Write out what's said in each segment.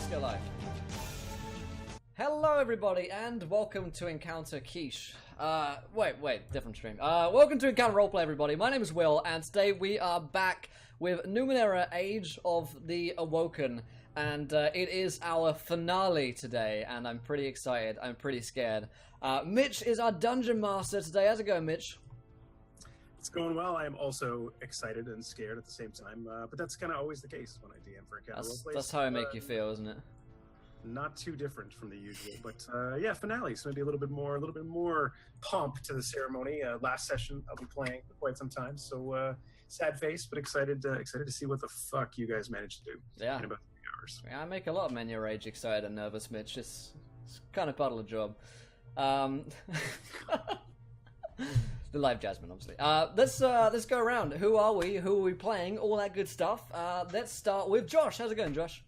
Let's go live. Hello everybody and welcome to Encounter Quiche. Wait, different stream. Welcome to Encounter Roleplay everybody. My name is Will and today we are back with Numenera Age of the Awoken. And it is our finale today and I'm pretty excited. I'm pretty scared. Mitch is our Dungeon Master today. How's it going, Mitch? It's going well. I am also excited and scared at the same time, but that's kind of always the case when I DM for Encounter Roleplay. That's how I make you feel, isn't it? Not too different from the usual, but yeah, finale. So maybe a little bit more pomp to the ceremony. Last session I'll be playing for quite some time, so sad face, but excited to see what the fuck you guys managed to do. Yeah. In about 3 hours. I make a lot of men your age excited and nervous, Mitch. It's kind of part of the job. The live Jasmine, obviously. Let's go around. Who are we? Who are we playing? All that good stuff. Let's start with Josh. How's it going, Josh?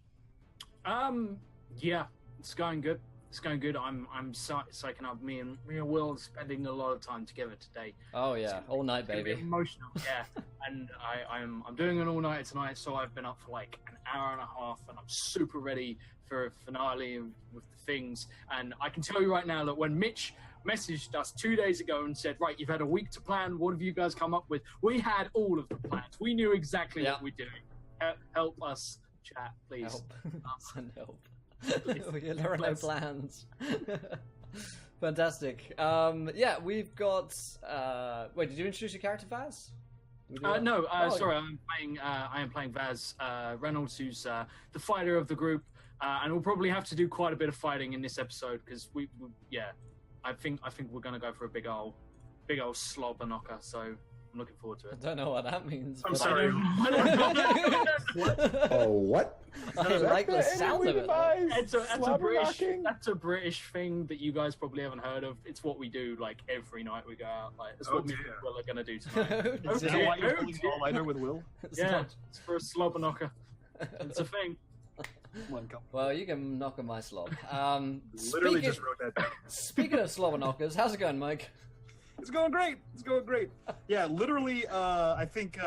Yeah, it's going good. It's going good. I'm psyching up. Me and Will spending a lot of time together today. Oh yeah, all night, baby. Emotional, yeah. And I'm doing an all nighter tonight, so I've been up for like an hour and a half, and I'm super ready for a finale with the things. And I can tell you right now that when Mitch messaged us 2 days ago and said, "Right, you've had a week to plan. What have you guys come up with?" We had all of the plans. We knew exactly what we're doing. Help us, chat, please. Help. Send help. There are no plans. Fantastic. Yeah, we've got. Wait, did you introduce your character, Vaz? No, sorry. I am playing Vaz Reynolds, who's the fighter of the group, and we'll probably have to do quite a bit of fighting in this episode because I think we're gonna go for a big old slobber knocker. So I'm looking forward to it. I don't know what that means. I'm sorry. What? Oh, what? I like the sound of it. That's a British thing that you guys probably haven't heard of. It's what we do like every night we go out. Like that's what me and Will are gonna do tonight. Is that why you're pulling all nighter with Will? Yeah, it's for a slobber knocker. It's a thing. Well, you can knock on my slob. Literally just wrote that down. Speaking of slobber knockers, how's it going, Mike? It's going great. It's going great. Yeah, literally, I think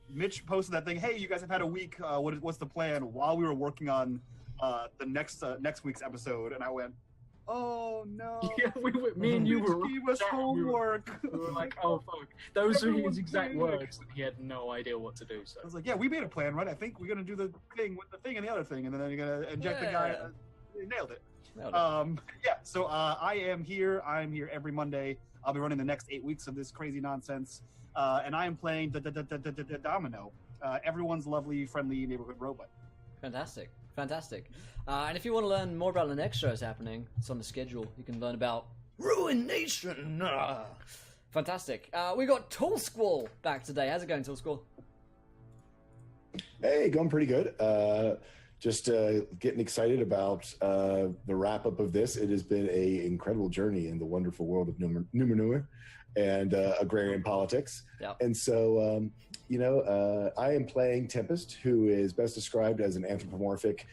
Mitch posted that thing. Hey, you guys have had a week. What's the plan? While we were working on the next week's episode, and I went, "Oh no!" Yeah, me and you were. Gave us homework. We were like, "Oh fuck!" Those were his exact words, and he had no idea what to do. So I was like, "Yeah, we made a plan, right? I think we're gonna do the thing with the thing and the other thing, and then you're gonna inject the guy." Nailed it. Yeah. So I am here. I'm here every Monday. I'll be running the next 8 weeks of this crazy nonsense, and I am playing Domino, everyone's lovely, friendly neighborhood robot. Fantastic. And if you want to learn more about the next shows happening, it's on the schedule. You can learn about Ruination. Fantastic. We got Tall Squall back today. How's it going, Tall Squall? Hey, going pretty good. Just getting excited about the wrap-up of this. It has been an incredible journey in the wonderful world of Numenera and agrarian politics. Yep. And so, I am playing Tempest, who is best described as an anthropomorphic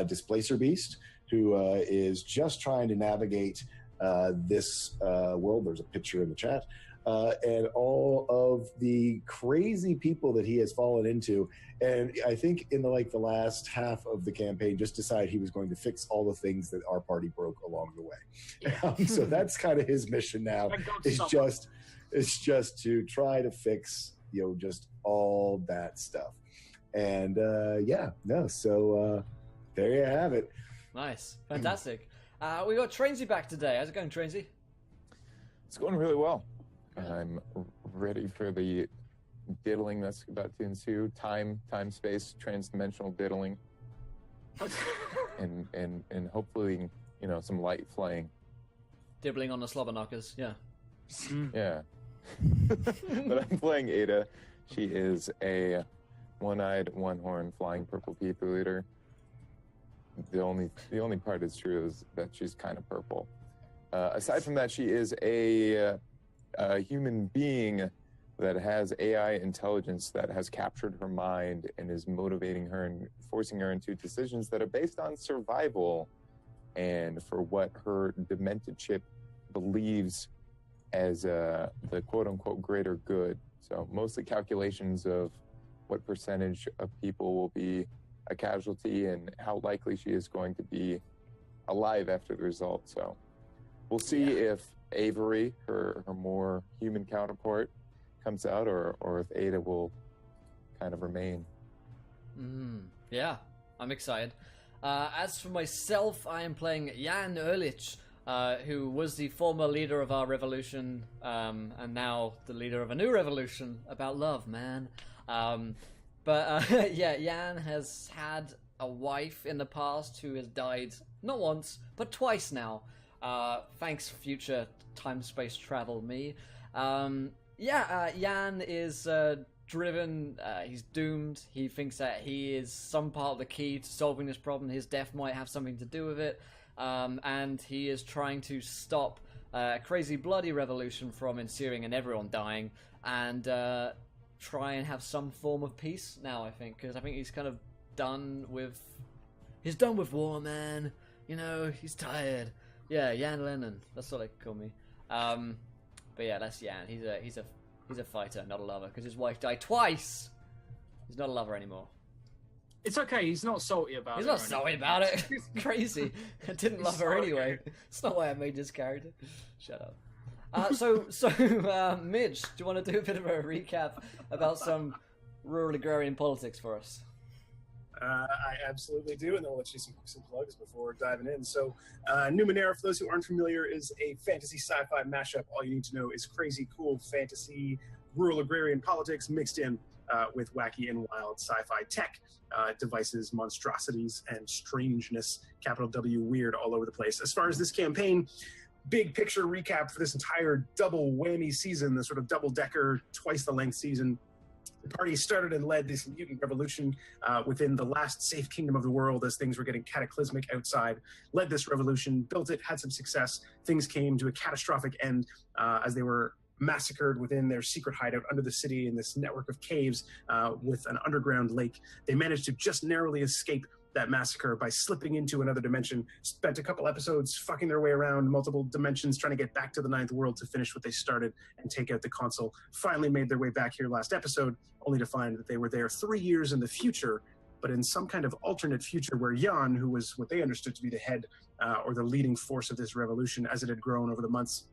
displacer beast, who is just trying to navigate this world. There's a picture in the chat. And all of the crazy people that he has fallen into. And I think in the last half of the campaign, just decided he was going to fix all the things that our party broke along the way. Yeah. So that's kind of his mission now. It's just to try to fix, just all that stuff. And so there you have it. Nice. Fantastic. We got Trainsy back today. How's it going, Trainsy? It's going really well. I'm ready for the diddling that's about to ensue. Time, space, trans-dimensional diddling. and hopefully, some light flying. Dibbling on the slobber knockers, yeah. Yeah. But I'm playing Ada. She is a one-eyed, one-horned, flying purple people eater. The only part that's true is that she's kind of purple. Aside from that, she is a human being that has AI intelligence that has captured her mind and is motivating her and forcing her into decisions that are based on survival and for what her demented chip believes as the quote-unquote greater good. So mostly calculations of what percentage of people will be a casualty and how likely she is going to be alive after the result. So we'll see if Avery, her more human counterpart, comes out, or if Ada will kind of remain. Yeah, I'm excited. As for myself, I am playing Jan Ehrlich, who was the former leader of our revolution, and now the leader of a new revolution about love, man. Yeah, Jan has had a wife in the past who has died not once, but twice now. Thanks, future time-space travel me. Jan is driven, he's doomed. He thinks that he is some part of the key to solving this problem. His death might have something to do with it. And he is trying to stop a crazy bloody revolution from ensuing and everyone dying, and try and have some form of peace now, I think, because I think he's kind of done with war, man. You know, he's tired. Yeah, Jan Lennon, that's what they call me. But yeah, that's Jan. He's a fighter, not a lover, because his wife died twice. He's not a lover anymore. It's okay. He's not salty about it. He's not salty about it. It's crazy. I didn't love her anyway. It's not why I made this character. Shut up. So, Midge, do you want to do a bit of a recap about some rural agrarian politics for us? I absolutely do, and then we'll let you some plugs before diving in. So, Numenera, for those who aren't familiar, is a fantasy sci-fi mashup. All you need to know is crazy, cool fantasy, rural agrarian politics mixed in with wacky and wild sci-fi tech, devices, monstrosities, and strangeness, capital W, weird, all over the place. As far as this campaign, big picture recap for this entire double whammy season, the sort of double-decker, twice-the-length season. The party started and led this mutant revolution within the last safe kingdom of the world as things were getting cataclysmic outside. Led this revolution, built it, had some success. Things came to a catastrophic end as they were massacred within their secret hideout under the city in this network of caves with an underground lake. They managed to just narrowly escape that massacre by slipping into another dimension, spent a couple episodes fucking their way around multiple dimensions trying to get back to the ninth world to finish what they started and take out the console. Finally made their way back here last episode, only to find that they were there 3 years in the future, but in some kind of alternate future where Jan, who was what they understood to be the head or the leading force of this revolution as it had grown over the months,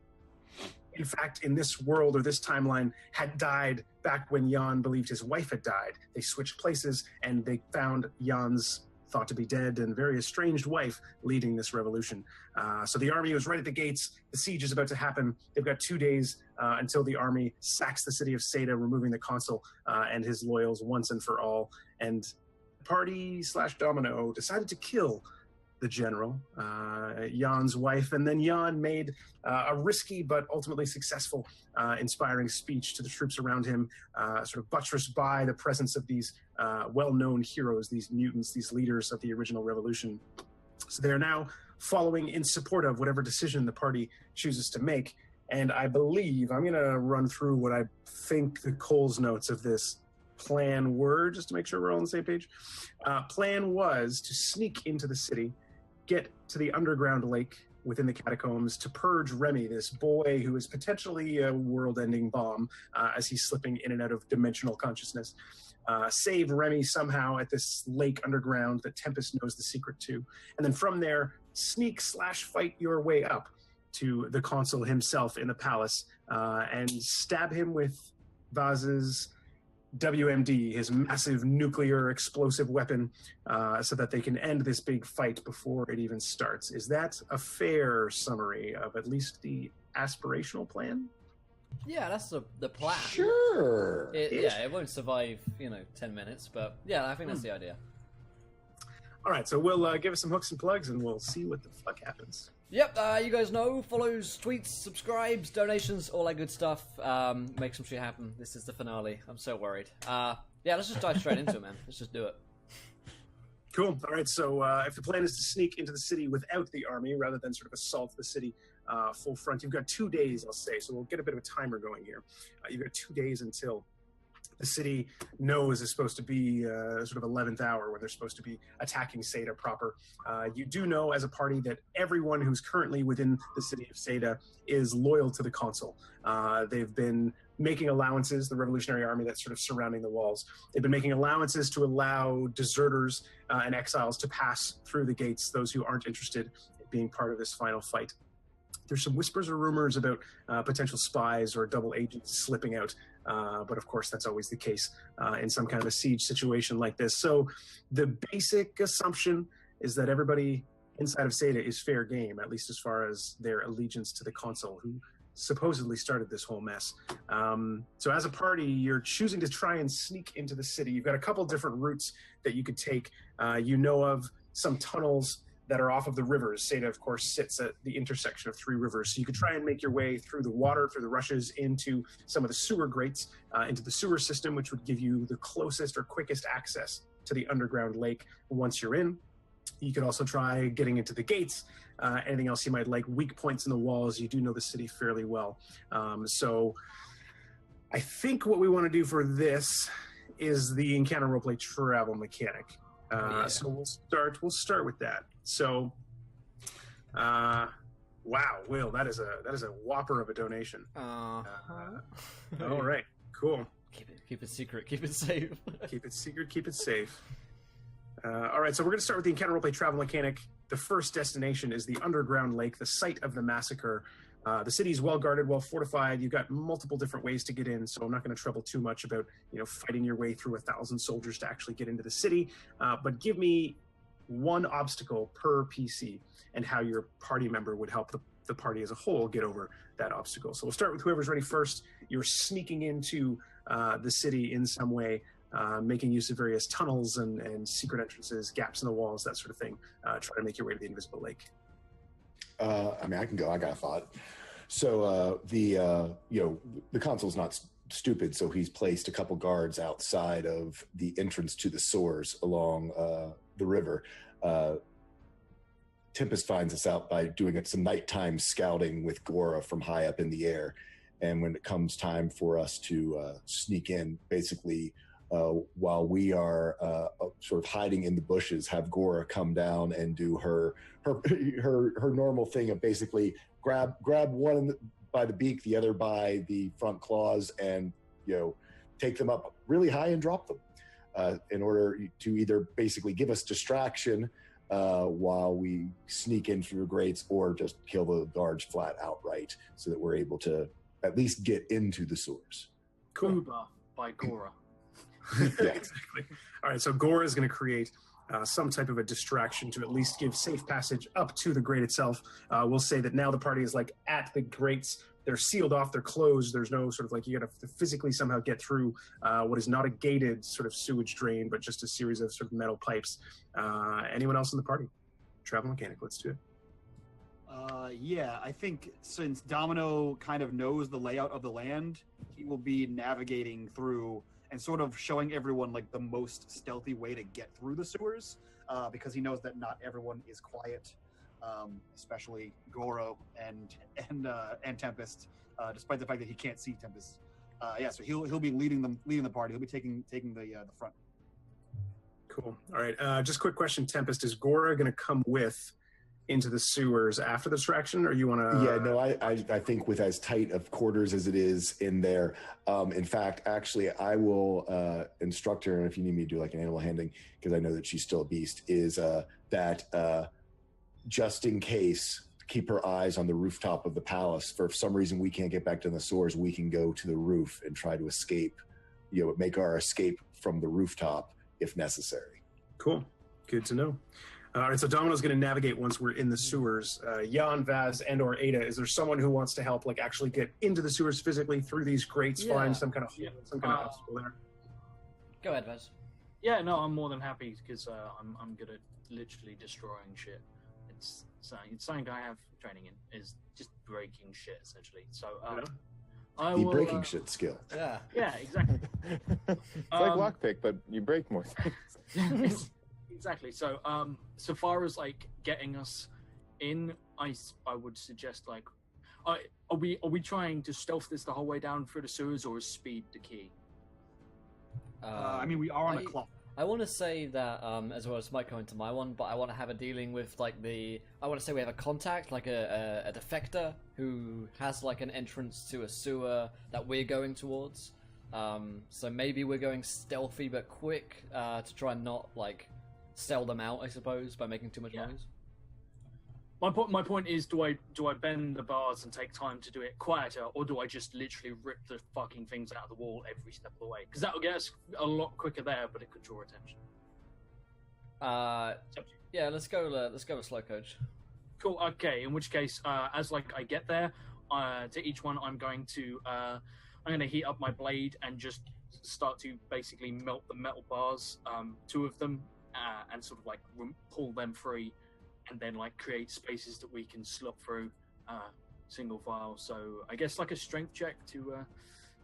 in fact, in this world or this timeline, had died back when Jan believed his wife had died. They switched places and they found Jan's thought to be dead and very estranged wife leading this revolution. So the army was right at the gates. The siege is about to happen. They've got 2 days until the army sacks the city of Seda, removing the consul and his loyals once and for all. And Party/Domino decided to kill the general, Jan's wife, and then Jan made a risky but ultimately successful, inspiring speech to the troops around him, sort of buttressed by the presence of these well-known heroes, these mutants, these leaders of the original revolution. So they are now following in support of whatever decision the party chooses to make. And I believe, I'm going to run through what I think the Coles notes of this plan were, just to make sure we're all on the same page. Plan was to sneak into the city, get to the underground lake within the catacombs to purge Remy, this boy who is potentially a world-ending bomb as he's slipping in and out of dimensional consciousness. Save Remy somehow at this lake underground that Tempest knows the secret to. And then from there, sneak/fight your way up to the consul himself in the palace and stab him with Vaz's WMD, his massive nuclear explosive weapon, so that they can end this big fight before it even starts. Is that a fair summary of at least the aspirational plan? Yeah, that's the plan. Sure. It won't survive, 10 minutes, but yeah, I think that's the idea. All right, so we'll give us some hooks and plugs, and we'll see what the fuck happens. Yep, you guys know, follows, tweets, subscribes, donations, all that good stuff. Make some shit happen. This is the finale. I'm so worried. Let's just dive straight into it, man. Let's just do it. Cool. All right, so if the plan is to sneak into the city without the army, rather than sort of assault the city full front, you've got 2 days, I'll say. So we'll get a bit of a timer going here. You've got 2 days until the city knows is supposed to be sort of 11th hour when they're supposed to be attacking Seda proper. You do know as a party that everyone who's currently within the city of Seda is loyal to the consul. They've been making allowances, the Revolutionary Army that's sort of surrounding the walls, they've been making allowances to allow deserters and exiles to pass through the gates, those who aren't interested in being part of this final fight. There's some whispers or rumors about potential spies or double agents slipping out, but of course that's always the case in some kind of a siege situation like this. So the basic assumption is that everybody inside of Seda is fair game, at least as far as their allegiance to the consul who supposedly started this whole mess. So as a party, you're choosing to try and sneak into the city. You've got a couple different routes that you could take. You know of some tunnels that are off of the rivers. Seda, of course, sits at the intersection of 3 rivers. So you could try and make your way through the water, through the rushes, into some of the sewer grates, into the sewer system, which would give you the closest or quickest access to the underground lake once you're in. You could also try getting into the gates. Anything else you might like, weak points in the walls. You do know the city fairly well. So I think what we want to do for this is the encounter roleplay travel mechanic. So we'll start with that. So, wow, Will, that is a whopper of a donation. All right, cool. Keep it secret. Keep it safe. Keep it secret. Keep it safe. All right, so we're going to start with the encounter roleplay travel mechanic. The first destination is the underground lake, the site of the massacre. The city is well guarded, well fortified. You've got multiple different ways to get in, so I'm not going to trouble too much about fighting your way through 1,000 soldiers to actually get into the city. But give me one obstacle per PC and how your party member would help the party as a whole get over that obstacle. So we'll start with whoever's ready first. You're sneaking into the city in some way, making use of various tunnels and secret entrances, gaps in the walls, that sort of thing. Try to make your way to the invisible lake. I mean, I can go. I got a thought. So the consul's not stupid, so he's placed a couple guards outside of the entrance to the sewers along the river. Tempest finds us out by doing some nighttime scouting with Gora from high up in the air. And when it comes time for us to sneak in, basically, while we are sort of hiding in the bushes, have Gora come down and do her normal thing of basically grab one by the beak, the other by the front claws, and take them up really high and drop them in order to either basically give us distraction while we sneak in through grates, or just kill the guards flat outright, so that we're able to at least get into the sewers. Cool. Uber by Gora. Yeah, exactly. All right, so Gora is going to create some type of a distraction to at least give safe passage up to the grate itself. We'll say that now the party is like at the grates. They're sealed off, they're closed. There's no sort of like, you got to physically somehow get through what is not a gated sort of sewage drain, but just a series of sort of metal pipes. Anyone else in the party? Travel mechanic, let's do it. Yeah, I think since Domino kind of knows the layout of the land, he will be navigating through and sort of showing everyone like the most stealthy way to get through the sewers, because he knows that not everyone is quiet, especially Goro and Tempest, despite the fact that he can't see Tempest. So he'll be leading the party. He'll be taking the front. Cool. All right. Just quick question, Tempest. Is Gora going to come with into the sewers after the distraction, or you want to? Yeah, no, I think with as tight of quarters as it is in there. In fact, actually, I will instruct her, and if you need me to do like an animal handling, because I know that she's still a beast, is that just in case, keep her eyes on the rooftop of the palace. For if some reason we can't get back to the sewers, we can go to the roof and try to escape, make our escape from the rooftop if necessary. Cool. Good to know. All right, so Domino's going to navigate once we're in the sewers. Jan, Vaz, and or Ada, is there someone who wants to help, like actually get into the sewers physically through these grates, find some kind of obstacle there? Go ahead, Vaz. Yeah, no, I'm more than happy because I'm good at literally destroying shit. It's something I have training in, is just breaking shit essentially. So the breaking shit skill. Yeah, exactly. It's like lockpick, but you break more things. Exactly. So, so far as like getting us in, I would suggest like, are we trying to stealth this the whole way down through the sewers, or is speed the key? I mean, we are on a clock. I want to say that, as well as might go into my one, but I want to have a dealing with, like, I want to say we have a contact, like a defector, who has, like, an entrance to a sewer that we're going towards. So maybe we're going stealthy but quick, to try and not, like, sell them out, I suppose, by making too much noise. My point is, do I bend the bars and take time to do it quieter, or do I just literally rip the fucking things out of the wall every step of the way? Because that will get us a lot quicker there, but it could draw attention. Yeah, let's go with slow coach. Cool. Okay. In which case, as like I get there, to each one, I'm going to heat up my blade and just start to basically melt the metal bars, 2 of them, and sort of like pull them free. And then, like, create spaces that we can slot through single file. So I guess like a strength check to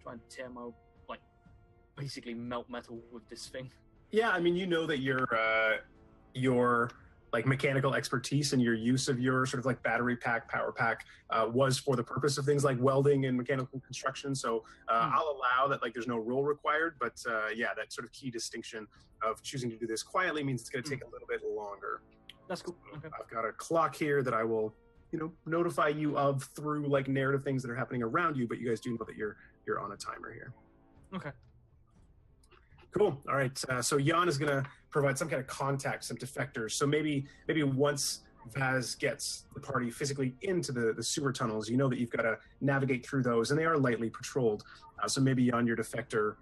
try and tear my, like, basically melt metal with this thing. Yeah, I mean, you know that your like mechanical expertise and your use of your sort of like battery pack, power pack was for the purpose of things like welding and mechanical construction. So I'll allow that, like, there's no rule required, but yeah, that sort of key distinction of choosing to do this quietly means it's going to take a little bit longer. That's cool. Okay. I've got a clock here that I will, notify you of through like narrative things that are happening around you, but you guys do know that you're on a timer here. Okay. Cool. All right. So Jan is going to provide some kind of contact, some defectors. So maybe once Vaz gets the party physically into the sewer tunnels, you know that you've got to navigate through those, and they are lightly patrolled. So maybe Jan, your defector,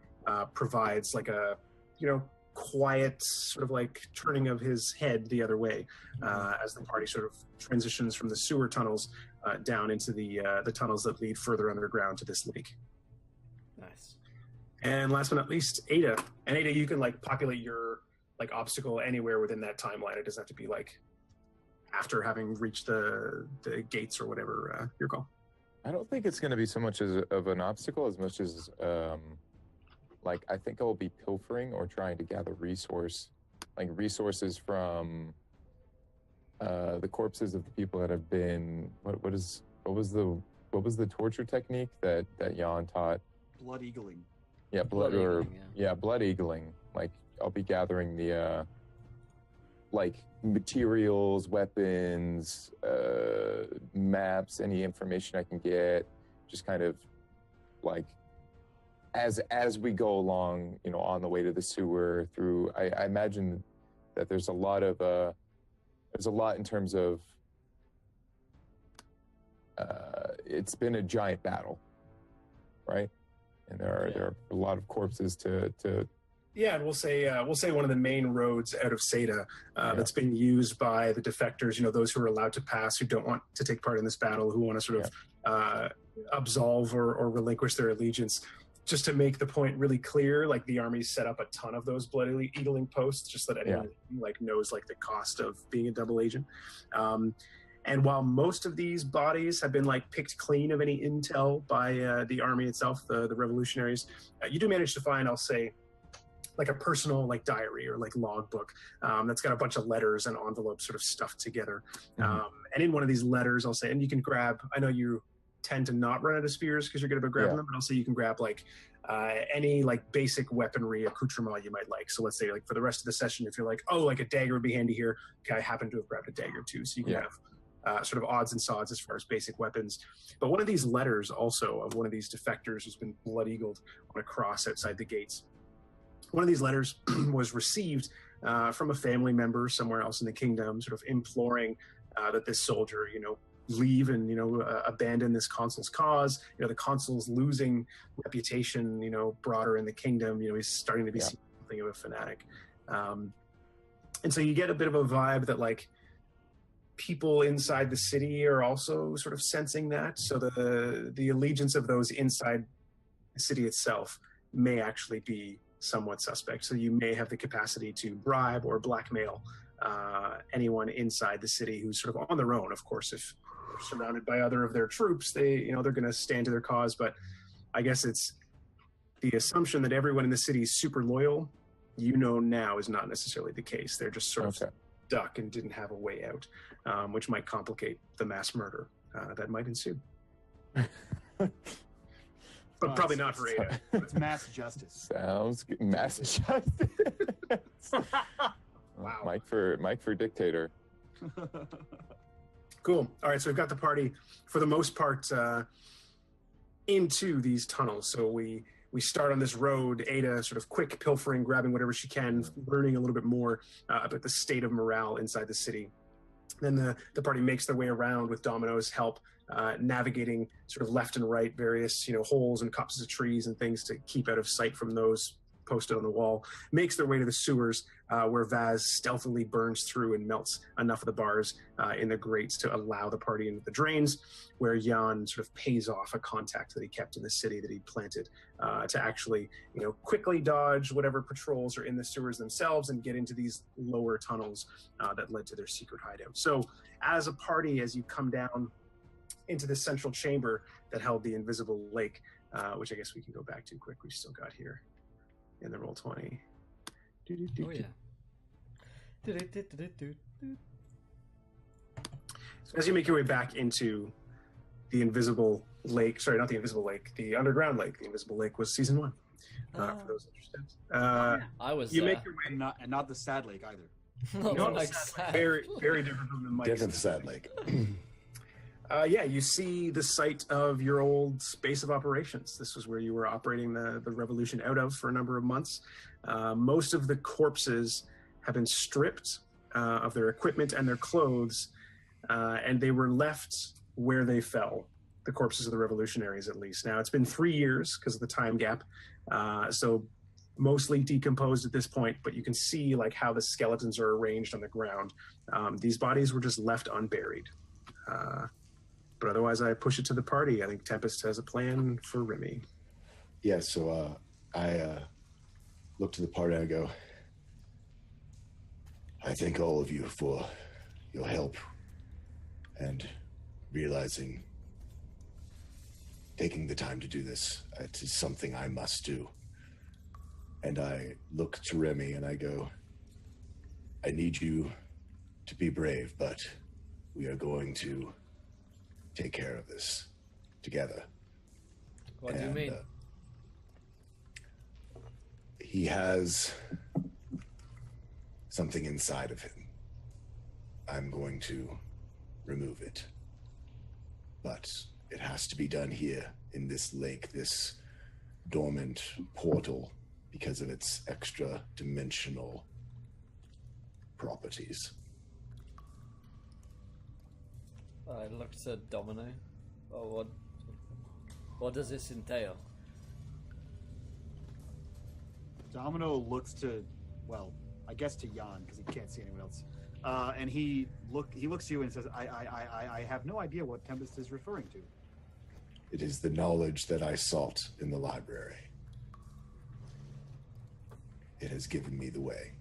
provides like a, quiet sort of like turning of his head the other way as the party sort of transitions from the sewer tunnels down into the tunnels that lead further underground to this lake. Nice. And last but not least, Ada. And Ada, you can like populate your like obstacle anywhere within that timeline. It doesn't have to be like after having reached the gates or whatever. Your call. I don't think it's going to be so much of an obstacle as much as like, I think I'll be pilfering or trying to gather resources from the corpses of the people that have been. What was the torture technique that Jan taught? Blood eagling. Yeah, blood eagling. Like, I'll be gathering the like materials, weapons, maps, any information I can get. Just kind of like. As we go along, on the way to the sewer through, I imagine that there's a lot in terms of, it's been a giant battle, right? And there are a lot of corpses to. Yeah, and we'll say one of the main roads out of Seda that's being used by the defectors. Those who are allowed to pass, who don't want to take part in this battle, who want to sort of absolve or relinquish their allegiance. Just to make the point really clear, like the army set up a ton of those blood eagling posts, just so that anyone like knows like the cost of being a double agent. And while most of these bodies have been like picked clean of any intel by the army itself, the revolutionaries, you do manage to find, I'll say, like a personal like diary or like logbook that's got a bunch of letters and envelopes sort of stuffed together. And in one of these letters, I'll say, and you can grab. I know you tend to not run out of spears because you're good about grabbing them, but also you can grab like any like basic weaponry accoutrement you might like. So let's say like for the rest of the session, if you're like, oh, like a dagger would be handy here, okay, I happen to have grabbed a dagger too. So you can have sort of odds and sods as far as basic weapons. But one of these letters also of one of these defectors who's been blood eagled on a cross outside the gates. One of these letters was received from a family member somewhere else in the kingdom, sort of imploring that this soldier, leave and abandon this consul's cause. The consul's losing reputation, broader in the kingdom. He's starting to be seen as something of a fanatic, and so you get a bit of a vibe that like people inside the city are also sort of sensing that. So the allegiance of those inside the city itself may actually be somewhat suspect. So you may have the capacity to bribe or blackmail anyone inside the city who's sort of on their own. Of course, if they're surrounded by other of their troops, they're going to stand to their cause. But I guess it's the assumption that everyone in the city is super loyal. Now is not necessarily the case. They're just sort of stuck and didn't have a way out, which might complicate the mass murder that might ensue. but probably not for Ada. It's mass justice. Sounds good. Mass justice. Wow. Mike for dictator. Cool. All right, so we've got the party for the most part into these tunnels. So we start on this road, Ada sort of quick pilfering, grabbing whatever she can, learning a little bit more about the state of morale inside the city. Then the party makes their way around with Domino's help, navigating sort of left and right various holes and copses of trees and things to keep out of sight from those posted on the wall. Makes their way to the sewers where Vaz stealthily burns through and melts enough of the bars in the grates to allow the party into the drains, where Jan sort of pays off a contact that he kept in the city that he planted to actually quickly dodge whatever patrols are in the sewers themselves and get into these lower tunnels that led to their secret hideout. So as a party, as you come down into the central chamber that held the invisible lake, which I guess we can go back to quick, we've still got here in the Roll20. Oh yeah. So as you make your way back into the invisible lake, sorry, not the invisible lake, the underground lake. The invisible lake was season 1. For those interested. I was. You make your way, And not the sad lake either. not like sad. very, very different from the Mike's. Different sad lake. Yeah, you see the site of your old base of operations. This was where you were operating the revolution out of for a number of months. Most of the corpses have been stripped of their equipment and their clothes, and they were left where they fell, the corpses of the revolutionaries at least. Now, it's been 3 years because of the time gap, so mostly decomposed at this point, but you can see like how the skeletons are arranged on the ground. These bodies were just left unburied. But otherwise, I push it to the party. I think Tempest has a plan for Remy. Yeah, so I look to the party and I go, I thank all of you for your help and realizing taking the time to do this. It is something I must do. And I look to Remy and I go, I need you to be brave, but we are going to take care of this together. What do you mean? He has something inside of him. I'm going to remove it. But it has to be done here in this lake, this dormant portal, because of its extra dimensional properties. I looked at Domino. Oh, what does this entail? Domino looks to, well, I guess to Jan because he can't see anyone else, and he looks to you and says, "I have no idea what Tempest is referring to." It is the knowledge that I sought in the library. It has given me the way.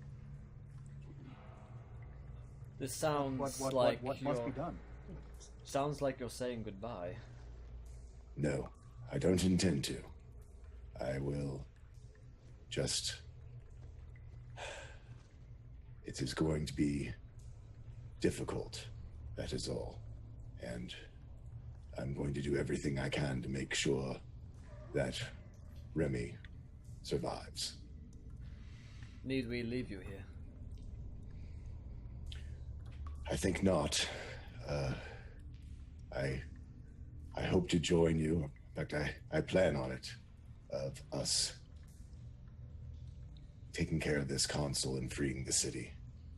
This sounds what must be done? Sounds like you're saying goodbye. No, I don't intend to. I will just... It is going to be difficult, that is all. And I'm going to do everything I can to make sure that Remy survives. Need we leave you here? I think not. I hope to join you. In fact, I plan on it, of us taking care of this consul and freeing the city.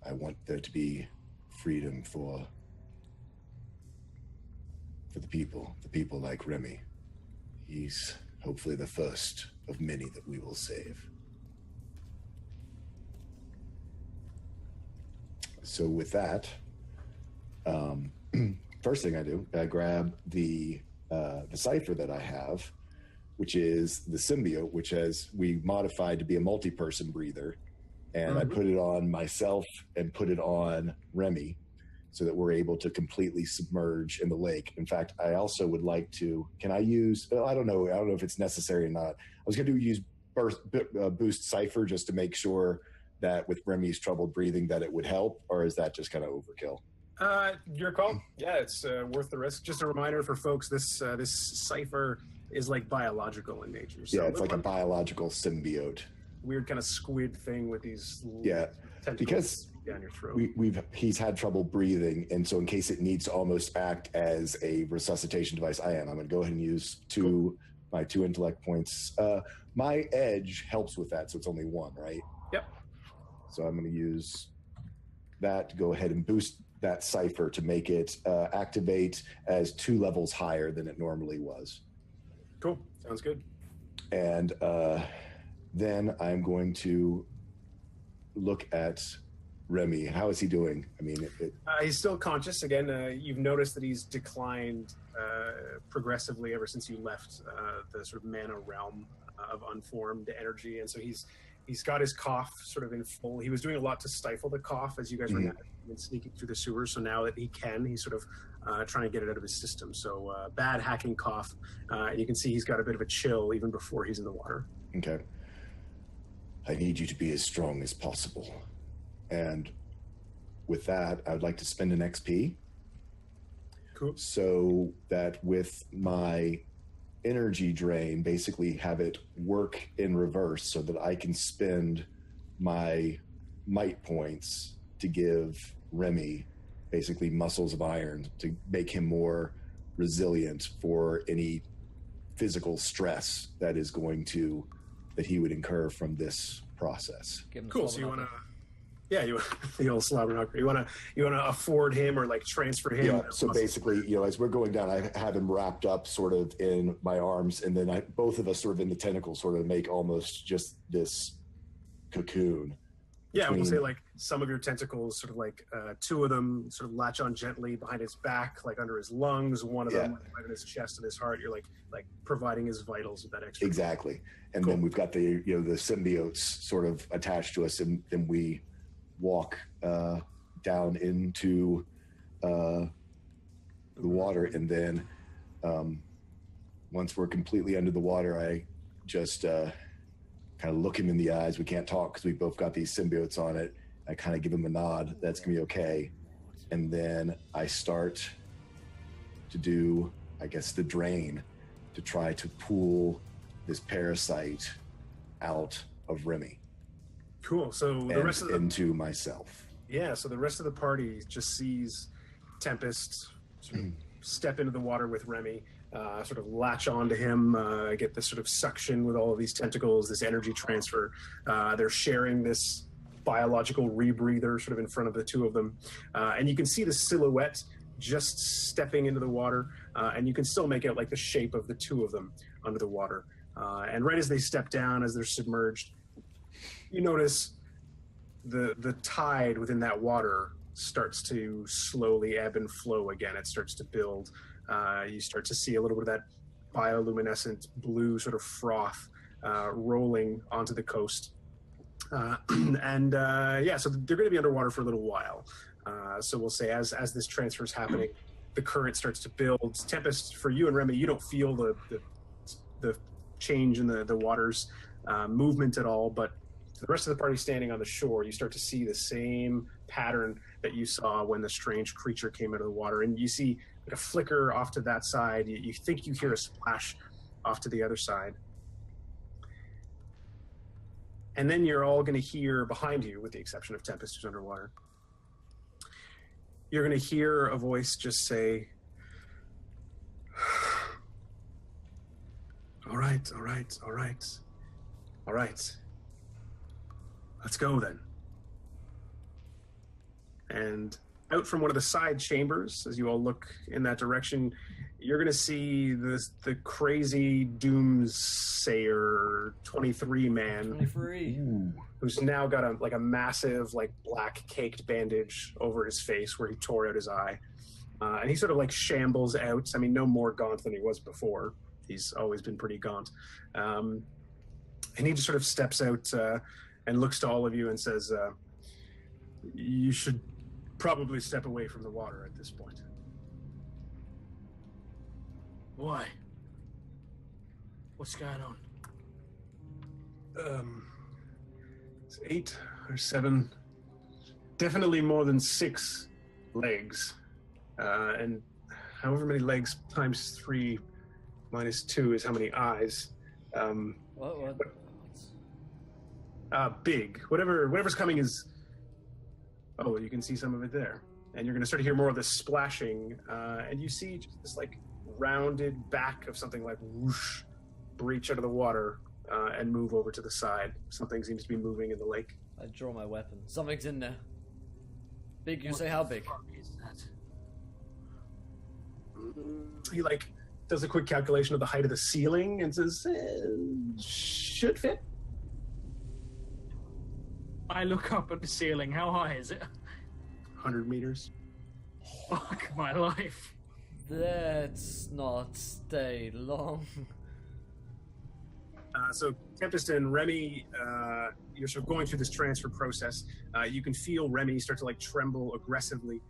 I want there to be freedom for the people like Remy. He's hopefully the first of many that we will save. So with that, first thing I do, I grab the cipher that I have, which is the symbiote, which we modified to be a multi-person breather, and I put it on myself and put it on Remy, so that we're able to completely submerge in the lake. In fact, I also would like to. Can I use? I don't know if it's necessary or not. I was going to use boost cipher just to make sure that with Remy's troubled breathing that it would help, or is that just kind of overkill? Your call. Yeah, it's worth the risk. Just a reminder for folks: this cipher is like biological in nature. So yeah, it's like a biological symbiote. Weird kind of squid thing with these tentacles because down your throat. He's had trouble breathing, and so in case it needs to almost act as a resuscitation device, I'm going to go ahead and use my 2 intellect points. My edge helps with that, so it's only 1, right? Yep. So I'm going to use that to go ahead and boost that cipher to make it activate as 2 levels higher than it normally was. Cool. Sounds good. And then I'm going to look at Remy. How is he doing? I mean, he's still conscious. Again, you've noticed that he's declined progressively ever since you left the sort of mana realm of unformed energy, and so he's got his cough sort of in full. He was doing a lot to stifle the cough as you guys were sneaking through the sewers. So now that he can, he's sort of trying to get it out of his system. So bad hacking cough, and you can see he's got a bit of a chill even before he's in the water. Okay. I need you to be as strong as possible. And with that, I would like to spend an XP. Cool. So that with my energy drain, basically have it work in reverse so that I can spend my might points to give Remy basically muscles of iron to make him more resilient for any physical stress that he would incur from this process. Cool. So you want to, the old slobber knocker. You want to afford him or like transfer him. Yeah. So basically, as we're going down, I have him wrapped up sort of in my arms, and then both of us sort of in the tentacles, sort of make almost just this cocoon. Yeah, we'll say like some of your tentacles, sort of like 2 of them sort of latch on gently behind his back, like under his lungs. 1 of them right in his chest and his heart. You're like providing his vitals with that extra. Exactly. And then we've got the symbiotes sort of attached to us, and then we walk down into the water, and then once we're completely under the water, I just kind of look him in the eyes. We can't talk because we both got these symbiotes on it. I kind of give him a nod. That's gonna be okay. And then I start to do, I guess, the drain to try to pull this parasite out of Remy. Cool. So the rest of into myself. Yeah. So the rest of the party just sees Tempest sort of step into the water with Remy, sort of latch onto him, get this sort of suction with all of these tentacles, this energy transfer. They're sharing this biological rebreather sort of in front of the 2 of them. And you can see the silhouette just stepping into the water, and you can still make out like the shape of the 2 of them under the water. And right as they step down, as they're submerged, you notice the tide within that water starts to slowly ebb and flow again. It starts to build. You start to see a little bit of that bioluminescent blue sort of froth rolling onto the coast. So they're going to be underwater for a little while. So we'll say as this transfer is happening, the current starts to build. Tempest, for you and Remy, you don't feel the change in the water's movement at all, but the rest of the party standing on the shore, you start to see the same pattern that you saw when the strange creature came out of the water. And you see like a flicker off to that side. You think you hear a splash off to the other side. And then you're all going to hear behind you, with the exception of Tempest, who's underwater, you're going to hear a voice just say, all right. Let's go then. And out from one of the side chambers, as you all look in that direction, you're going to see the crazy doomsayer 23 man. 23. Who's now got a massive black caked bandage over his face where he tore out his eye. And he sort of shambles out. I mean, no more gaunt than he was before. He's always been pretty gaunt. And he just sort of steps out and looks to all of you and says, you should probably step away from the water at this point. Why? What's going on? It's 8 or 7, definitely more than 6 legs. And however many legs times 3 -2 is how many eyes. What? Big. Whatever's coming is... Oh, you can see some of it there. And you're going to start to hear more of this splashing. And you see just this, like, rounded back of something like whoosh, breach out of the water and move over to the side. Something seems to be moving in the lake. I draw my weapon. Something's in there. Big, you say how big? What the fuck is that? He, like, does a quick calculation of the height of the ceiling and says, should fit. I look up at the ceiling. How high is it? 100 meters. Fuck my life. Let's not stay long. So Tempest and Remy, you're sort of going through this transfer process. You can feel Remy start to like tremble aggressively.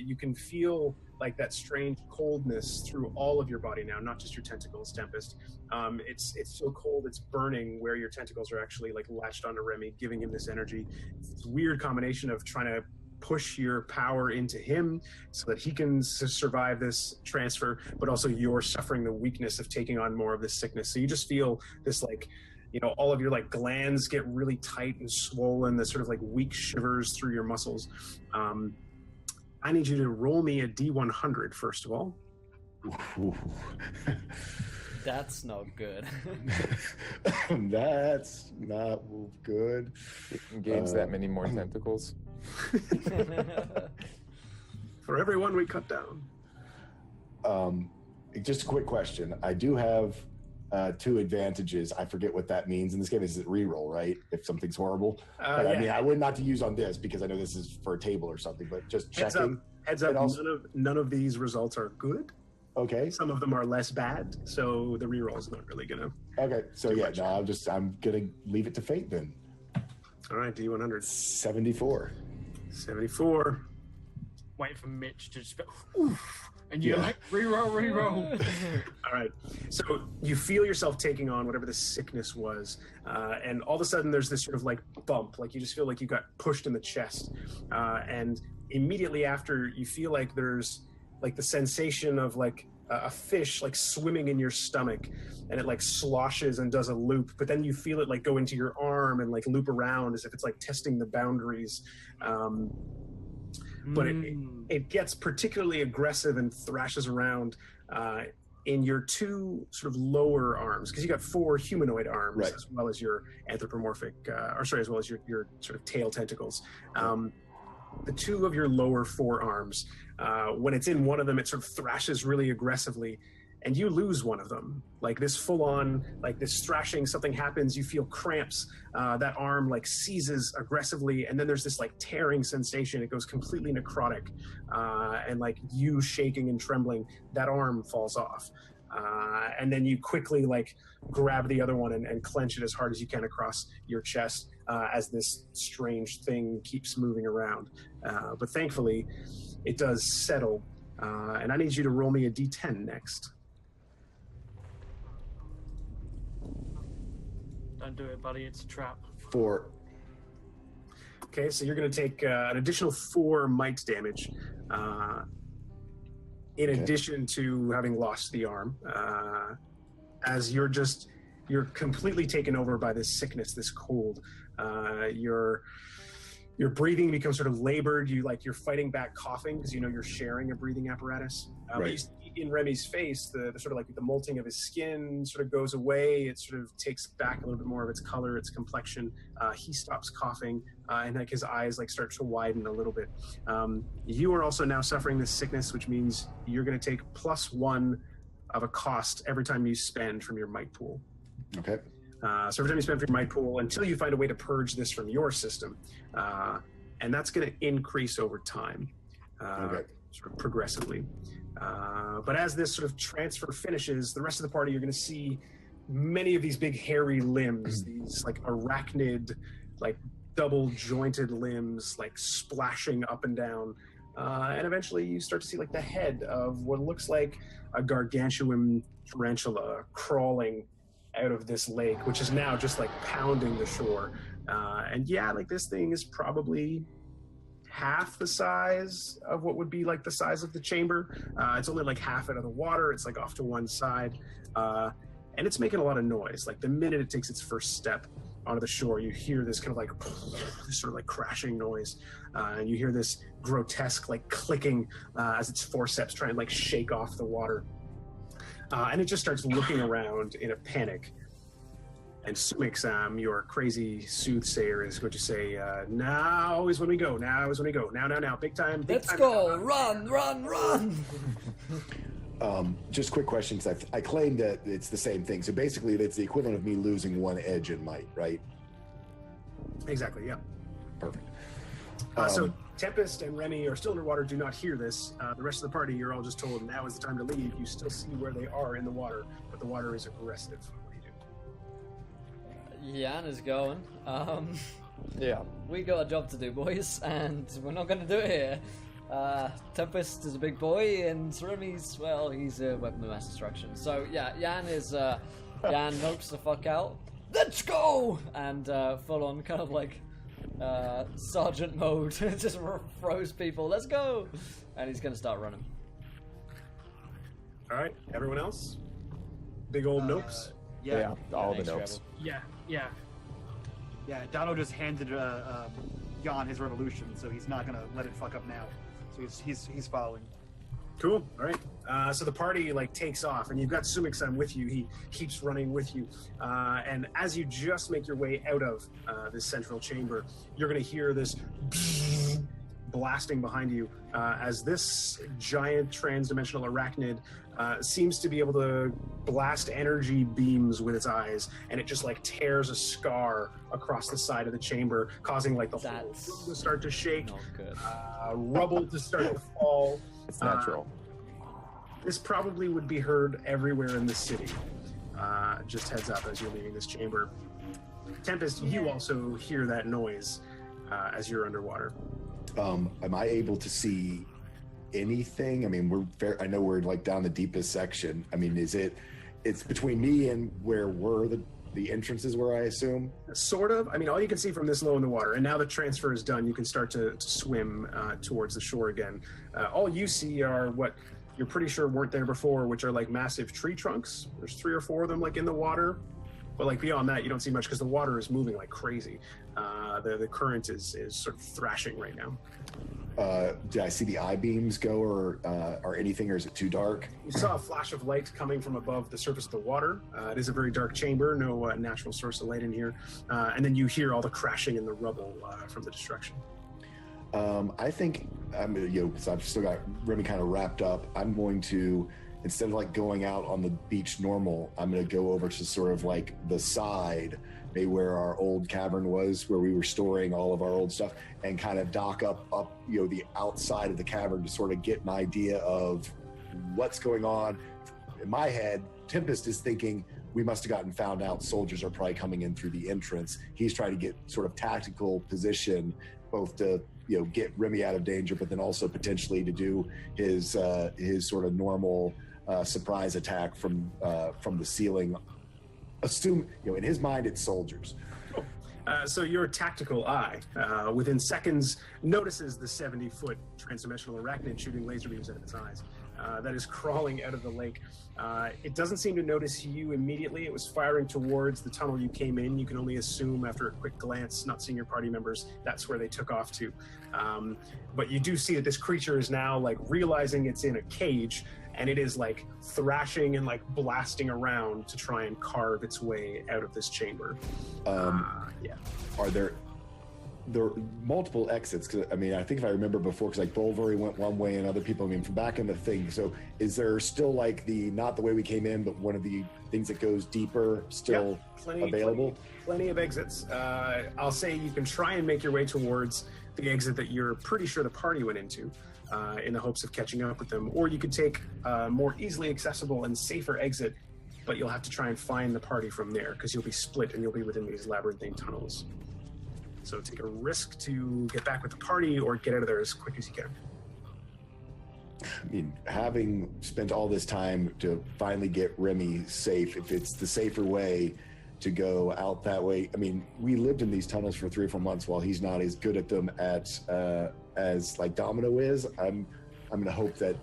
You can feel like that strange coldness through all of your body now, not just your tentacles, Tempest. It's so cold, it's burning where your tentacles are actually like latched onto Remy, giving him this energy. It's this weird combination of trying to push your power into him so that he can survive this transfer, but also you're suffering the weakness of taking on more of this sickness. So you just feel this like, you know, all of your like glands get really tight and swollen, this sort of like weak shivers through your muscles. I need you to roll me a D100 first of all. That's not good. That's not good. Engage that many more tentacles. For everyone we cut down. Just a quick question. I do have 2 advantages. I forget what that means in this game. Is it reroll, right? If something's horrible. But Yeah. I mean, I would not to use on this because I know this is for a table or something, but just checking. Heads up, Also, none of these results are good. okay. Some of them are less bad, so the reroll is not really gonna. Okay. So yeah, much. no, I'm gonna leave it to fate then. All right, D100. 74. 74. Waiting for Mitch to just go, oof, and you're Yeah. like, reroll. All right. So you feel yourself taking on whatever the sickness was, and all of a sudden there's this sort of like bump, like you just feel like you got pushed in the chest, and immediately after you feel like there's like the sensation of like a fish like swimming in your stomach, and it like sloshes and does a loop, but then you feel it like go into your arm and like loop around as if it's like testing the boundaries. But it gets particularly aggressive and thrashes around in your 2 sort of lower arms, because you got 4 humanoid arms, Right. as well as your anthropomorphic, as well as your sort of tail tentacles. The 2 of your lower 4 arms, when it's in one of them, it sort of thrashes really aggressively, and you lose one of them. Like this full-on, like this thrashing, something happens, you feel cramps, that arm like seizes aggressively, and then there's this like tearing sensation. It goes completely necrotic, and like you shaking and trembling, that arm falls off. And then you quickly like grab the other one and clench it as hard as you can across your chest as this strange thing keeps moving around. But thankfully, it does settle. And I need you to roll me a D10 next. Don't do it, buddy. It's a trap. 4. Okay, so you're going to take an additional 4 might damage, in addition to having lost the arm, as you're completely taken over by this sickness, this cold. Your breathing becomes sort of labored. You're fighting back coughing because you know you're sharing a breathing apparatus. But Right. you see in Remy's face, the sort of like the molting of his skin sort of goes away. It sort of takes back a little bit more of its color, its complexion. He stops coughing, and like his eyes like start to widen a little bit. You are also now suffering this sickness, which means you're going to take +1 of a cost every time you spend from your might pool. Okay. So every time you spend from your might pool, until you find a way to purge this from your system, and that's going to increase over time, sort of progressively. But as this sort of transfer finishes, the rest of the party, you're going to see many of these big hairy limbs, these like arachnid, like double jointed limbs, like splashing up and down. And eventually you start to see like the head of what looks like a gargantuan tarantula crawling out of this lake, which is now just like pounding the shore. And yeah, like this thing is probably half the size of what would be like the size of the chamber. It's only like half out of the water. It's like off to one side. And it's making a lot of noise. Like the minute it takes its first step onto the shore, you hear this kind of like this sort of like crashing noise. And you hear this grotesque like clicking as its forceps try and like shake off the water. And it just starts looking around in a panic. And Sumik, your crazy soothsayer, is going to say, now is when we go, now is when we go, now, big time, big Let's time. go, run! Just quick question, because I claim that it's the same thing. So basically, it's the equivalent of me losing one edge in might, right? Exactly, yeah. Perfect. So Tempest and Remy are still underwater, do not hear this. The rest of the party, you're all just told now is the time to leave. You still see where they are in the water, but the water is aggressive. What do you do? Jan is going. Yeah. We got a job to do, boys, and we're not going to do it here. Tempest is a big boy, and Remy's, well, he's a weapon of mass destruction. So, yeah, Jan nopes the fuck out. Let's go! And full on kind of like sergeant mode, just throws people, let's go! And he's going to start running. All right, everyone else? Big old nopes? Yeah, all the Thanks, notes. Rebel. Yeah. Dono just handed Jan his revolution, so he's not gonna let it fuck up now. So he's following. Cool. All right. So the party like takes off, and you've got Sumik-san with you. He keeps running with you, and as you just make your way out of this central chamber, you're going to hear this blasting behind you as this giant trans-dimensional arachnid seems to be able to blast energy beams with its eyes, and it just like tears a scar across the side of the chamber, causing like the whole room to start to shake, Not good. rubble to start to fall. It's natural. This probably would be heard everywhere in the city. Just heads up as you're leaving this chamber. Tempest, you also hear that noise as you're underwater. Am I able to see anything? I mean, I know we're like down the deepest section. I mean, it's between me and where were the entrances were, I assume? Sort of. I mean, all you can see from this low in the water, and now the transfer is done, you can start to swim towards the shore again. All you see are what you're pretty sure weren't there before, which are like massive tree trunks. There's 3 or 4 of them like in the water. But like beyond that, you don't see much because the water is moving like crazy. The current is sort of thrashing right now. Did I see the I-beams go or anything, or is it too dark? You saw a flash of light coming from above the surface of the water. It is a very dark chamber, no natural source of light in here. And then you hear all the crashing and the rubble from the destruction. I think, so I've still got Remy kind of wrapped up. I'm going to, instead of like going out on the beach normal, I'm going to go over to sort of like the side, maybe where our old cavern was, where we were storing all of our old stuff, and kind of dock up, the outside of the cavern to sort of get an idea of what's going on. In my head, Tempest is thinking we must have gotten found out. Soldiers are probably coming in through the entrance. He's trying to get sort of tactical position, both to get Remy out of danger, but then also potentially to do his sort of normal surprise attack from the ceiling. Assume in his mind it's soldiers. So your tactical eye, within seconds, notices the 70-foot transdimensional arachnid shooting laser beams out of its eyes. That is crawling out of the lake. It doesn't seem to notice you immediately. It was firing towards the tunnel you came in. You can only assume after a quick glance, not seeing your party members, that's where they took off to. But you do see that this creature is now like realizing it's in a cage, and it is like thrashing and like blasting around to try and carve its way out of this chamber. Are there are multiple exits? Because I mean, I think if I remember before, because like Bolvari went one way and other people, I mean, from back in the thing. So is there still like not the way we came in, but one of the things that goes deeper still available? Plenty of exits. I'll say you can try and make your way towards the exit that you're pretty sure the party went into, in the hopes of catching up with them. Or you could take a more easily accessible and safer exit, but you'll have to try and find the party from there, because you'll be split and you'll be within these labyrinthine tunnels. So take a risk to get back with the party or get out of there as quick as you can. I mean, having spent all this time to finally get Remy safe, if it's the safer way to go out that way. I mean, we lived in these tunnels for 3 or 4 months while he's not as good at them at as like Domino is, I'm gonna hope that,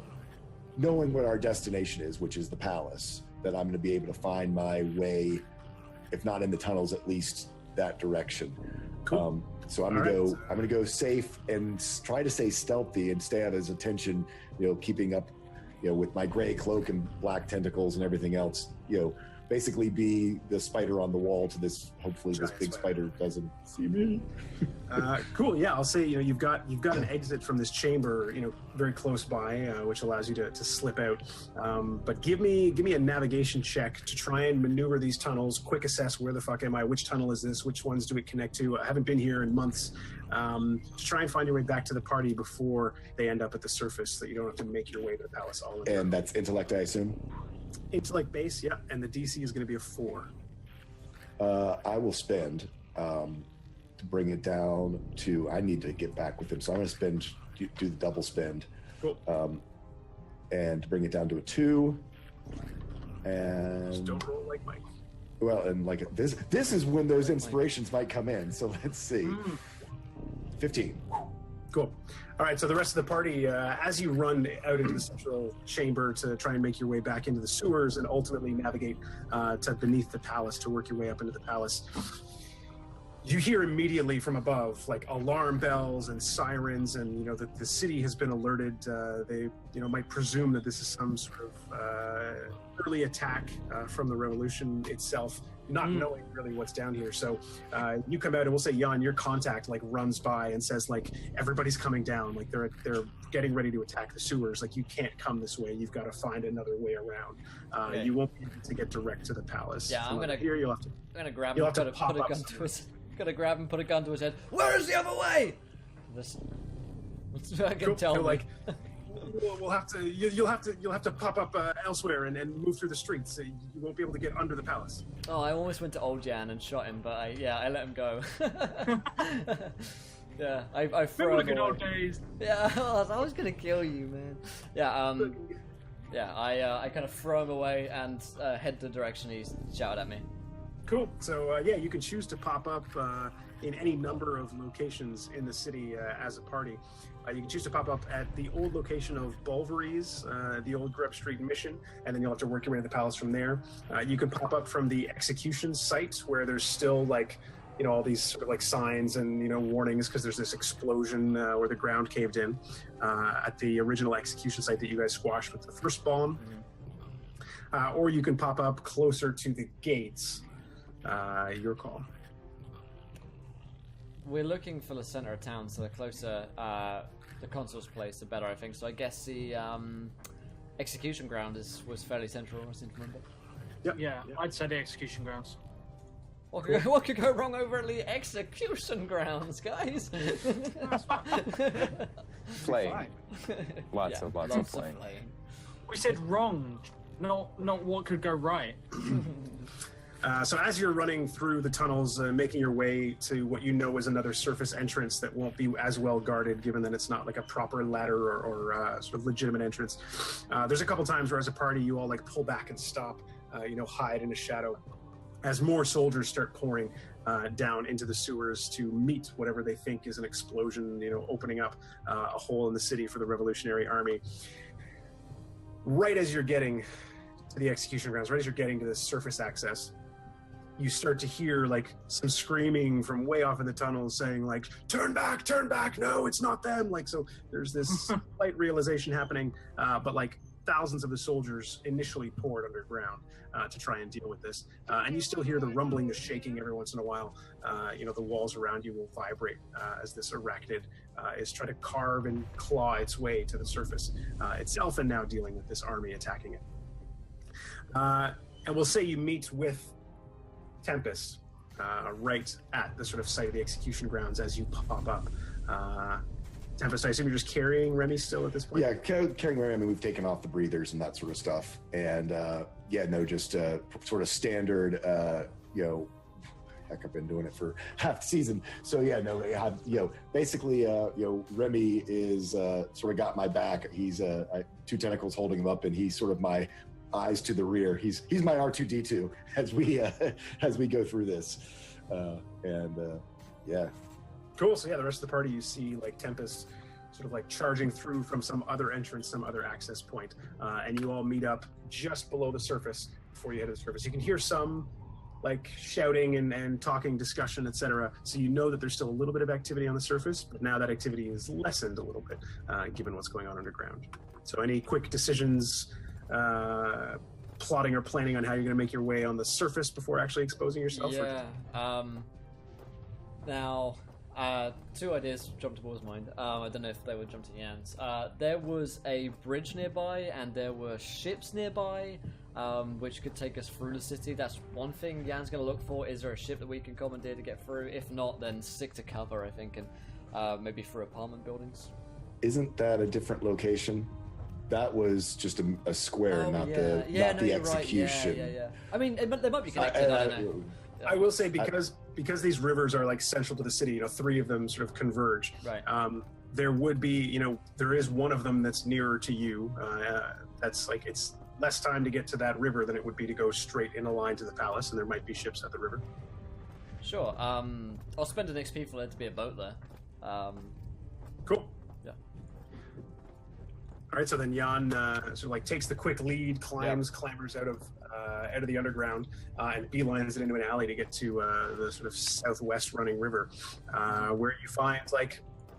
knowing what our destination is, which is the palace, that I'm gonna be able to find my way, if not in the tunnels, at least that direction. Cool. So I'm gonna go safe and try to stay stealthy and stay out of his attention. Keeping up, with my gray cloak and black tentacles and everything else. Basically be the spider on the wall to this. Hopefully, this big spider doesn't see me. Cool. Yeah, I'll say you've got an exit from this chamber, very close by, which allows you to slip out. But give me a navigation check to try and maneuver these tunnels. Quick assess where the fuck am I? Which tunnel is this? Which ones do it connect to? I haven't been here in months. To try and find your way back to the party before they end up at the surface, so that you don't have to make your way to the palace all in. And that's intellect, I assume. Intellect base, yeah, and the DC is going to be a 4. I will spend to bring it down to. I need to get back with him, so I'm going to do the double spend, cool. And to bring it down to a 2. And just don't roll like Mike. Well, and like this is when those inspirations might come in. So let's see, 15. Cool. All right, so the rest of the party, as you run out into the central chamber to try and make your way back into the sewers and ultimately navigate to beneath the palace to work your way up into the palace, you hear immediately from above, like alarm bells and sirens, and the city has been alerted. They might presume that this is some sort of early attack from the revolution itself, not knowing really what's down here. So you come out, and we'll say Jan, your contact runs by and says everybody's coming down, they're getting ready to attack the sewers. You can't come this way. You've got to find another way around. Okay. You won't be able to get direct to the palace. Yeah, I'm gonna grab him, put a gun to his. Gonna grab him, put a gun to his head. Where is the other way? This. I can tell. We'll have to. You'll have to pop up elsewhere and move through the streets. You won't be able to get under the palace. Oh, I almost went to Old Jan and shot him, but I let him go. Yeah, I throw him away. Old days. Yeah, I was gonna kill you, man. Yeah, I kind of throw him away and head the direction he's shouted at me. Cool. So you can choose to pop up in any number of locations in the city as a party. You can choose to pop up at the old location of Bulvery's, the old Grub Street mission, and then you'll have to work your way to the palace from there. You can pop up from the execution site where there's still all these sort of signs and warnings because there's this explosion where the ground caved in at the original execution site that you guys squashed with the first bomb. Or you can pop up closer to the gates. Your call. We're looking for the center of town, so the closer the consul's place, the better, I think. So I guess the execution ground was fairly central, I seem to remember. Yep. Yeah, I'd say the execution grounds. What could go wrong over at the execution grounds, guys? Flaying. Lots of flaying. We said wrong, not what could go right. So as you're running through the tunnels, making your way to what is another surface entrance that won't be as well guarded, given that it's not a proper ladder or sort of legitimate entrance. There's a couple times where as a party you all pull back and stop, hide in a shadow, as more soldiers start pouring down into the sewers to meet whatever they think is an explosion, opening up a hole in the city for the Revolutionary Army. Right as you're getting to the execution grounds, right as you're getting to the surface access, you start to hear some screaming from way off in the tunnels saying turn back, no, it's not them. So there's this slight realization happening, but thousands of the soldiers initially poured underground to try and deal with this. And you still hear the rumbling, the shaking every once in a while. The walls around you will vibrate as this arachnid is trying to carve and claw its way to the surface itself, and now dealing with this army attacking it. And we'll say you meet with Tempest right at the sort of site of the execution grounds as you pop up. Tempest, I assume you're just carrying Remy still at this point? Yeah, carrying Remy. We've taken off the breathers and that sort of stuff. And just sort of standard, heck, I've been doing it for half the season. So basically, Remy is sort of got my back. He's two tentacles holding him up, and he's sort of my eyes to the rear. He's my R2D2 as we go through this, Cool. So the rest of the party, you see Tempest sort of like charging through from some other entrance, some other access point, and you all meet up just below the surface before you head to the surface. You can hear some like shouting and talking, discussion, etc. So you know that there's still a little bit of activity on the surface, but now that activity is lessened a little bit, given what's going on underground. So any quick decisions, plotting or planning on how you're going to make your way on the surface before actually exposing yourself? Yeah. Now, two ideas jumped to Paul's mind. I don't know if they would jump to Jan's. There was a bridge nearby, and there were ships nearby, which could take us through the city. That's one thing Jan's going to look for. Is there a ship that we can commandeer to get through? If not, then stick to cover, I think, and maybe through apartment buildings. Isn't that a different location? That was just a square, not the execution. Yeah. I mean, they might be connected. I don't know. I will say because these rivers are like central to the city, 3 of them sort of converge. Right. There would be, there is one of them that's nearer to you. That's like it's less time to get to that river than it would be to go straight in a line to the palace, and there might be ships at the river. Sure. I'll spend an XP for there to be a boat there. Cool. Yeah. All right, so then Jan sort of like takes the quick lead, clambers out of the underground, and beelines it into an alley to get to the sort of southwest running river, where you find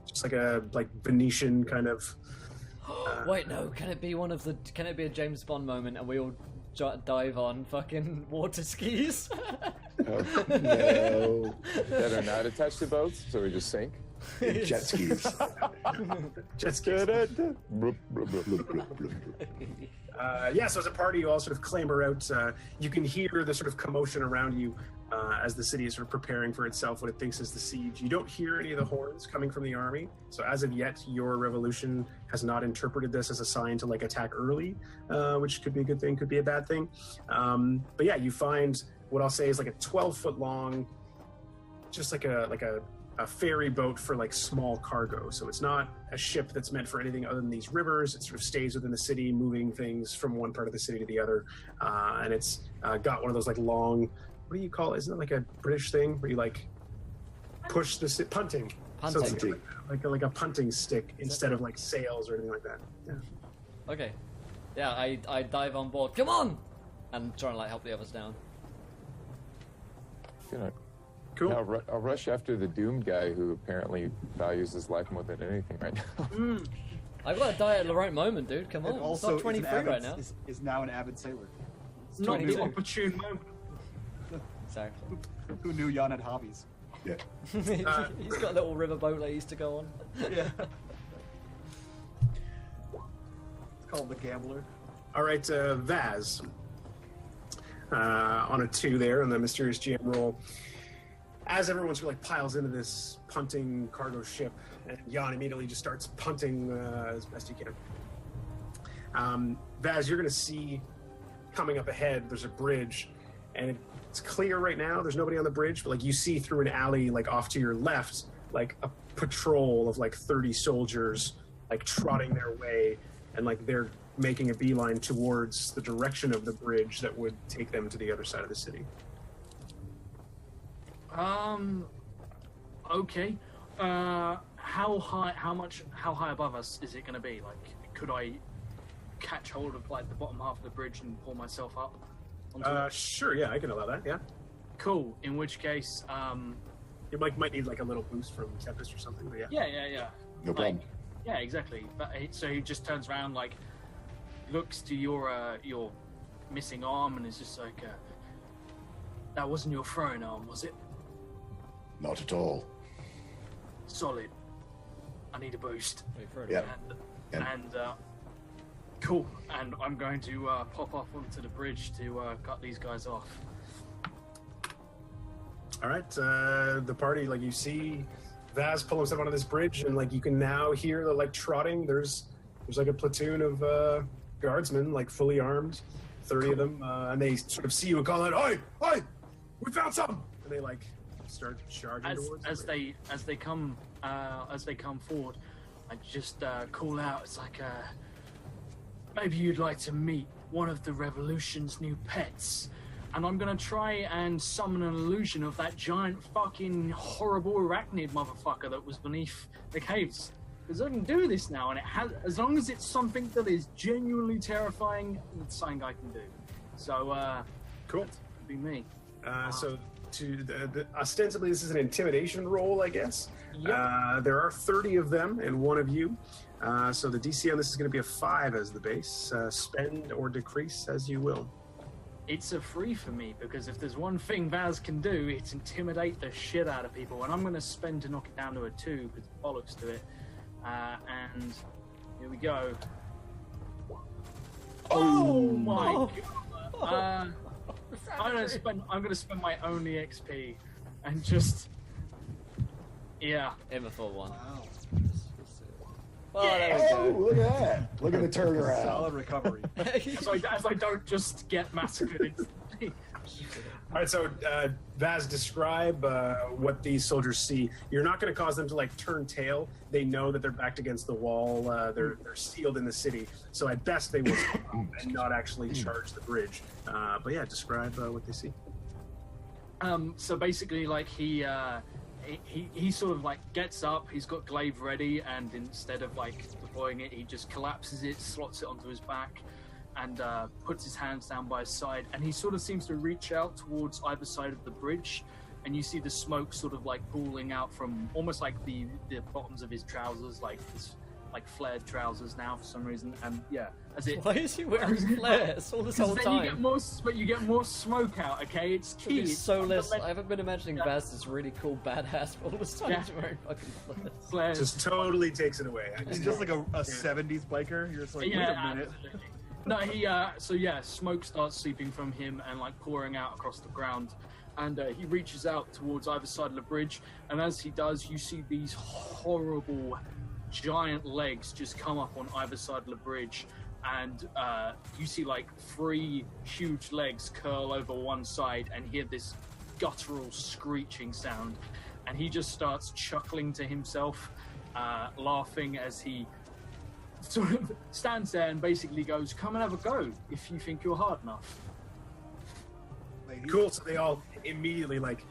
just like a Venetian kind of. Wait, no. Can it be a James Bond moment, and we all dive on fucking water skis? No. That are not attached to boats, so we just sink. Jet skis. Jet skis. So as a party, you all sort of clamber out. You can hear the sort of commotion around you as the city is sort of preparing for itself, what it thinks is the siege. You don't hear any of the horns coming from the army. So as of yet, your revolution has not interpreted this as a sign to attack early, which could be a good thing, could be a bad thing. But yeah, you find what I'll say is like a 12-foot long, just like a ferry boat for small cargo. So it's not a ship that's meant for anything other than these rivers. It sort of stays within the city, moving things from one part of the city to the other. And it's got one of those long, what do you call it? Isn't it like a British thing where you push the punting? So it's like a punting stick instead of sails or anything like that. Yeah. Okay. Yeah, I dive on board. Come on! And try and help the others down. Cool. I'll rush after the doomed guy who apparently values his life more than anything right now. I've got to die at the right moment, dude. Come on. And also it's not 23 right now. Is now an avid sailor. It's not the opportune moment. Exactly. Who knew Jan had hobbies? Yeah. He's got a little riverboat that he used to go on. Yeah. It's called the Gambler. All right, Vaz. On a 2 there on the mysterious GM roll. As everyone sort of piles into this punting cargo ship, and Jan immediately just starts punting as best he can. Vaz, you're going to see coming up ahead, there's a bridge, and it's clear right now, there's nobody on the bridge, but you see through an alley off to your left, a patrol of 30 soldiers trotting their way, and they're making a beeline towards the direction of the bridge that would take them to the other side of the city. Okay. How high above us is it going to be? Could I catch hold of the bottom half of the bridge and pull myself up onto it? Sure, yeah, I can allow that, yeah. Cool. In which case, you might need a little boost from Tempest or something, but yeah. Yeah. No problem. Yeah, exactly. But so he just turns around, looks to your missing arm, and is just that wasn't your throwing arm, was it? Not at all. Solid. I need a boost. Yeah. And cool. And I'm going to pop off onto the bridge to cut these guys off. All right. The party, you see Vaz pull himself onto this bridge, and you can now hear the trotting. There's a platoon of guardsmen, fully armed, 30 of them, and they sort of see you and call out, "Oi! Oi! We found some!" And they start charging towards as they come forward. I just call out. It's maybe you'd like to meet one of the revolution's new pets, and I'm gonna try and summon an illusion of that giant fucking horrible arachnid motherfucker that was beneath the caves. because I can do this now, and it has, as long as it's something that is genuinely terrifying, it's something I can do. So, Cool. That'd be me. So ostensibly this is an intimidation roll, I guess. Yep. There are 30 of them and one of you. So the DC on this is going to be a 5 as the base. Spend or decrease as you will. It's a free for me, because if there's one thing Vaz can do, it's intimidate the shit out of people, and I'm going to spend to knock it down to a 2, because bollocks to it. And here we go. Oh my god! I'm gonna spend my only XP, and just In the full one. Wow. Oh, there we Oh, go. look at that. Look at the turnaround. Solid recovery. so I don't just get massacred instantly. All right, so Vaz, describe what these soldiers see. You're not going to cause them to like turn tail. They know that they're backed against the wall. They're sealed in the city. So at best they will stop and not actually charge the bridge. But yeah, describe what they see. So basically, like he sort of like gets up. He's got glaive ready, and instead of like deploying it, he just collapses it, slots it onto his back, and puts his hands down by his side, and he sort of seems to reach out towards either side of the bridge, and you see the smoke sort of like pooling out from almost like the bottoms of his trousers, like this, like flared trousers now for some reason, and as it. Why is he wearing flares all this whole Then time? you get more smoke out. Okay, it's key. He's so less. Let- I haven't been imagining Vaz this really cool badass, but all this time he's wearing fucking flares. flares. Just totally takes it away. He's just like a 70s biker. You're just like, wait a minute. Absolutely. No, smoke starts seeping from him and like pouring out across the ground, and he reaches out towards either side of the bridge, and as he does, you see these horrible giant legs just come up on either side of the bridge, and you see like 3 huge legs curl over one side and hear this guttural screeching sound, and he just starts chuckling to himself, laughing as he sort of stands there and basically goes, "Come and have a go if you think you're hard enough." Cool. So they all immediately like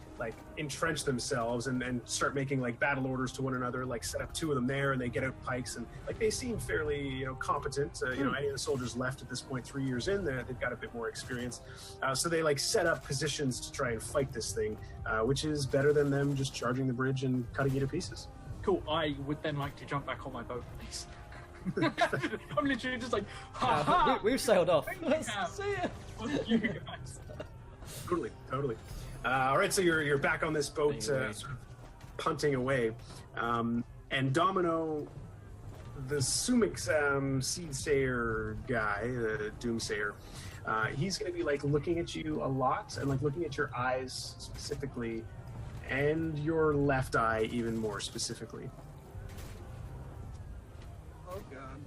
entrench themselves and start making like battle orders to one another. Like set up 2 of them there, and they get out pikes, and like they seem fairly competent. Any of the soldiers left at this point 3 years in, they've got a bit more experience. So they like set up positions to try and fight this thing, which is better than them just charging the bridge and cutting you to pieces. Cool. I would then like to jump back on my boat, please. I'm literally just like, ha ha! We've sailed off. Yeah. See ya. Fuck you guys. Totally. All right, so you're back on this boat, sort of punting away, and Domino, the Sumix Seedsayer guy, the Doomsayer, he's going to be like looking at you a lot and like looking at your eyes specifically, and your left eye even more specifically. Oh god.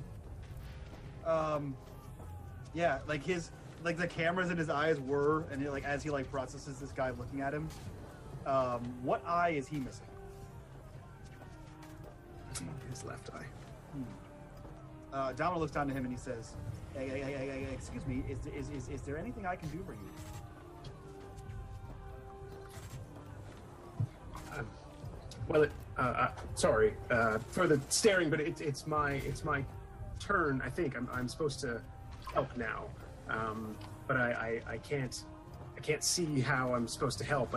Yeah, like the cameras in his eyes whir, and like as he like processes this guy looking at him. What eye is he missing? His left eye. Domino looks down to him and he says, "Hey, excuse me, is there anything I can do for you?" Sorry for the staring, but it's my turn. I think I'm supposed to help now, but I can't see how I'm supposed to help.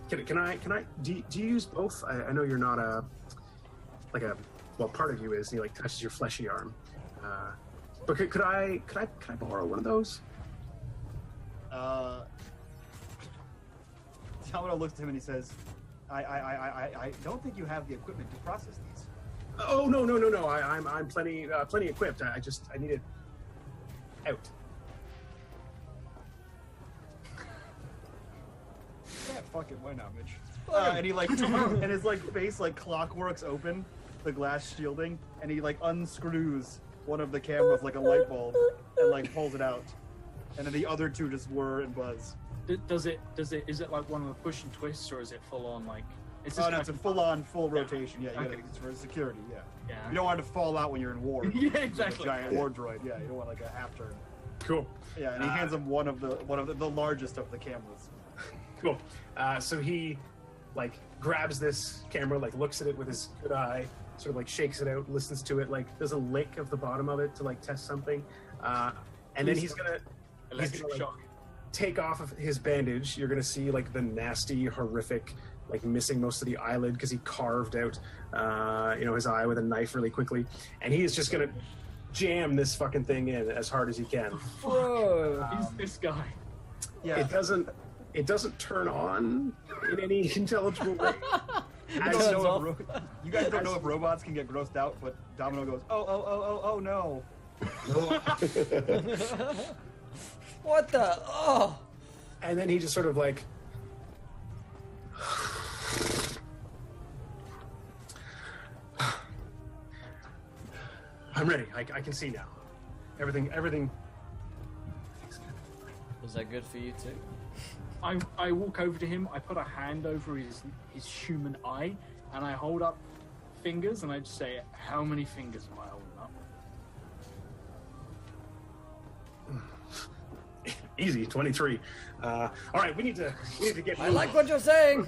Can I? Do you use both? I know you're not part of you is. And he like touches your fleshy arm, but could I borrow one of those? Domino looks at him and he says, I don't think you have the equipment to process these. Oh no! I'm plenty equipped. I need it out. Yeah, fuck it, why not, Mitch? And he like, and his like face like clockworks open, the glass shielding, and he like unscrews one of the cameras like a light bulb and like pulls it out, and then the other 2 just whir and buzz. Is it like one of the push and twists, or is it full on like? Is Oh no, it's a full rotation. Yeah, Okay. it's for security. Yeah. Yeah. You don't want it to fall out when you're in war. Yeah, exactly. Like a giant war droid. Yeah, you don't want like a half turn. Cool. Yeah, and he hands him one of the largest of the cameras. Cool. So he like grabs this camera, like looks at it with his good eye, sort of like shakes it out, listens to it, like does a lick of the bottom of it to like test something, and then he's gonna like, take off of his bandage. You're gonna see like the nasty, horrific, like missing most of the eyelid because he carved out, his eye with a knife really quickly, and he is just gonna jam this fucking thing in as hard as he can. Whoa! Who's this guy? Yeah. It doesn't turn on in any intelligible way. You guys don't know if robots can get grossed out, but Domino goes, oh no. What the? Oh! And then he just sort of like, I'm ready. I can see now. Everything. Was that good for you too? I walk over to him, I put a hand over his human eye, and I hold up fingers, and I just say, how many fingers am I holding up? Easy, 23. All right, we need to get. I like what you're saying.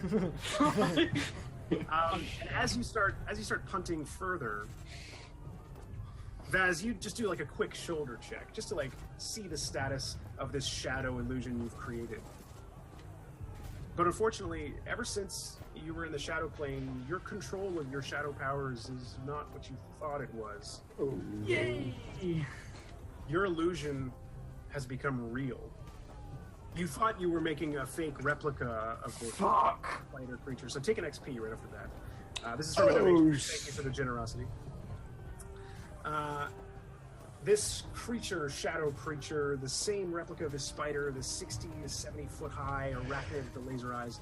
As you start punting further, Vaz, you just do like a quick shoulder check, just to like see the status of this shadow illusion you've created. But unfortunately, ever since you were in the shadow plane, your control of your shadow powers is not what you thought it was. Oh. Yay! Your illusion has become real. You thought you were making a fake replica of the spider creature. So take an XP right after that. This is from Thank you for the generosity. This creature, shadow creature, the same replica of this spider, the 60 to 70 foot high arachnid with the laser eyes,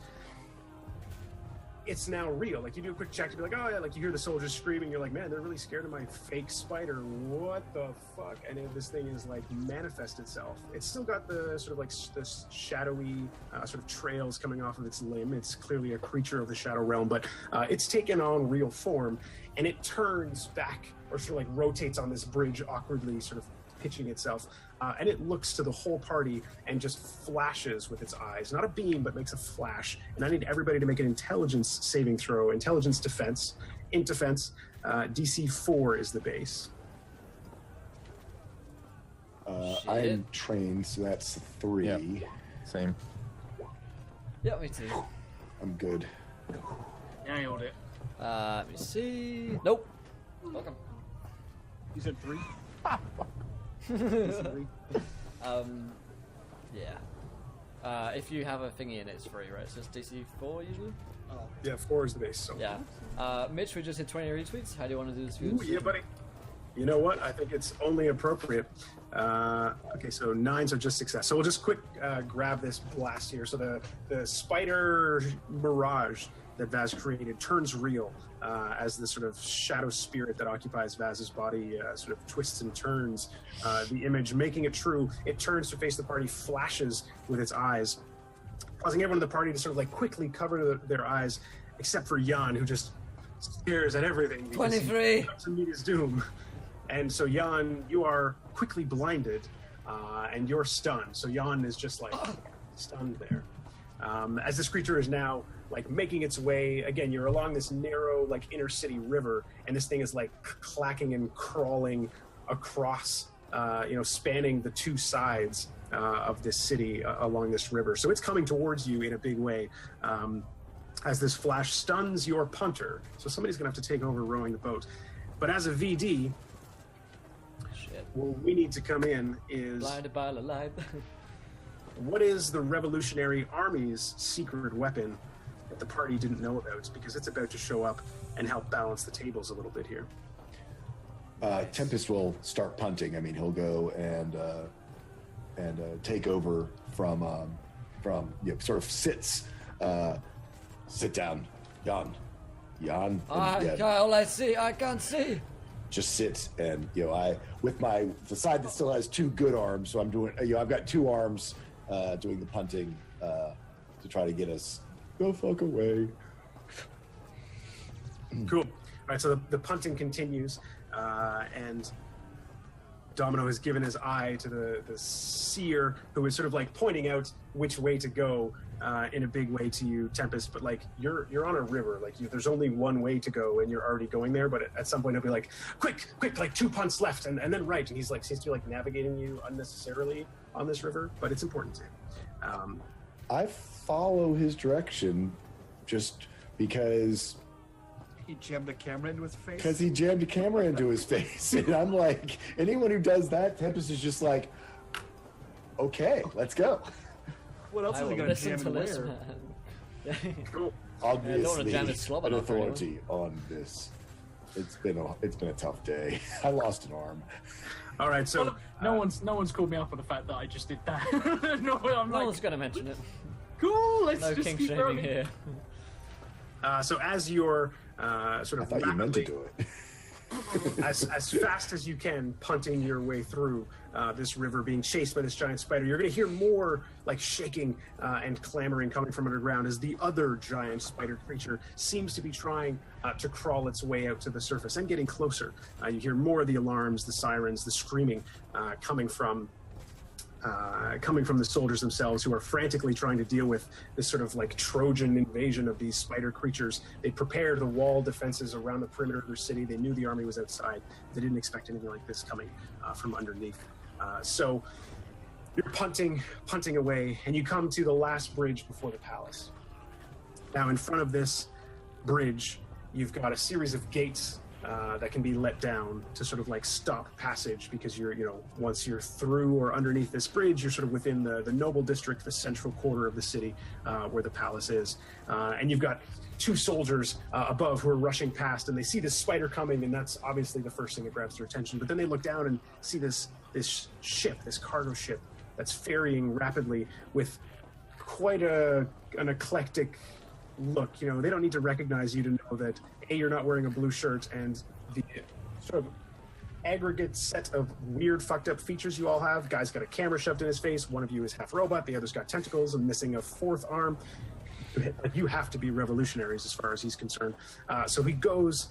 it's now real. Like, you do a quick check to be like, oh yeah, like you hear the soldiers screaming, you're like, man, they're really scared of my fake spider. What the fuck? And then this thing is like manifest itself. It's still got the sort of like this shadowy sort of trails coming off of its limb. It's clearly a creature of the shadow realm, but it's taken on real form, and it turns back, or sort of like rotates on this bridge awkwardly, sort of pitching itself, and it looks to the whole party and just flashes with its eyes. Not a beam, but makes a flash. And I need everybody to make an intelligence saving throw. Intelligence defense. Int defense. DC 4 is the base. I am trained, so that's 3. Yeah. Same. Yeah, me too. I'm good. Nailed it. Let me see. Nope. Welcome. You said 3? Yeah. If you have a thingy in it, it's free, right? So it's DC 4 usually? Oh. Yeah, 4 is the base. So. Yeah. Mitch, we just hit 20 retweets. How do you want to do this? Ooh, yeah, buddy. You know what? I think it's only appropriate. Okay, so 9s are just success. So we'll just quick grab this blast here. So the spider mirage that Vaz created turns real as the sort of shadow spirit that occupies Vaz's body sort of twists and turns the image, making it true. It turns to face the party, flashes with its eyes, causing everyone in the party to sort of like quickly cover their eyes, except for Jan, who just stares at everything. 23! To meet his doom. And so Jan, you are quickly blinded, and you're stunned. So Jan is just like stunned there. As this creature is now like making its way, again, you're along this narrow like inner city river, and this thing is like clacking and crawling across, spanning the two sides of this city along this river. So it's coming towards you in a big way. As this flash stuns your punter. So somebody's gonna have to take over rowing the boat. But as a VD, what we need to come in is Blinded by the light. what is the Revolutionary Army's secret weapon that the party didn't know about? Because it's about to show up and help balance the tables a little bit here. Tempest will start punting. I mean, he'll go and take over from sort of sits. Sit down, Jan. Jan. All I see, I can't see. Just sit, and I with the side that still has 2 good arms. So I'm doing. I've got 2 arms doing the punting to try to get us the fuck away. Cool. All right. So the punting continues, and Domino has given his eye to the seer, who is sort of like pointing out which way to go in a big way to you, Tempest. But like you're on a river, like there's only one way to go, and you're already going there. But at some point he'll be like, quick, like 2 punts left, and then right, and he's like seems to be like navigating you unnecessarily on this river, but it's important to him. I follow his direction just because. He jammed a camera into his face. Because he jammed a camera into his face. And I'm like, anyone who does that, Tempest is just like, okay, let's go. What else is he going to jam in where? Cool. Obviously, slob an enough, authority on this. It's been a tough day. I lost an arm. All right, so no one's called me out for the fact that I just did that. No one's going to mention it. Cool. Let's no just king keep shaming rolling. here. so as you're sort I of thought you meant to rapidly, do it. as fast as you can, punting your way through this river, being chased by this giant spider, you're going to hear more like shaking and clamoring coming from underground as the other giant spider creature seems to be trying to crawl its way out to the surface and getting closer. You hear more of the alarms, the sirens, the screaming coming from the soldiers themselves, who are frantically trying to deal with this sort of like Trojan invasion of these spider creatures. They prepared the wall defenses around the perimeter of their city. They knew the army was outside. They didn't expect anything like this coming from underneath. So you're punting away, and you come to the last bridge before the palace. Now, in front of this bridge, you've got a series of gates that can be let down to sort of like stop passage, because once you're through or underneath this bridge, you're sort of within the noble district, the central quarter of the city where the palace is. And you've got 2 soldiers above who are rushing past, and they see this spider coming, and that's obviously the first thing that grabs their attention. But then they look down and see this ship, this cargo ship that's ferrying rapidly with quite an eclectic look. They don't need to recognize you to know that you're not wearing a blue shirt, and the sort of aggregate set of weird fucked up features you all have. Guy's got a camera shoved in his face. One of you is half robot. The other's got tentacles and missing a 4th arm. You have to be revolutionaries as far as he's concerned. So he goes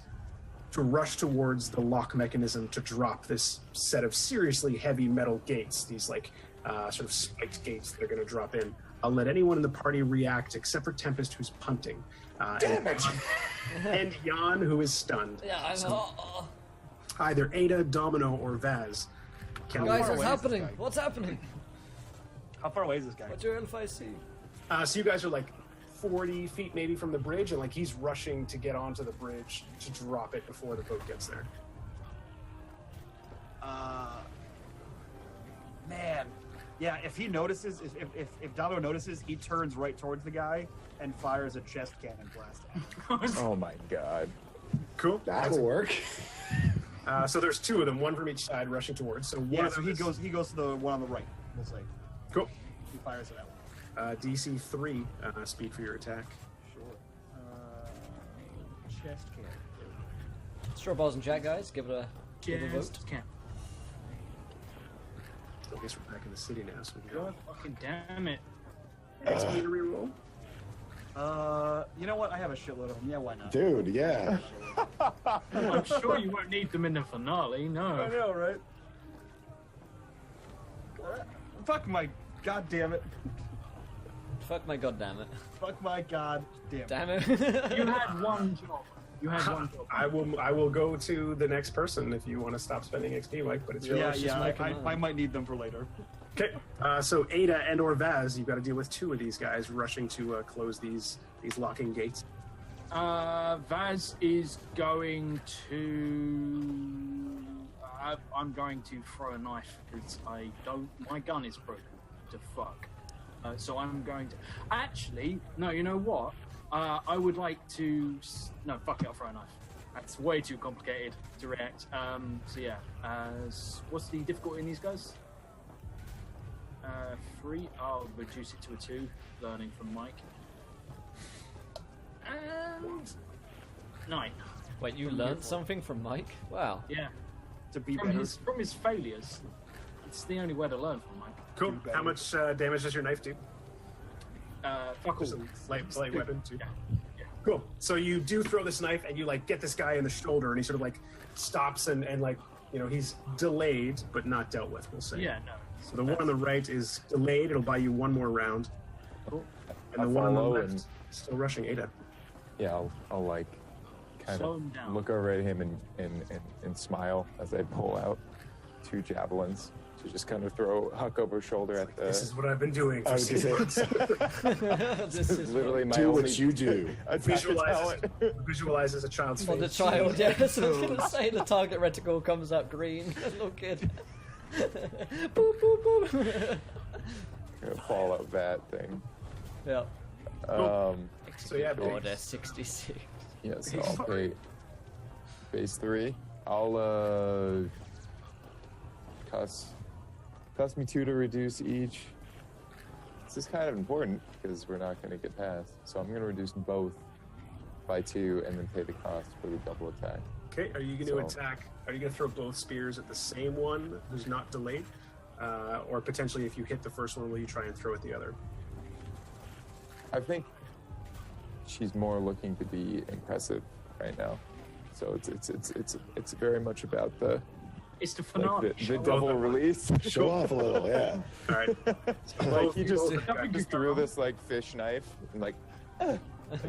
to rush towards the lock mechanism to drop this set of seriously heavy metal gates, these like sort of spiked gates that are going to drop in. I'll let anyone in the party react except for Tempest, who's punting. Damn it! And Jan, who is stunned. Yeah, I know. Either Ada, Domino, or Vaz. Guys, what's happening? What's happening? How far away is this guy? What's your LFIC? So you guys are like 40 feet maybe from the bridge, and like he's rushing to get onto the bridge to drop it before the boat gets there. Man. Yeah, if he notices, if Domino notices, he turns right towards the guy and fires a chest cannon blast at him. Oh my god. Cool. That'll work. So there's 2 of them, one from each side, rushing towards. So one of them he goes to the one on the right, we'll say. Cool. He fires at that one. DC 3 speed for your attack. Sure. Chest cannon. Straw balls in chat, guys. Give it a vote. Just can't. I guess we're back in the city now, so we can God fucking damn it. XP to reroll. You know what? I have a shitload of them. Yeah, why not? Dude, yeah. I'm sure you won't need them in the finale, I no. know, right? Fuck my goddamn it. Fuck my goddammit. Fuck my goddamn it. Damn it. You had one job. You had one job. I will go to the next person if you want to stop spending XP, Mike, but it's your Yeah, loss. I might need them for later. Okay, so Ada and or Vaz, you've got to deal with 2 of these guys rushing to close these locking gates. Vaz is going to... I'm going to throw a knife because my gun is broken to fuck. So I'm going to... Actually, no, you know what? I would like to... No, fuck it, I'll throw a knife. That's way too complicated to react. So yeah, what's the difficulty in these guys? 3. I'll reduce it to a 2, learning from Mike. And 9. Wait, you learned something from Mike? Wow. Yeah, To be from better. his failures. It's the only way to learn from Mike. Cool. How much damage does your knife do? Fuck all. Light weapon, 2. Yeah. Cool. So you do throw this knife, and you like get this guy in the shoulder, and he sort of like stops and like he's delayed but not dealt with, we'll say. Yeah, no. So the one on the right is delayed. It'll buy you one more round. Cool. And the one on the left is still rushing Ada. Yeah, I'll like kind Slow of him down. look over at him and smile as I pull out 2 javelins to just kind of throw Huck over his shoulder at the. This is what I've been doing for 6 months. This is literally my Do only what you do. Visualize as a child's for the face. child. Yes, I was gonna say the target reticle comes up green. Little kid. Boop, boop, boop. Gonna fall out that thing. Yeah. So yeah, Order 66. Yes, I'll pay phase 3. I'll cost me 2 to reduce each. This is kind of important because we're not going to get past. So I'm going to reduce both by 2 and then pay the cost for the double attack. Okay, are you going to attack? Are you going to throw both spears at the same one who's not delayed? Or potentially, if you hit the first one, will you try and throw at the other? I think she's more looking to be impressive right now. So it's very much about the It's the finale. the double release. Show off a little, yeah. All right. Like he just Both- threw this like fish knife and like, and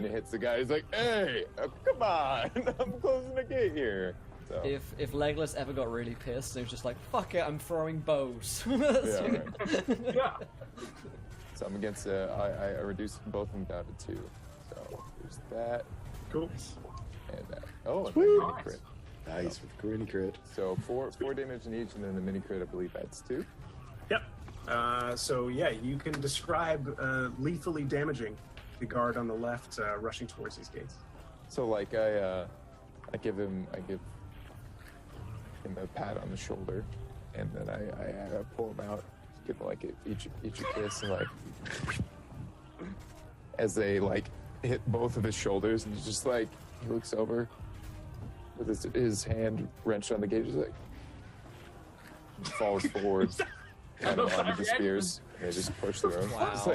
it hits the guy. He's like, "Hey, come on! I'm closing the gate here." So, If Legolas ever got really pissed, he was just like, "Fuck it, I'm throwing bows." yeah, right. Yeah. So I'm against. I reduced both of them down to 2. So there's that Cool. and that. Oh, and Sweet. then mini crit. Nice with Granny crit. So 4 damage in each, and then the mini crit I believe adds 2. Yep. So yeah, you can describe lethally damaging the guard on the left rushing towards these gates. So like I give him a pat on the shoulder, and then I pull him out, give him like each a kiss, and like as they like hit both of his shoulders, and he's just like he looks over with his hand wrenched on the gate, just like falls forward, kind of onto the spears, and they just push through. Wow. It's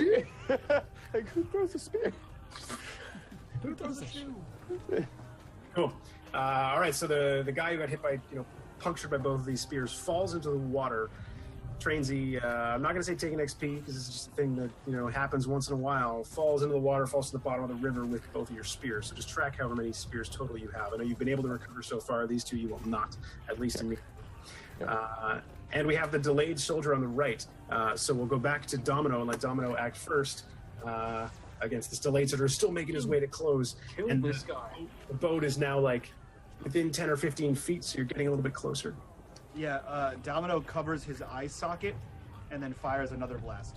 like who throws a spear? Who does a shoe? Cool. All right. So the guy who got hit by punctured by both of these spears falls into the water. Trainsy, I'm not going to say taking XP because this is just a thing that happens once in a while. Falls into the water, falls to the bottom of the river with both of your spears. So just track however many spears total you have. I know you've been able to recover so far. These 2 you will not, at least immediately. And we have the delayed soldier on the right. So we'll go back to Domino and let Domino act first against this delayed soldier who's still making his way to close. Kill And this guy. the boat is now like within 10 or 15 feet, so you're getting a little bit closer. Yeah, Domino covers his eye socket and then fires another blast.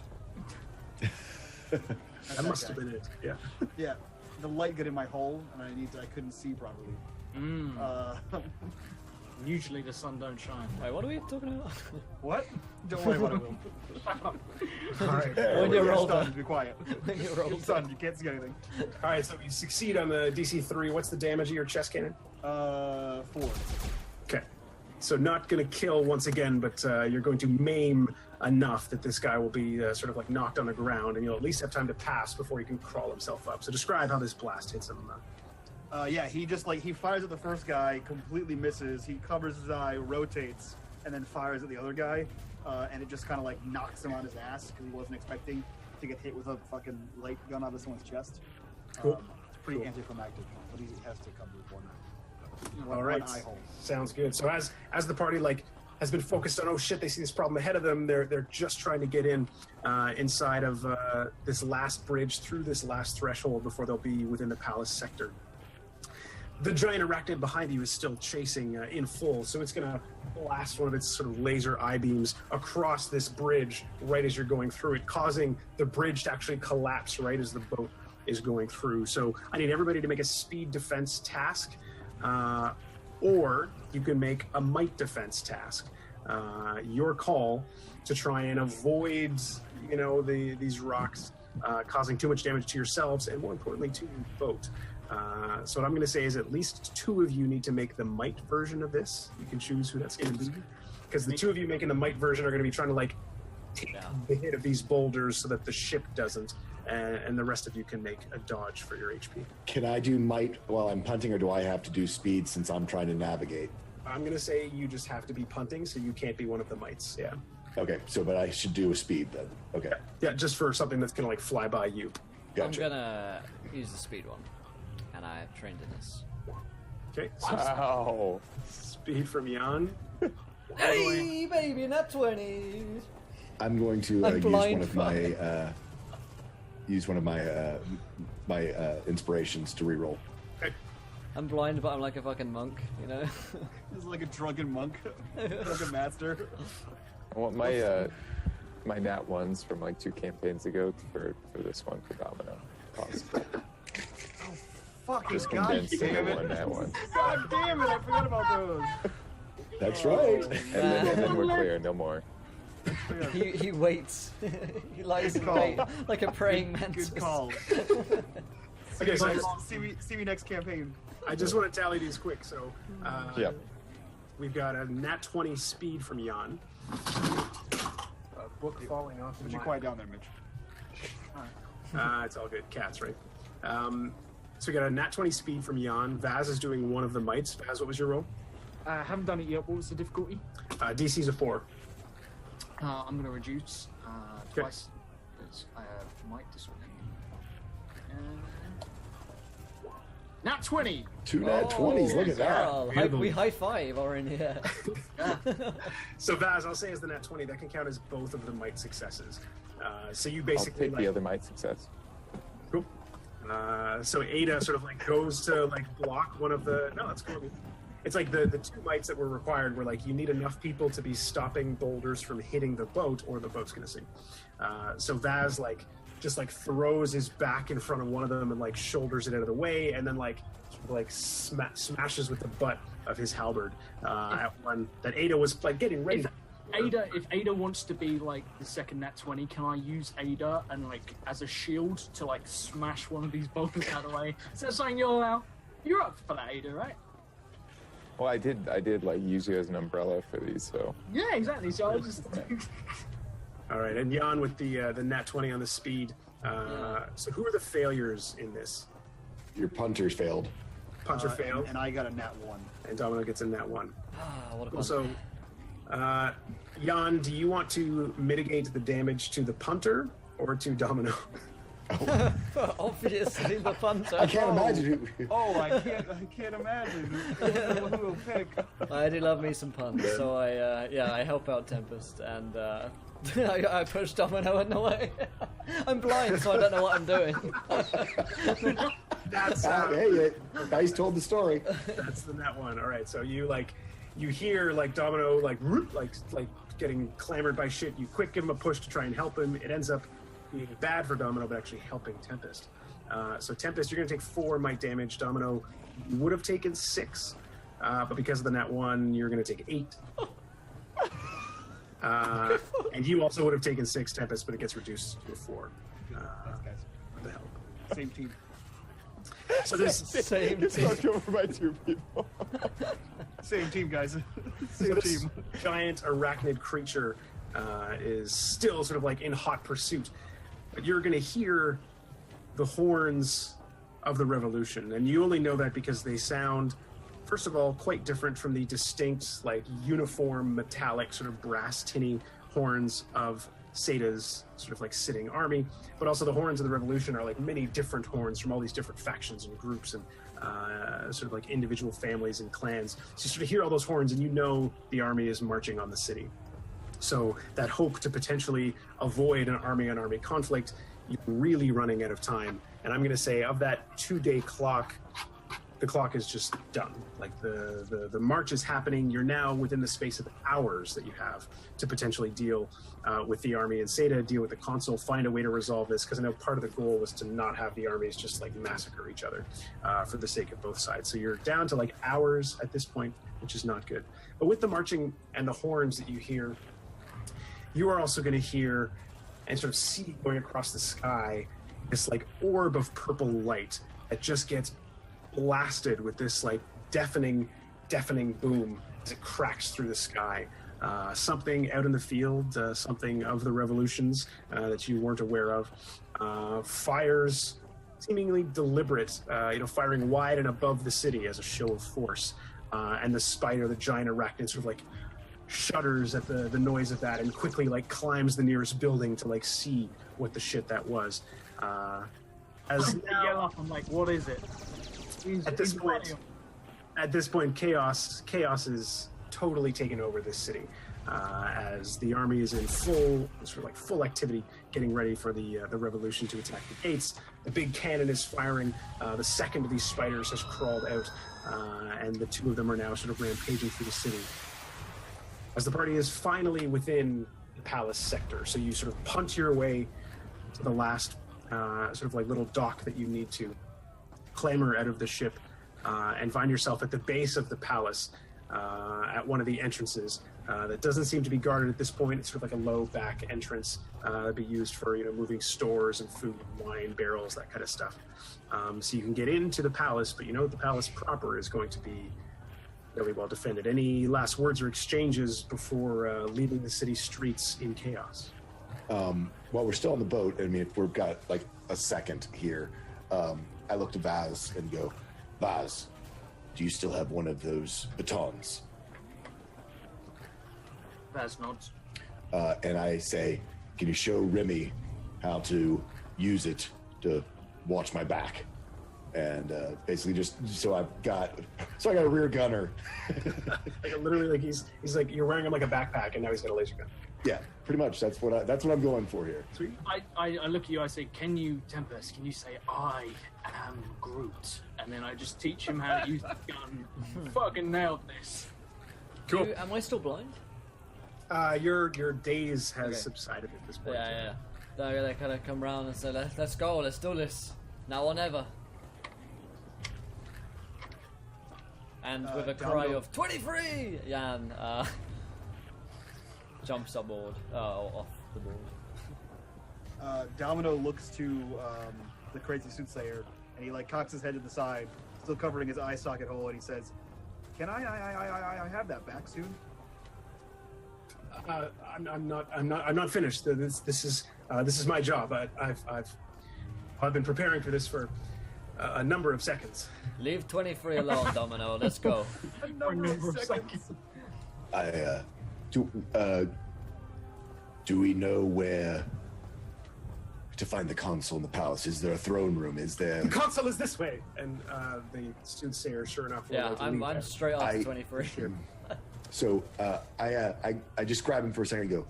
That must have been it. Yeah. Yeah, the light got in my hole and I couldn't see properly. Usually the sun don't shine. Wait, what are we talking about? What? Don't worry about it, Will. All right. When you're You're older. stunned, be quiet. When you're You're older. stunned, you can't see anything. All right, so you succeed on the DC 3. What's the damage of your chest cannon? 4. Okay. So not going to kill once again, but you're going to maim enough that this guy will be sort of like knocked on the ground, and you'll at least have time to pass before he can crawl himself up. So describe how this blast hits him. Yeah, he just he fires at the first guy, completely misses. He covers his eye, rotates, and then fires at the other guy, and it just kind of knocks him on his ass because he wasn't expecting to get hit with a fucking light gun out of someone's chest. Cool. It's pretty Cool. anticlimactic, but he has to cover with one All right. eye hole. Sounds good. So as the party has been focused on, oh shit, they see this problem ahead of them. They're just trying to get in inside of this last bridge through this last threshold before they'll be within the palace sector. The giant arachnid behind you is still chasing in full, so it's going to blast one of its sort of laser eye beams across this bridge right as you're going through it, causing the bridge to actually collapse right as the boat is going through. So I need everybody to make a speed defense task, or you can make a might defense task. Your call to try and avoid, these rocks causing too much damage to yourselves and, more importantly, to your boat. So what I'm going to say is at least 2 of you need to make the might version of this. You can choose who that's going to be, because the 2 of you making the might version are going to be trying to take the hit of these boulders so that the ship doesn't, and the rest of you can make a dodge for your HP. Can I do might while I'm punting, or do I have to do speed since I'm trying to navigate? I'm going to say you just have to be punting, so you can't be one of the mites. Yeah. Okay, but I should do a speed then. Okay. Yeah, just for something that's going to like fly by you. Gotcha. I'm gonna use the speed one, and I have trained in this. Okay. So Wow. speed from Jan. Hey, baby, not 20. I'm going to I'm blind, use one of my inspirations to reroll. I'm blind, but I'm like a fucking monk, you know? He's like a drunken monk, drunken master. I want my my nat ones from like 2 campaigns ago for this one for Domino. Possible. Fucking Just god condensed damn into it. one nat one. God damn it, I forgot about those. That's right. And then we're clear, no more. He waits. He lies in Good call. wait like a praying mantis. Good call. Okay, so see me next campaign. I just want to tally these quick. So Yep. we've got a nat 20 speed from Jan. A book falling off. Would you quiet down there, Mitch? It's all good. Cats, right? So we got a nat 20 speed from Jan. Vaz is doing one of the mites. Vaz, what was your roll? I haven't done it yet. What was the difficulty? DC's a 4. I'm going to reduce twice. Because I have might this one. Nat 20! 2 nat 20s. Look at that. Girl, we high five are in here. So Vaz, I'll say as the nat 20, that can count as both of the mite successes. So you I'll basically take the other might success. Cool. So Ada sort of like goes to like block one of the. No, that's cool. It's like the 2 mites that were required were like you need enough people to be stopping boulders from hitting the boat, or the boat's gonna sink. So Vaz like just like throws his back in front of one of them and like shoulders it out of the way, and then like smashes with the butt of his halberd at one that Ada was like getting ready. If Ada wants to be like the second nat 20, can I use Ada and like as a shield to like smash one of these boulders out of the way? Is that something you're up for that, Ada, right? Well, I did like use you as an umbrella for these, so. Yeah, exactly. So I'll just. All right, and Jan with the nat 20 on the speed. So who are the failures in this? Your punters failed. Puncher failed, And I got a nat 1. and Domino gets a nat 1. What a fun. Also, Jan, do you want to mitigate the damage to the punter or to Domino? Obviously, the punter. I can't imagine who. Oh, I can't imagine. Who will pick? I do love me some puns, so I help out Tempest, and I push Domino in the way. I'm blind, so I don't know what I'm doing. That's Hey, guys told the story. that's the nat 1. All right, so you hear like Domino like getting clamored by shit. You quick give him a push to try and help him. It ends up being bad for Domino, but actually helping Tempest. So Tempest, you're going to take 4 might damage. Domino, you would have taken 6, but because of the nat 1, you're going to take 8. And you also would have taken 6, Tempest, but it gets reduced to a 4. Thanks, guys. For the help. Same team. So this Same It's knocked over by 2 people. Same team, guys. So Same this team. giant arachnid creature is still sort of like in hot pursuit. But you're going to hear the horns of the revolution, and you only know that because they sound, first of all, quite different from the distinct, like uniform, metallic, sort of brass tinny horns of Seta's sort of like sitting army, but also the horns of the revolution are like many different horns from all these different factions and groups and sort of like individual families and clans. So you sort of hear all those horns and you know the army is marching on the city. So that hope to potentially avoid an army-on-army conflict, you're really running out of time. And I'm going to say of that 2-day clock, the clock is just done. Like the march is happening. You're now within the space of hours that you have to potentially deal with the army in Seta, deal with the consul, find a way to resolve this, because I know part of the goal was to not have the armies just like massacre each other for the sake of both sides. So you're down to like hours at this point, which is not good. But with the marching and the horns that you hear, you are also going to hear and sort of see going across the sky this like orb of purple light that just gets blasted with this like deafening boom as it cracks through the sky. Something out in the field, something of the revolutions that you weren't aware of. Fires, seemingly deliberate, firing wide and above the city as a show of force. and the spider, the giant arachnid, sort of like shudders at the noise of that and quickly like climbs the nearest building to like see what the shit that was. As I yell up, I'm like, what is it? at this point, chaos is totally taken over this city, as the army is in full activity, getting ready for the revolution to attack the gates. The big cannon is firing. The second of these spiders has crawled out, and the two of them are now sort of rampaging through the city. As the party is finally within the palace sector, so you sort of punt your way to the last sort of like little dock that you need to clamber out of the ship, and find yourself at the base of the palace, at one of the entrances that doesn't seem to be guarded at this point. It's sort of like a low back entrance that'd be used for moving stores and food, wine barrels, that kind of stuff. So you can get into the palace, but the palace proper is going to be really well defended. Any last words or exchanges before leaving the city streets in chaos? While we're still on the boat, I mean, if we've got like a second here, I look to Vaz and go, Vaz, do you still have one of those batons? Vaz nods. And I say, can you show Remy how to use it to watch my back? And basically just so I got a rear gunner. Like literally, like he's like, you're wearing him like a backpack, and now he's got a laser gun. Yeah, pretty much. That's what I'm going for here. Sweet. I look at you, I say, can you, Tempest, can you say, I am Groot? And then I just teach him how to use the gun. Fucking nailed this. Cool. Am I still blind? Your daze has subsided at this point. Yeah. They kind of come around and say, let's go, let's do this. Now or never. And with a cry of 23, Jan jumps aboard, off the board. Domino looks to the crazy soothsayer, and he like cocks his head to the side, still covering his eye socket hole, and he says, "Can I have that back soon?" I'm not finished. This is my job. I've been preparing for this for a number of seconds. Leave 23 alone, Domino. Let's go. A number of seconds. Do we know where to find the console in the palace? Is there a throne room? Is there... The console is this way! And the soothsayer, sure enough... Yeah, I'm straight off 23. So I just grab him for a second and go,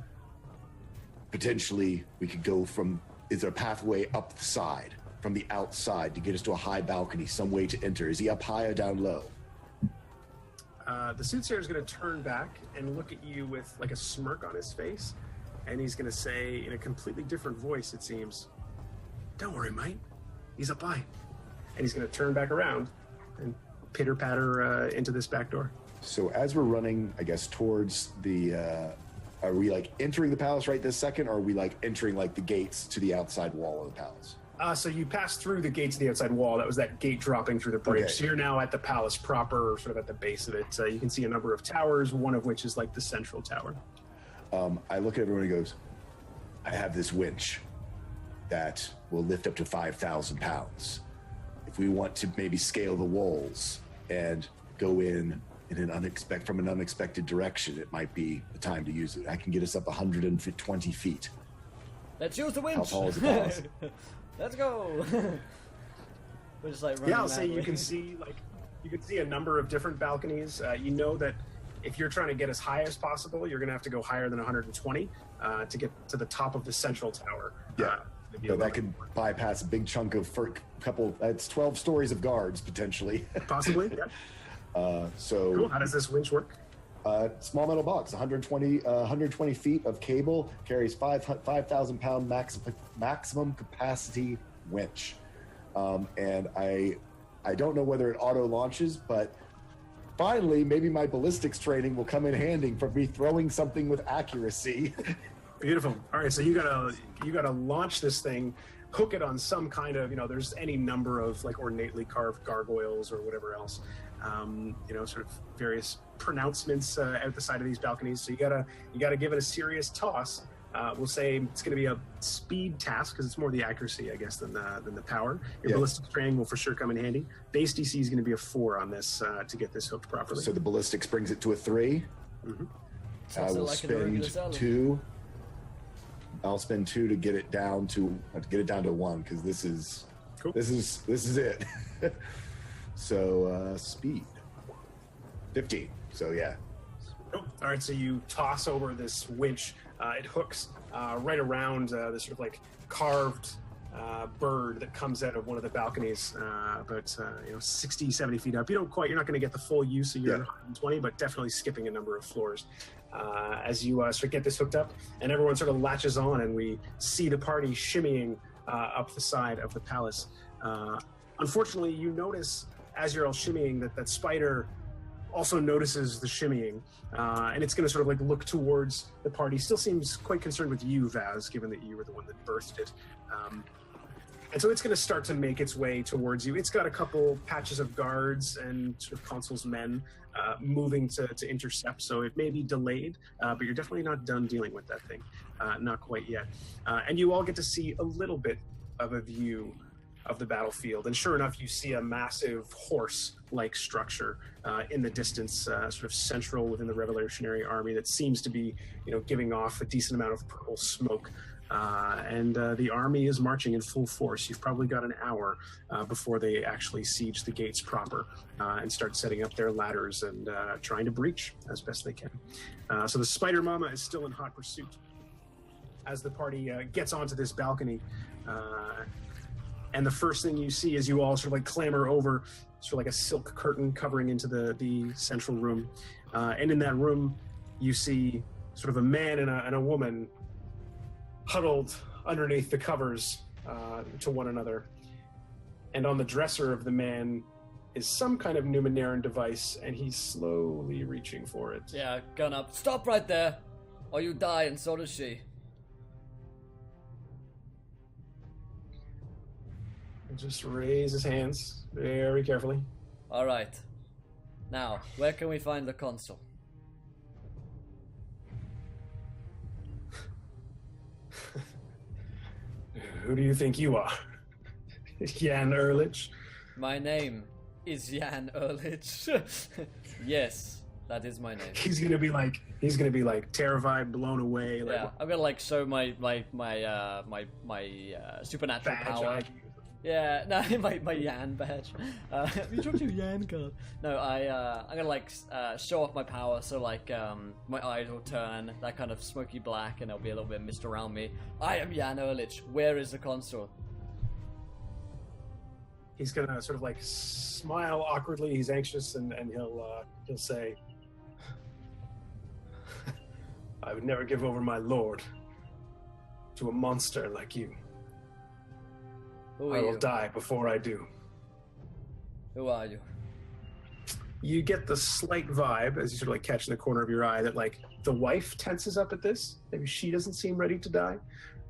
potentially we could go from... Is there a pathway up the side, from the outside, to get us to a high balcony, some way to enter? Is he up high or down low? The soothsayer is going to turn back and look at you with like a smirk on his face, and he's going to say in a completely different voice, it seems, "Don't worry, mate. He's up high." And he's going to turn back around and pitter-patter into this back door. So as we're running, I guess, towards the... are we like entering the palace right this second, or are we like entering like the gates to the outside wall of the palace? So you pass through the gates of the outside wall. That was that gate dropping through the bridge. Okay. So you're now at the palace proper, sort of at the base of it. You can see a number of towers, one of which is like the central tower. I look at everyone and goes, I have this winch that will lift up to 5,000 pounds. If we want to maybe scale the walls and go in from an unexpected direction, it might be the time to use it. I can get us up 120 feet. Let's use the winch. How tall is the palace? Let's go. We're just like running. Yeah, I'll say you can see a number of different balconies. You know that if you're trying to get as high as possible, you're going to have to go higher than 120 to get to the top of the central tower. Yeah, so that could bypass a big chunk of that's 12 stories of guards potentially. Possibly. Yeah. So cool. How does this winch work? Small metal box, 120 feet of cable, carries 5,000 pound maximum capacity winch. And I don't know whether it auto launches, but finally, maybe my ballistics training will come in handy for me throwing something with accuracy. Beautiful. All right, so you gotta launch this thing, hook it on some kind of, there's any number of like ornately carved gargoyles or whatever else. Sort of various pronouncements out the side of these balconies. So you gotta give it a serious toss. We'll say it's going to be a speed task because it's more the accuracy, I guess, than the power. Your Yeah. ballistic straying will for sure come in handy. Base DC is going to be a 4 on this to get this hooked properly. So the ballistics brings it to a 3. Mhm. I Also will like an irregular spend salad. 2. I'll spend 2 to get it down to 1 because this is Cool. this is it. So speed 15. So yeah. Cool. All right, so you toss over this winch. It hooks right around this sort of like carved bird that comes out of one of the balconies, about 60, 70 feet up. You're not going to get the full use of your 120, but definitely skipping a number of floors. As you sort of get this hooked up, and everyone sort of latches on, and we see the party shimmying up the side of the palace. Unfortunately, you notice as you're all shimmying that spider also notices the shimmying, and it's going to sort of like look towards the party. Still seems quite concerned with you, Vaz, given that you were the one that birthed it. And so it's going to start to make its way towards you. It's got a couple patches of guards and sort of consul's men moving to intercept, so it may be delayed, but you're definitely not done dealing with that thing. Not quite yet. And you all get to see a little bit of a view of the battlefield, and sure enough, you see a massive horse-like structure in the distance, sort of central within the Revolutionary Army that seems to be, giving off a decent amount of purple smoke. And the army is marching in full force. You've probably got an hour before they actually siege the gates proper and start setting up their ladders and trying to breach as best they can. So the Spider Mama is still in hot pursuit as the party gets onto this balcony. And the first thing you see is you all sort of like clamber over sort of like a silk curtain covering into the central room. And in that room, you see sort of a man and a woman huddled underneath the covers to one another. And on the dresser of the man is some kind of Numeneran device, and he's slowly reaching for it. Yeah, gun up. Stop right there, or you die, and so does she. And just raise his hands very carefully. All right. Now, where can we find the console? Who do you think you are? Jan Ehrlich? My name is Jan Ehrlich. Yes, that is my name. He's gonna be like terrified, blown away. Like, Yeah, I'm gonna like show my supernatural badge power. on. Yeah, no, my Yan badge. You dropped your Yan card. No, I'm gonna like show off my power, so like my eyes will turn that kind of smoky black, and there'll be a little bit of mist around me. I am Jan Ehrlich. Where is the console? He's gonna sort of like smile awkwardly. He's anxious, and he'll say, "I would never give over my lord to a monster like you. Who I are will you? die before I do." Who are you? You get the slight vibe as you sort of like catch in the corner of your eye that like the wife tenses up at this. Maybe she doesn't seem ready to die.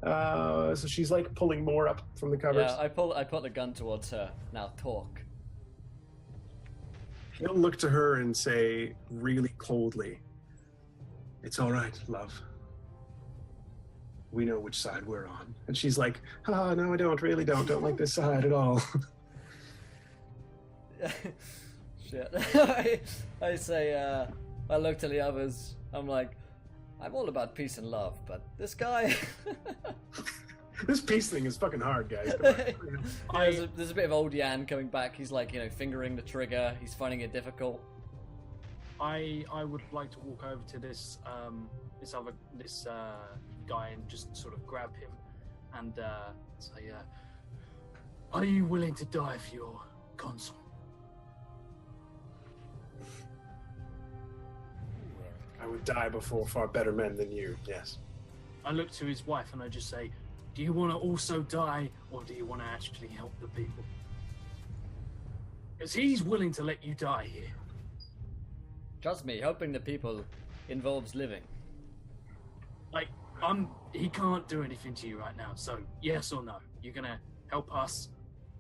So she's like pulling more up from the covers. Yeah, I put the gun towards her. Now talk. He'll look to her and say really coldly, "It's all right, love. We know which side we're on." And she's like, "Ah, no, I really don't like this side at all." Shit. I say, I look to the others. I'm like, I'm all about peace and love, but this guy. This peace thing is fucking hard, guys. There's a bit of old Yan coming back. He's like, fingering the trigger. He's finding it difficult. I would like to walk over to this guy and just sort of grab him and say, "Are you willing to die for your console?" I would die before far better men than you, yes. I look to his wife and I just say, "Do you want to also die, or do you want to actually help the people?" Because he's willing to let you die here. Trust me, helping the people involves living. Like, he can't do anything to you right now, so yes or no? You're gonna help us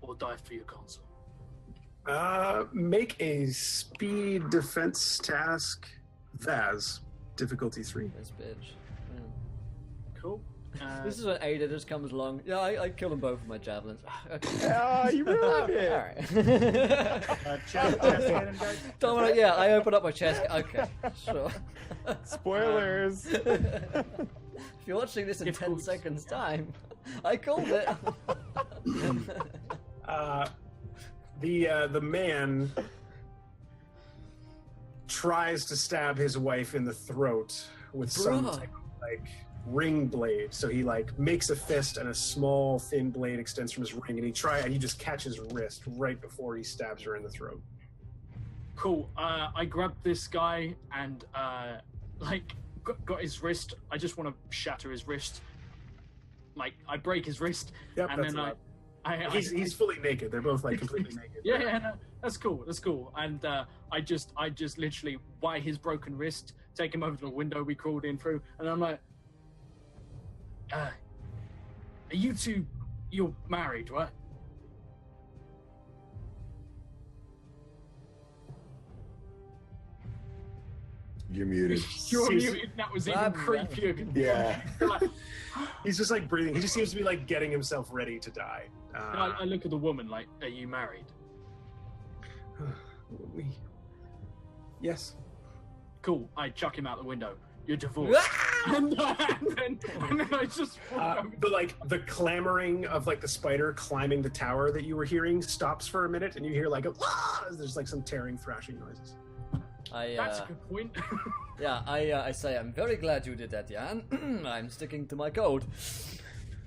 or die for your console? Make a speed defense task, Vaz, difficulty 3. This bitch. Cool. This is when Ada just comes along. Yeah, I killed them both with my javelins. Okay. Ah, you ruined it. All right. Chest cannon, guys. Don't worry, yeah, I open up my chest. Okay, sure. Spoilers. If you're watching this in 10 seconds' time, I called it. The man tries to stab his wife in the throat with some type of like ring blade. So he like makes a fist and a small thin blade extends from his ring, and he just catches his wrist right before he stabs her in the throat. Cool. I grabbed this guy and got his wrist. I just want to shatter his wrist. Like I break his wrist, Yep, and that's then he's fully naked. They're both like completely naked. Yeah, no, that's cool. And I just literally bite his broken wrist, take him over to the window we crawled in through, and I'm like, are you're married, right? You're muted. You're muted. That was even creepier. Yeah. He's just like breathing. He just seems to be like getting himself ready to die. I look at the woman like, are you married? Yes. Cool. I chuck him out the window. You're divorced. and then I just the clamoring of like the spider climbing the tower that you were hearing stops for a minute, and you hear like there's like some tearing, thrashing noises. That's a good point. Yeah, I say I'm very glad you did that, Jan. I'm sticking to my code.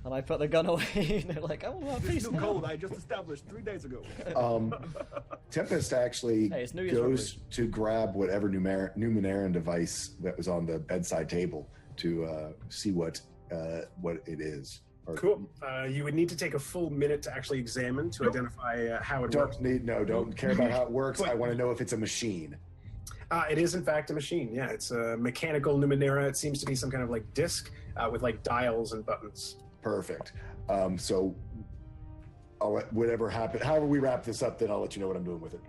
And I put the gun away, and they're like, "Oh, well, This peace new now." code I just established 3 days ago. Tempest actually Hey, it's New Year's goes to grab whatever Numenera device that was on the bedside table to see what it is. Cool. You would need to take a full minute to actually examine to identify how it works. Don't care about how it works. I want to know if it's a machine. It is in fact a machine. Yeah, it's a mechanical Numenera. It seems to be some kind of like disc with like dials and buttons. Perfect. So I'll let whatever happen. However we wrap this up, then I'll let you know what I'm doing with it.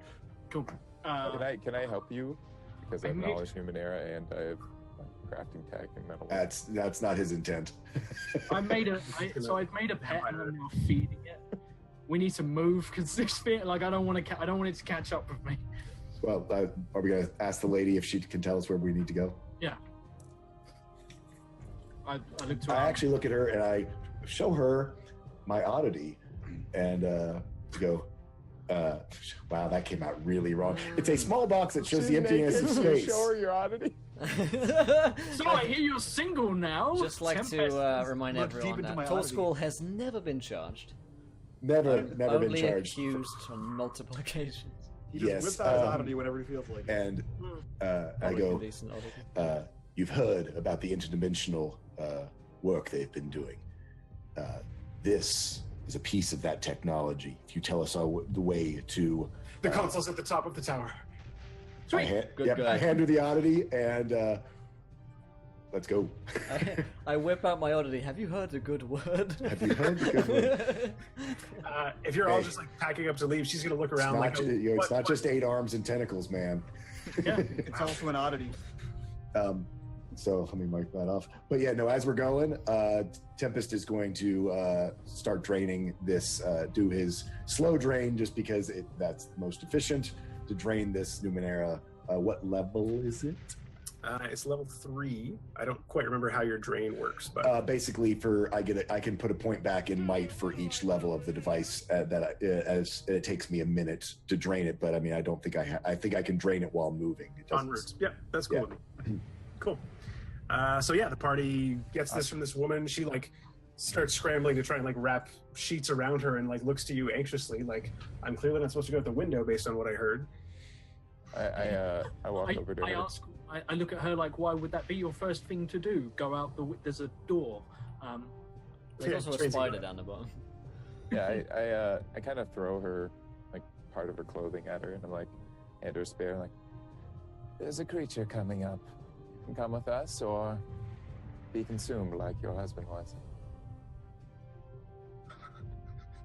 Cool. Can I help you? Because I have knowledge Numenera and I have crafting tech and metal. That's not his intent. I've made a pet and I'm now feeding it. We need to move because this bit, like, I don't want it to catch up with me. Well, are we gonna ask the lady if she can tell us where we need to go? Yeah. I look to her. I actually look at her and I show her my oddity, and go, "Wow, that came out really wrong." It's a small box that shows the emptiness of space. Show her your oddity. So I hear you're single now. Just like to remind Look deep everyone into that my Toll oddity. School has never been charged. Never been Only charged. accused on multiple occasions. He just Yes, whips out his oddity whenever he feels like it. And I Probably go, a decent oddity. "You've heard about the interdimensional work they've been doing. This is a piece of that technology. If you tell us the way to..." The console's at the top of the tower. I hand her the oddity, and let's go. I whip out my oddity. Have you heard a good word? Have you heard the good word? If you're all just like packing up to leave, she's gonna look It's around not, like, it's not just 8 arms and tentacles, man. Yeah. It's also an oddity. So let me mark that off. But yeah, no, as we're going, Tempest is going to start draining this, do his slow drain just because that's most efficient to drain this Numenera. What level is it? it's level 3. I don't quite remember how your drain works, but Basically, I can put a point back in might for each level of the device as it takes me a minute to drain it. But I mean, I don't think I think I can drain it while moving. It doesn't- en route. Yeah, that's cool. Yeah. with me. Cool. So yeah, the party gets this from this woman. She like starts scrambling to try and like wrap sheets around her and like looks to you anxiously, like, I'm clearly not supposed to go out the window based on what I heard. I walk over to her. I look at her like, why would that be your first thing to do? Go out there's a door. There's also a Tracy, spider down the bottom. Yeah, I kind of throw her, like, part of her clothing at her, and I'm like, hand her a spear, like, there's a creature coming up. You can come with us, or be consumed like your husband was.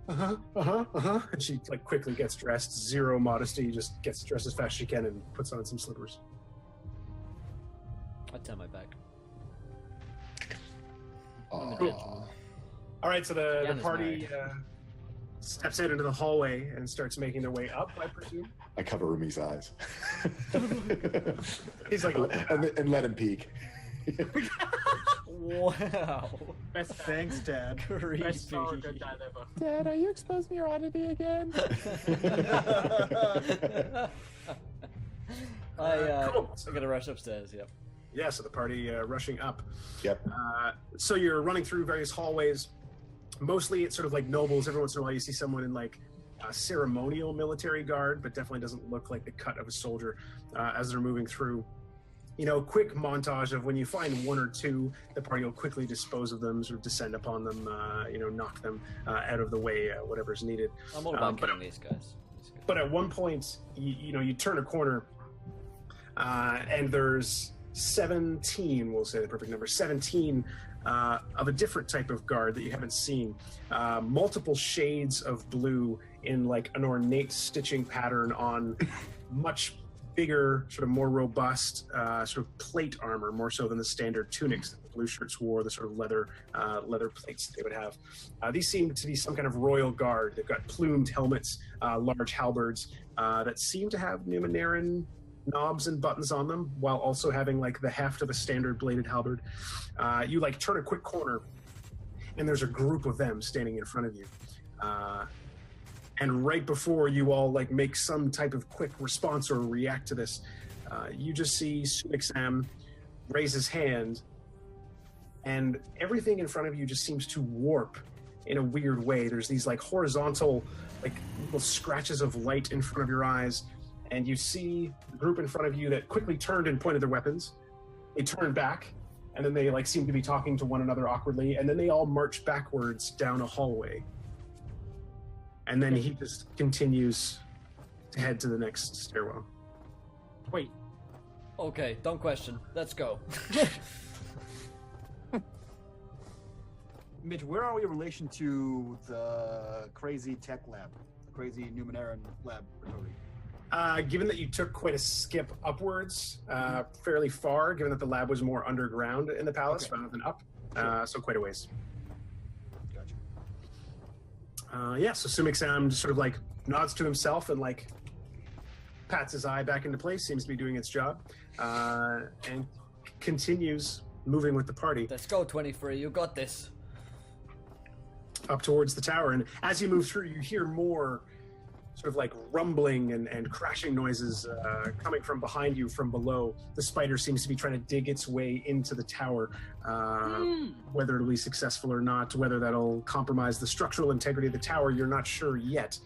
And she like quickly gets dressed, zero modesty, just gets dressed as fast as she can and puts on some slippers. I turn my back. the gentleman. All right, so the Jan is party steps into the hallway and starts making their way up, I presume. I cover Rumi's eyes. He's like, and let him peek. Wow. Best Thanks, Dad. Creepy. Best surrogate dad ever. Dad, are you exposing your oddity again? cool. I'm gonna rush upstairs. Yep. Yeah, so the party rushing up. Yep. So you're running through various hallways. Mostly it's sort of like nobles. Every once in a while you see someone in like a ceremonial military guard, but definitely doesn't look like the cut of a soldier as they're moving through. You know, quick montage of when you find one or two, the party will quickly dispose of them, sort of descend upon them, knock them out of the way, whatever's needed. I'm all about killing these guys. But at one point, you turn a corner, and there's 17, we'll say the perfect number, 17 of a different type of guard that you haven't seen. Multiple shades of blue in like an ornate stitching pattern on much bigger, sort of more robust sort of plate armor, more so than the standard tunics that the blue shirts wore, the sort of leather plates they would have. These seem to be some kind of royal guard. They've got plumed helmets, large halberds that seem to have Numeneran knobs and buttons on them, while also having like the heft of a standard bladed halberd. You like turn a quick corner, and there's a group of them standing in front of you. And right before you all like make some type of quick response or react to this, you just see Sumixam raise his hand, and everything in front of you just seems to warp in a weird way. There's these like horizontal, like little scratches of light in front of your eyes, and you see the group in front of you that quickly turned and pointed their weapons. They turn back, and then they like seem to be talking to one another awkwardly, and then they all march backwards down a hallway. And then he just continues to head to the next stairwell. Wait. Okay, don't question. Let's go. Mitch, where are we in relation to the crazy tech lab, the crazy Numeneran laboratory? Given that you took quite a skip upwards, fairly far, given that the lab was more underground in the palace rather than up, so quite a ways. So Sumixam just sort of like nods to himself and like pats his eye back into place, seems to be doing its job, and continues moving with the party. Let's go, 23. You got this. Up towards the tower. And as you move through, you hear more sort of like rumbling and crashing noises coming from behind you from below. The spider seems to be trying to dig its way into the tower. Whether it'll be successful or not, whether that'll compromise the structural integrity of the tower, you're not sure yet.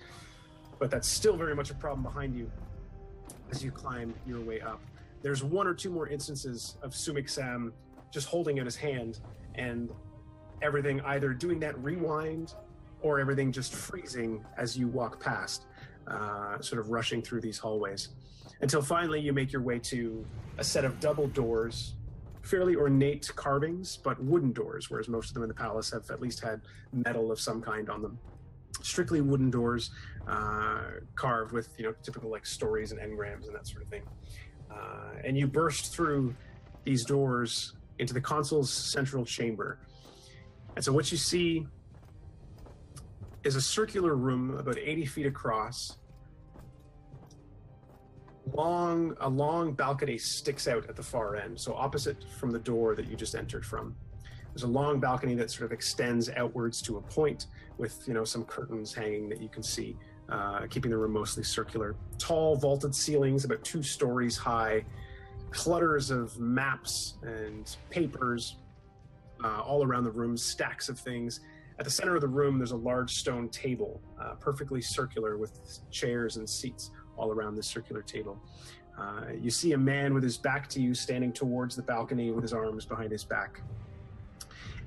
But that's still very much a problem behind you as you climb your way up. There's one or two more instances of Sumixam just holding out his hand and everything either doing that rewind or everything just freezing as you walk past, sort of rushing through these hallways. Until finally you make your way to a set of double doors, fairly ornate carvings, but wooden doors, whereas most of them in the palace have at least had metal of some kind on them. Strictly wooden doors, carved with typical like stories and engrams and that sort of thing. And you burst through these doors into the consul's central chamber. And so what you see is a circular room about 80 feet across. A long balcony sticks out at the far end, so opposite from the door that you just entered from. There's a long balcony that sort of extends outwards to a point with some curtains hanging that you can see, keeping the room mostly circular. Tall vaulted ceilings about 2 stories high, clutters of maps and papers all around the room, stacks of things. At the center of the room, there's a large stone table, perfectly circular with chairs and seats all around this circular table. You see a man with his back to you standing towards the balcony with his arms behind his back.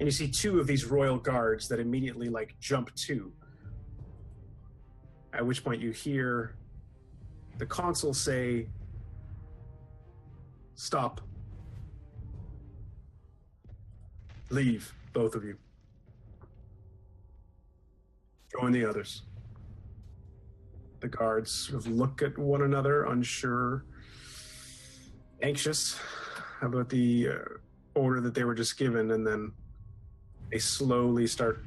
And you see 2 of these royal guards that immediately jump to. At which point you hear the consul say, "Stop. Leave, both of you. Join the others." The guards sort of look at one another, unsure, anxious about the order that they were just given, and then They slowly start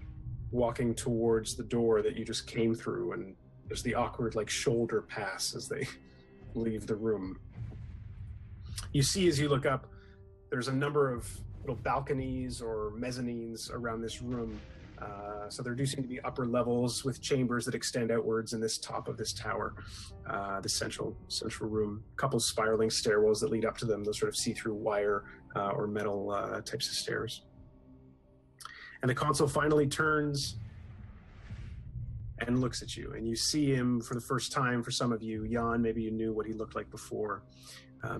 walking towards the door that you just came through, and there's the awkward like shoulder pass as they leave the room. You see as you look up, there's a number of little balconies or mezzanines around this room. So there do seem to be upper levels with chambers that extend outwards in this top of this tower, the central room. A couple spiraling stairwells that lead up to them, those sort of see-through wire or metal types of stairs. And the consul finally turns and looks at you, and you see him for the first time. For some of you, Jan, maybe you knew what he looked like before.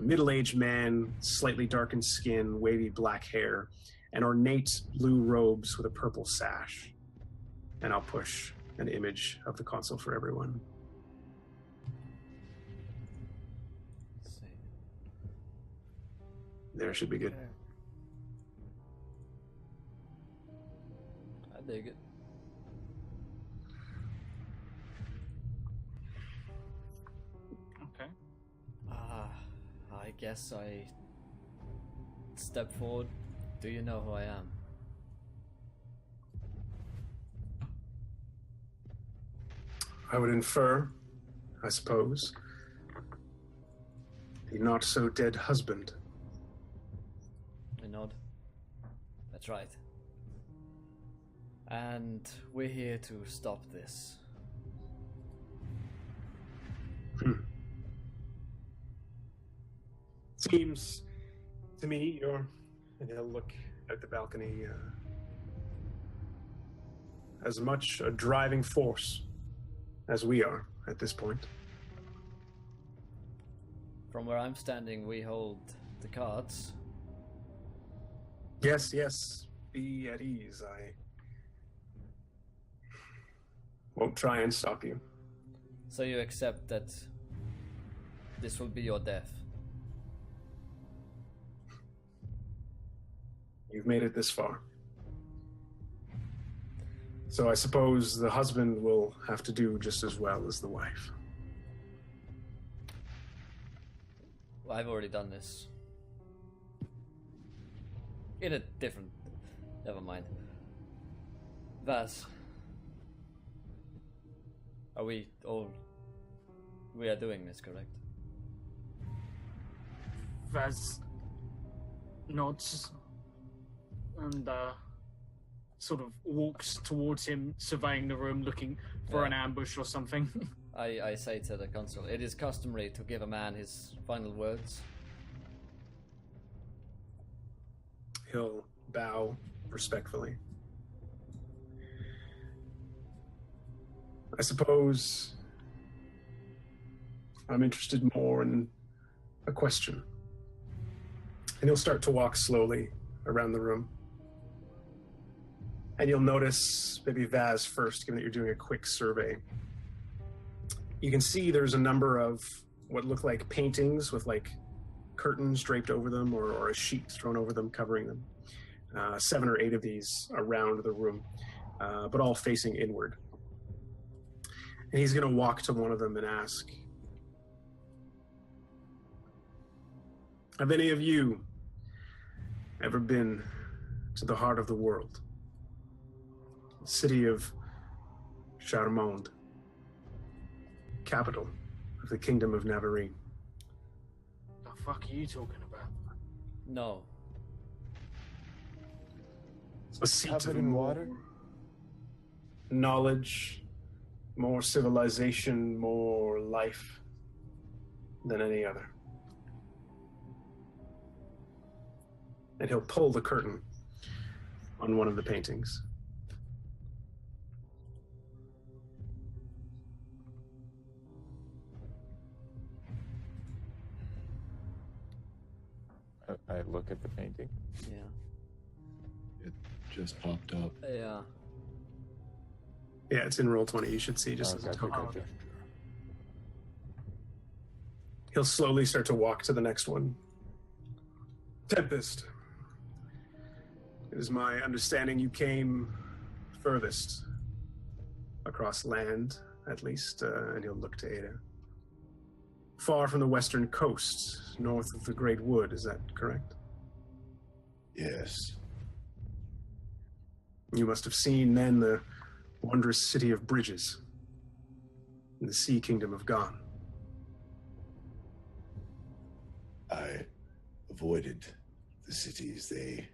Middle-aged man, slightly darkened skin, wavy black hair, and ornate blue robes with a purple sash. And I'll push an image of the consul for everyone. Let's see. There should be good. I dig it. Okay. I guess I step forward. Do you know who I am? I would infer, I suppose, the not-so-dead husband. I nod. That's right. And we're here to stop this. Seems to me you're, and he'll look at the balcony, as much a driving force as we are at this point. From where I'm standing, we hold the cards. Yes, yes. Be at ease. I won't try and stop you. So you accept that this will be your death? You've made it this far. So I suppose the husband will have to do just as well as the wife. Well, I've already done this. In a different... Never mind. Vaz. Are we all... We are doing this, correct? Vaz nods and sort of walks towards him, surveying the room, looking for an ambush or something. I say to the consul, it is customary to give a man his final words. He'll bow respectfully. I suppose I'm interested more in a question. And he'll start to walk slowly around the room. And you'll notice, maybe Vaz first, given that you're doing a quick survey. You can see there's a number of what look like paintings with like curtains draped over them or a sheet thrown over them, covering them. 7 or 8 of these around the room, but all facing inward. And he's going to walk to one of them and ask, have any of you ever been to the heart of the world? The city of Charmonde, capital of the Kingdom of Navarine. The fuck are you talking about? No. A seat Covered of in more water? knowledge, more civilization, more life than any other. And he'll pull the curtain on one of the paintings. I look at the painting. Yeah. It just popped up. Yeah. Yeah, it's in Roll20. You should see just as a Okay, token. okay. He'll slowly start to walk to the next one. Tempest. It is my understanding you came furthest across land, at least, and he'll look to Ada. Far from the western coast, north of the Great Wood, is that correct? Yes. You must have seen then the wondrous city of bridges in the sea kingdom of Gon. I avoided the cities. They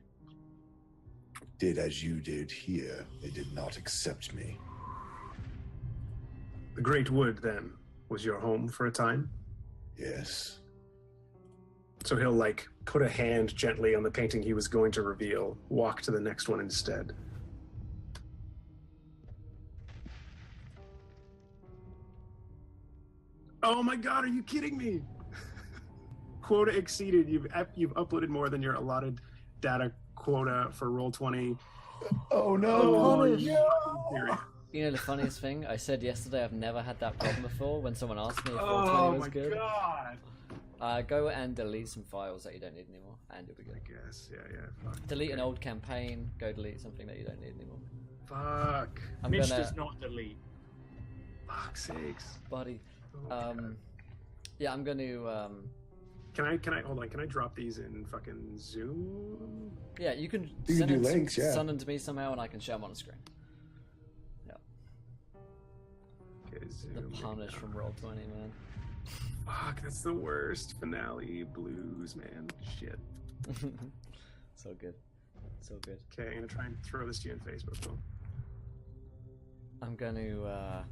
did as you did here. They did not accept me. The Great Wood, then, was your home for a time? Yes. So he'll, like, put a hand gently on the painting he was going to reveal, walk to the next one instead. Oh my god, are you kidding me? Quota exceeded. You've uploaded more than your allotted data quota for Roll20. Oh no! Oh, no. You know the funniest thing? I said yesterday I've never had that problem before when someone asked me if Oh 420 was my good. god! Go and delete some files that you don't need anymore, and you'll be good. I guess, yeah. Fuck. Delete an old campaign, go delete something that you don't need anymore. Fuck. Mitch does not delete. Fuck's sakes. Buddy. Oh, Yeah, I'm gonna, Can I hold on, can I drop these in fucking Zoom? Yeah, you can You send can do them, links, yeah. send them to me somehow and I can share them on the screen. Yeah. Okay, Zoom. The punish from Roll20, man. Fuck, that's the worst finale blues, man. Shit. So good. So good. Okay, I'm gonna try and throw this to you on Facebook, Phil. I'm gonna,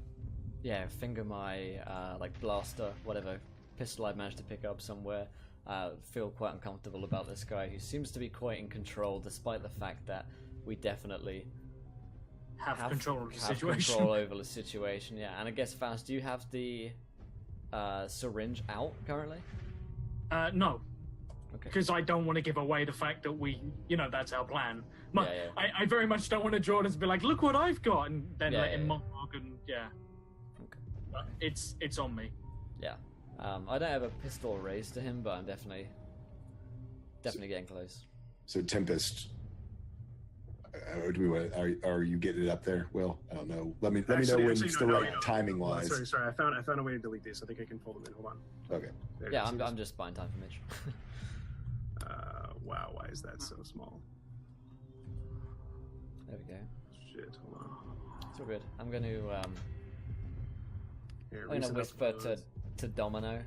finger my, like, blaster, whatever pistol I managed to pick up somewhere. Feel quite uncomfortable about this guy who seems to be quite in control, despite the fact that we definitely Have control of the have situation. control over the situation, yeah. And I guess, Faust, do you have the syringe out currently? No, Okay. because I don't want to give away the fact that that's our plan. Yeah. I very much don't want to draw this and be like, look what I've got, and then let him monologue and Okay. But it's on me. Yeah. I don't have a pistol raised to him, but I'm definitely getting close. So Tempest, do we want? Are you getting it up there? Will, I don't know. Let me know when it's the right timing wise. Sorry. I found a way to delete these. I think I can pull them in. Hold on. Okay. There, Yeah, see this? I'm just buying time for Mitch. Wow, why is that so small? There we go. Shit, hold on. It's all good. I'm going to Here, I'm gonna reset whisper uploads. to Domino,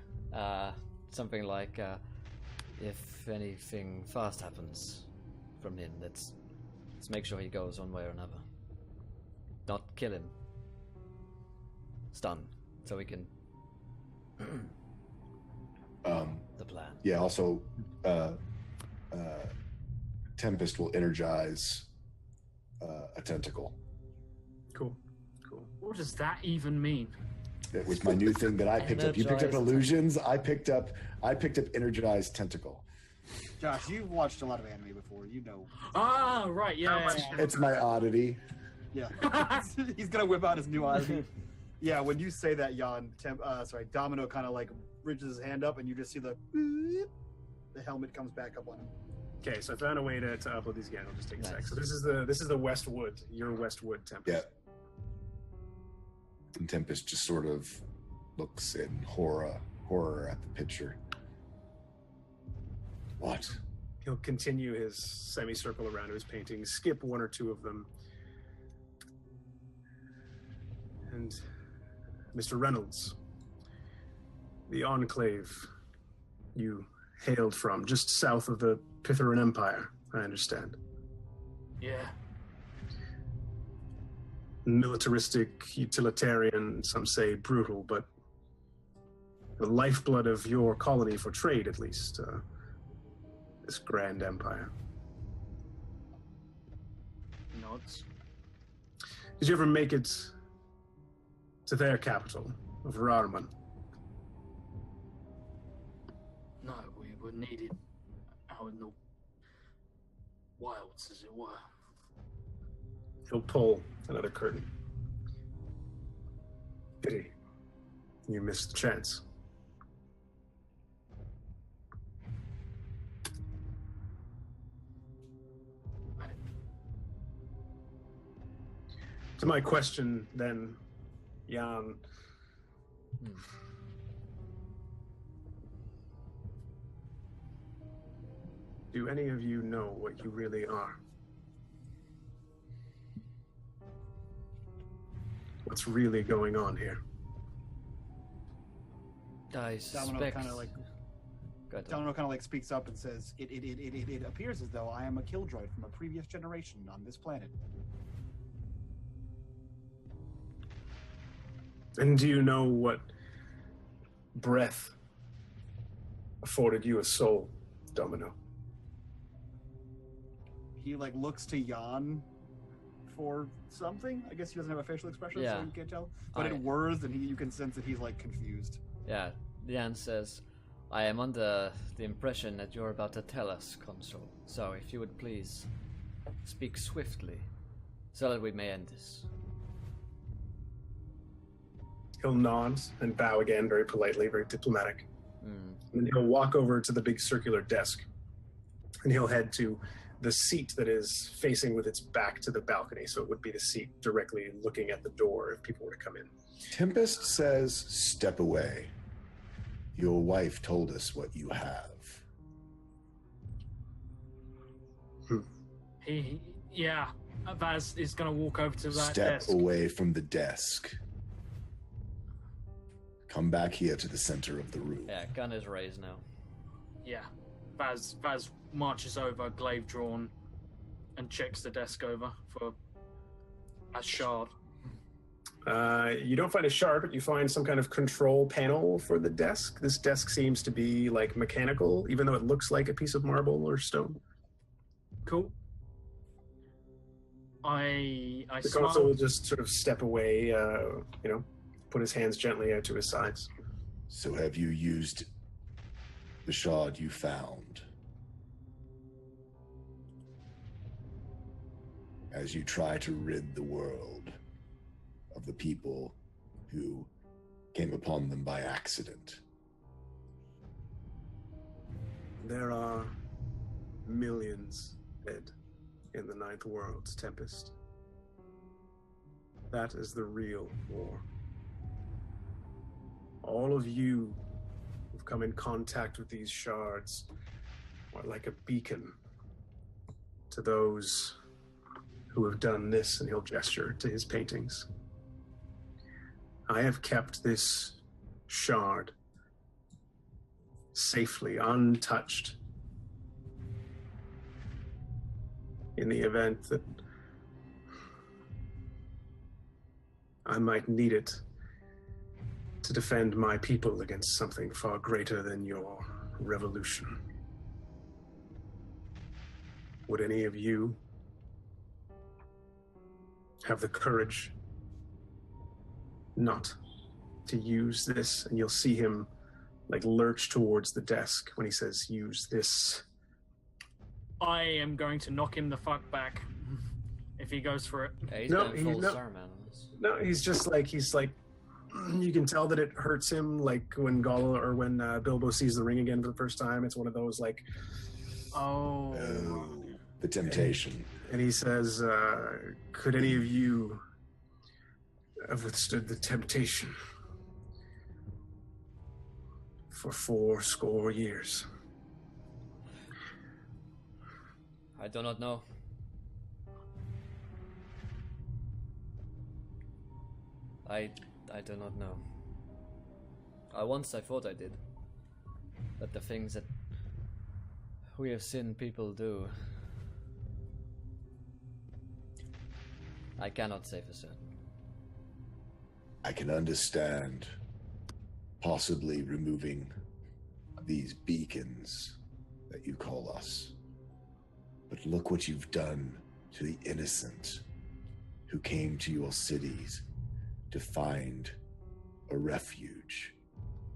something like, if anything fast happens from him, let's make sure he goes one way or another. Not kill him. Stun, so we can. The plan. Yeah. Also, Tempest will energize a tentacle. Cool. What does that even mean? That was my new thing that I picked up. You picked up Energized illusions. I picked up energized tentacle. Josh, you've watched a lot of anime before. You know. Ah, right, yeah. It's my oddity. Yeah. He's gonna whip out his new oddity. Yeah, when you say that, Jan, Domino kind of like reaches his hand up, and you just see the helmet comes back up on him. Okay, so I found a way to upload these again. It'll just take a sec. So this is the Westwood, your Westwood Tempest. Yeah. And Tempest just sort of looks in horror at the picture. What? He'll continue his semicircle around his painting, skip one or two of them. And Mr. Reynolds, the enclave you hailed from, just south of the Pitheran Empire, I understand. Yeah. Militaristic, utilitarian, some say brutal, but the lifeblood of your colony for trade, at least, this grand empire. Nods. Did you ever make it to their capital of Rarman? No, we were needed out in the wilds, as it were. He'll pull another curtain. Pity. You missed the chance. To my question, then, Jan. Do any of you know what you really are? what's really going on here. I suspect... Domino kind of like speaks up and says, it appears as though I am a killjoy from a previous generation on this planet. And do you know what breath afforded you a soul, Domino? He like looks to Jan for something. I guess he doesn't have a facial expression, so you can't tell. But in words, and you can sense that he's like confused. Yeah, Jan says, I am under the impression that you're about to tell us, Consul. So if you would please speak swiftly, so that we may end this. He'll nod and bow again, very politely, very diplomatic. And then he'll walk over to the big circular desk, and he'll head to the seat that is facing with its back to the balcony. So it would be the seat directly looking at the door if people were to come in. Tempest says, step away. Your wife told us what you have. Vaz is going to walk over to that desk. Step away from the desk. Come back here to the center of the room. Yeah, gun is raised now. Yeah. Vaz marches over, glaive drawn, and checks the desk over for a shard. You don't find a shard, but you find some kind of control panel for the desk. This desk seems to be like mechanical, even though it looks like a piece of marble or stone. Cool. I the consul will just sort of step away, put his hands gently out to his sides. So have you used the shard you found as you try to rid the world of the people who came upon them by accident? There are millions dead in the Ninth World's Tempest. That is the real war. All of you who've come in contact with these shards are like a beacon to those who have done this, and he'll gesture to his paintings. I have kept this shard safely, untouched, in the event that I might need it to defend my people against something far greater than your revolution. Would any of you have the courage not to use this? And you'll see him like lurch towards the desk when he says, use this. I am going to knock him the fuck back if he goes for it. Yeah, he's going full Saruman on this. No, he's like, you can tell that it hurts him, like when Gollum or when Bilbo sees the ring again for the first time. It's one of those like, oh, the temptation. And he says, could any of you have withstood the temptation for 80 years? I do not know. I do not know. Once I thought I did. But the things that we have seen people do, I cannot say for certain. I can understand possibly removing these beacons that you call us. But look what you've done to the innocent who came to your cities to find a refuge.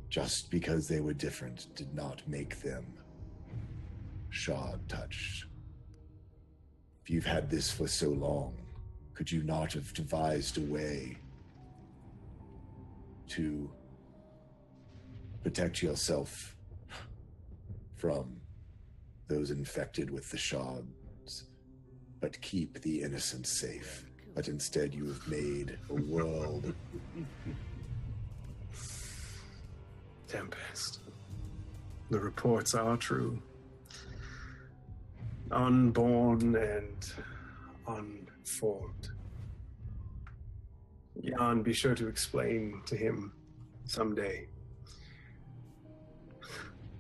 Just because they were different did not make them shard-touched. If you've had this for so long, could you not have devised a way to protect yourself from those infected with the shards, but keep the innocent safe? But instead you have made a world. Tempest. The reports are true. Unborn and unformed. Jan, be sure to explain to him someday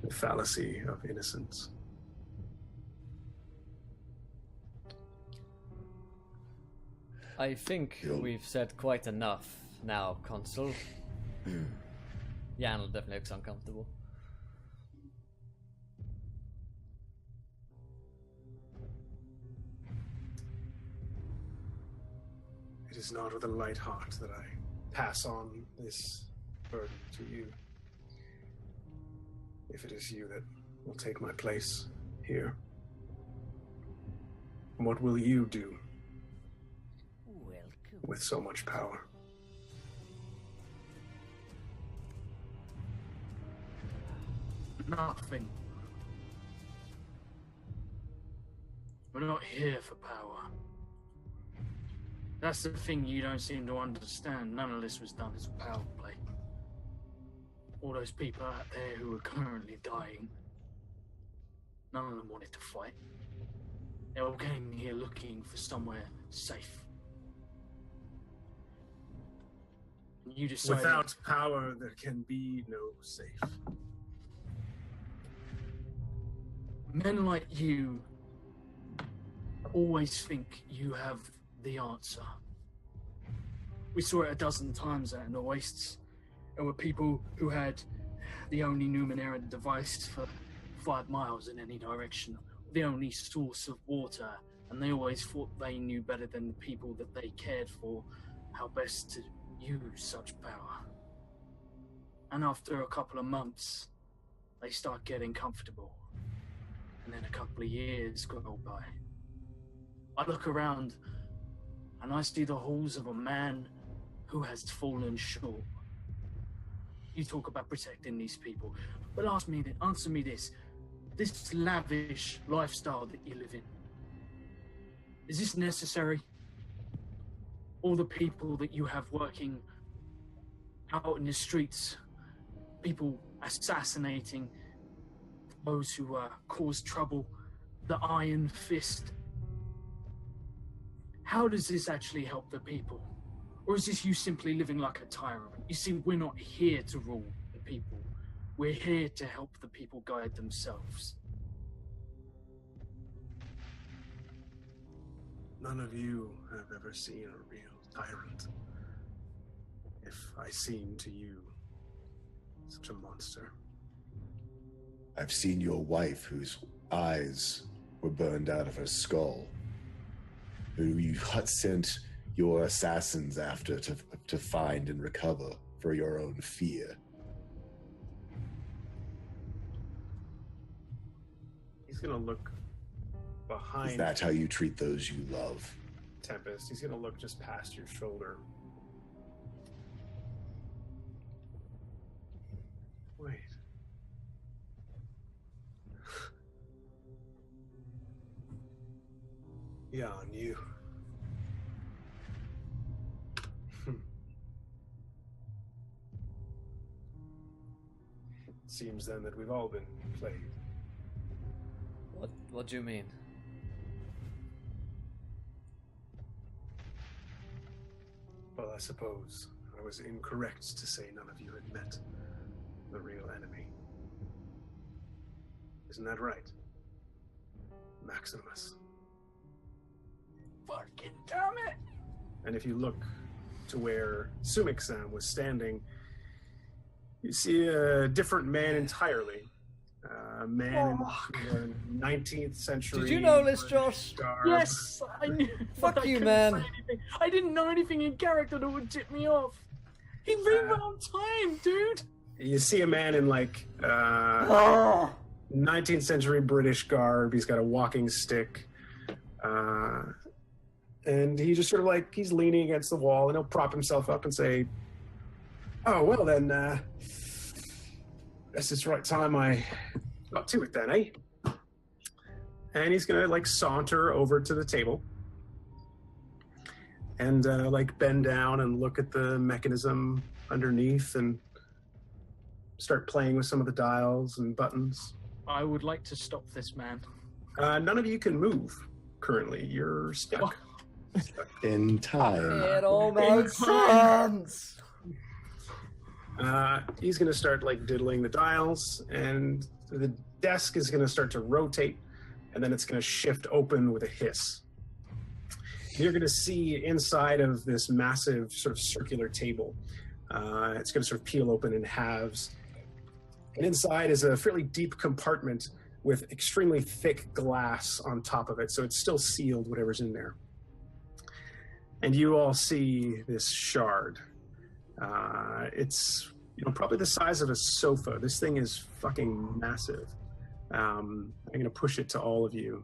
the fallacy of innocence. I think we've said quite enough now, Consul. Jan definitely looks uncomfortable. It is not with a light heart that I pass on this burden to you. If it is you that will take my place here, what will you do with so much power? Nothing. We're not here for power. That's the thing you don't seem to understand. None of this was done as a power play. All those people out there who are currently dying, none of them wanted to fight. They all came here looking for somewhere safe. You decided... Without power, there can be no safe. Men like you always think you have the answer. We saw it a dozen times out in the wastes. There were people who had the only Numenera device for 5 miles in any direction, the only source of water, and they always thought they knew better than the people that they cared for how best to use such power. And after a couple of months, they start getting comfortable. And then a couple of years go by. I look around and I see the halls of a man who has fallen short. You talk about protecting these people, but answer me this. This lavish lifestyle that you live in, is this necessary? All the people that you have working out in the streets, people assassinating those who cause trouble, the iron fist. How does this actually help the people? Or is this you simply living like a tyrant? You see, we're not here to rule the people. We're here to help the people guide themselves. None of you have ever seen a real tyrant. If I seem to you such a monster. I've seen your wife whose eyes were burned out of her skull, who you sent your assassins after to find and recover for your own fear. He's gonna look behind. Is that how you treat those you love? Tempest. He's gonna look just past your shoulder. Wait. Jan, you. Seems then that we've all been played. What do you mean? Well, I suppose I was incorrect to say none of you had met the real enemy. Isn't that right, Maximus? Fucking damn it! And if you look to where Sumik-san was standing, you see a different man entirely. A man in the 19th century. Did you know this, Josh? Garb. Yes, I knew. Fuck you, couldn't man. say anything. I didn't know anything in character that would tip me off. He moved on time, dude. You see a man in like 19th century British garb. He's got a walking stick. And he just sort of like, he's leaning against the wall and he'll prop himself up and say, oh, well then, guess it's right time I got to it then, eh? And he's gonna like saunter over to the table and like bend down and look at the mechanism underneath and start playing with some of the dials and buttons. I would like to stop this man. None of you can move currently. You're stuck. In time. It all makes sense. He's going to start like diddling the dials, and the desk is going to start to rotate, and then it's going to shift open with a hiss. You're going to see inside of this massive sort of circular table. It's going to sort of peel open in halves. And inside is a fairly deep compartment with extremely thick glass on top of it, so it's still sealed, whatever's in there. And you all see this shard. It's probably the size of a sofa. This thing is fucking massive. I'm going to push it to all of you.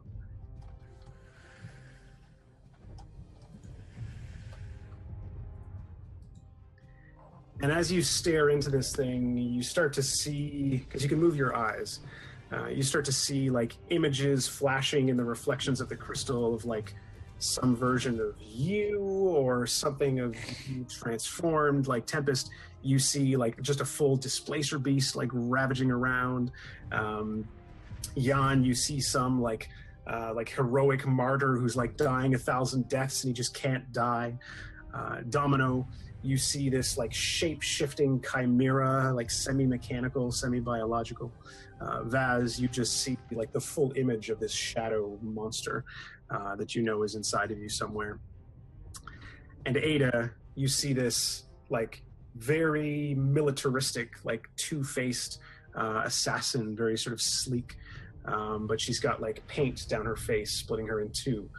And as you stare into this thing, you start to see, because you can move your eyes, you start to see like images flashing in the reflections of the crystal of like some version of you or something of you transformed. Like Tempest, you see like just a full displacer beast like ravaging around. Jan, you see some like heroic martyr who's like dying 1,000 deaths and he just can't die. Domino, you see this like shape-shifting chimera, like semi-mechanical, semi-biological. Vaz, you just see like the full image of this shadow monster that you know is inside of you somewhere. And Ada, you see this like very militaristic, like two-faced assassin, very sort of sleek, but she's got like paint down her face, splitting her in two,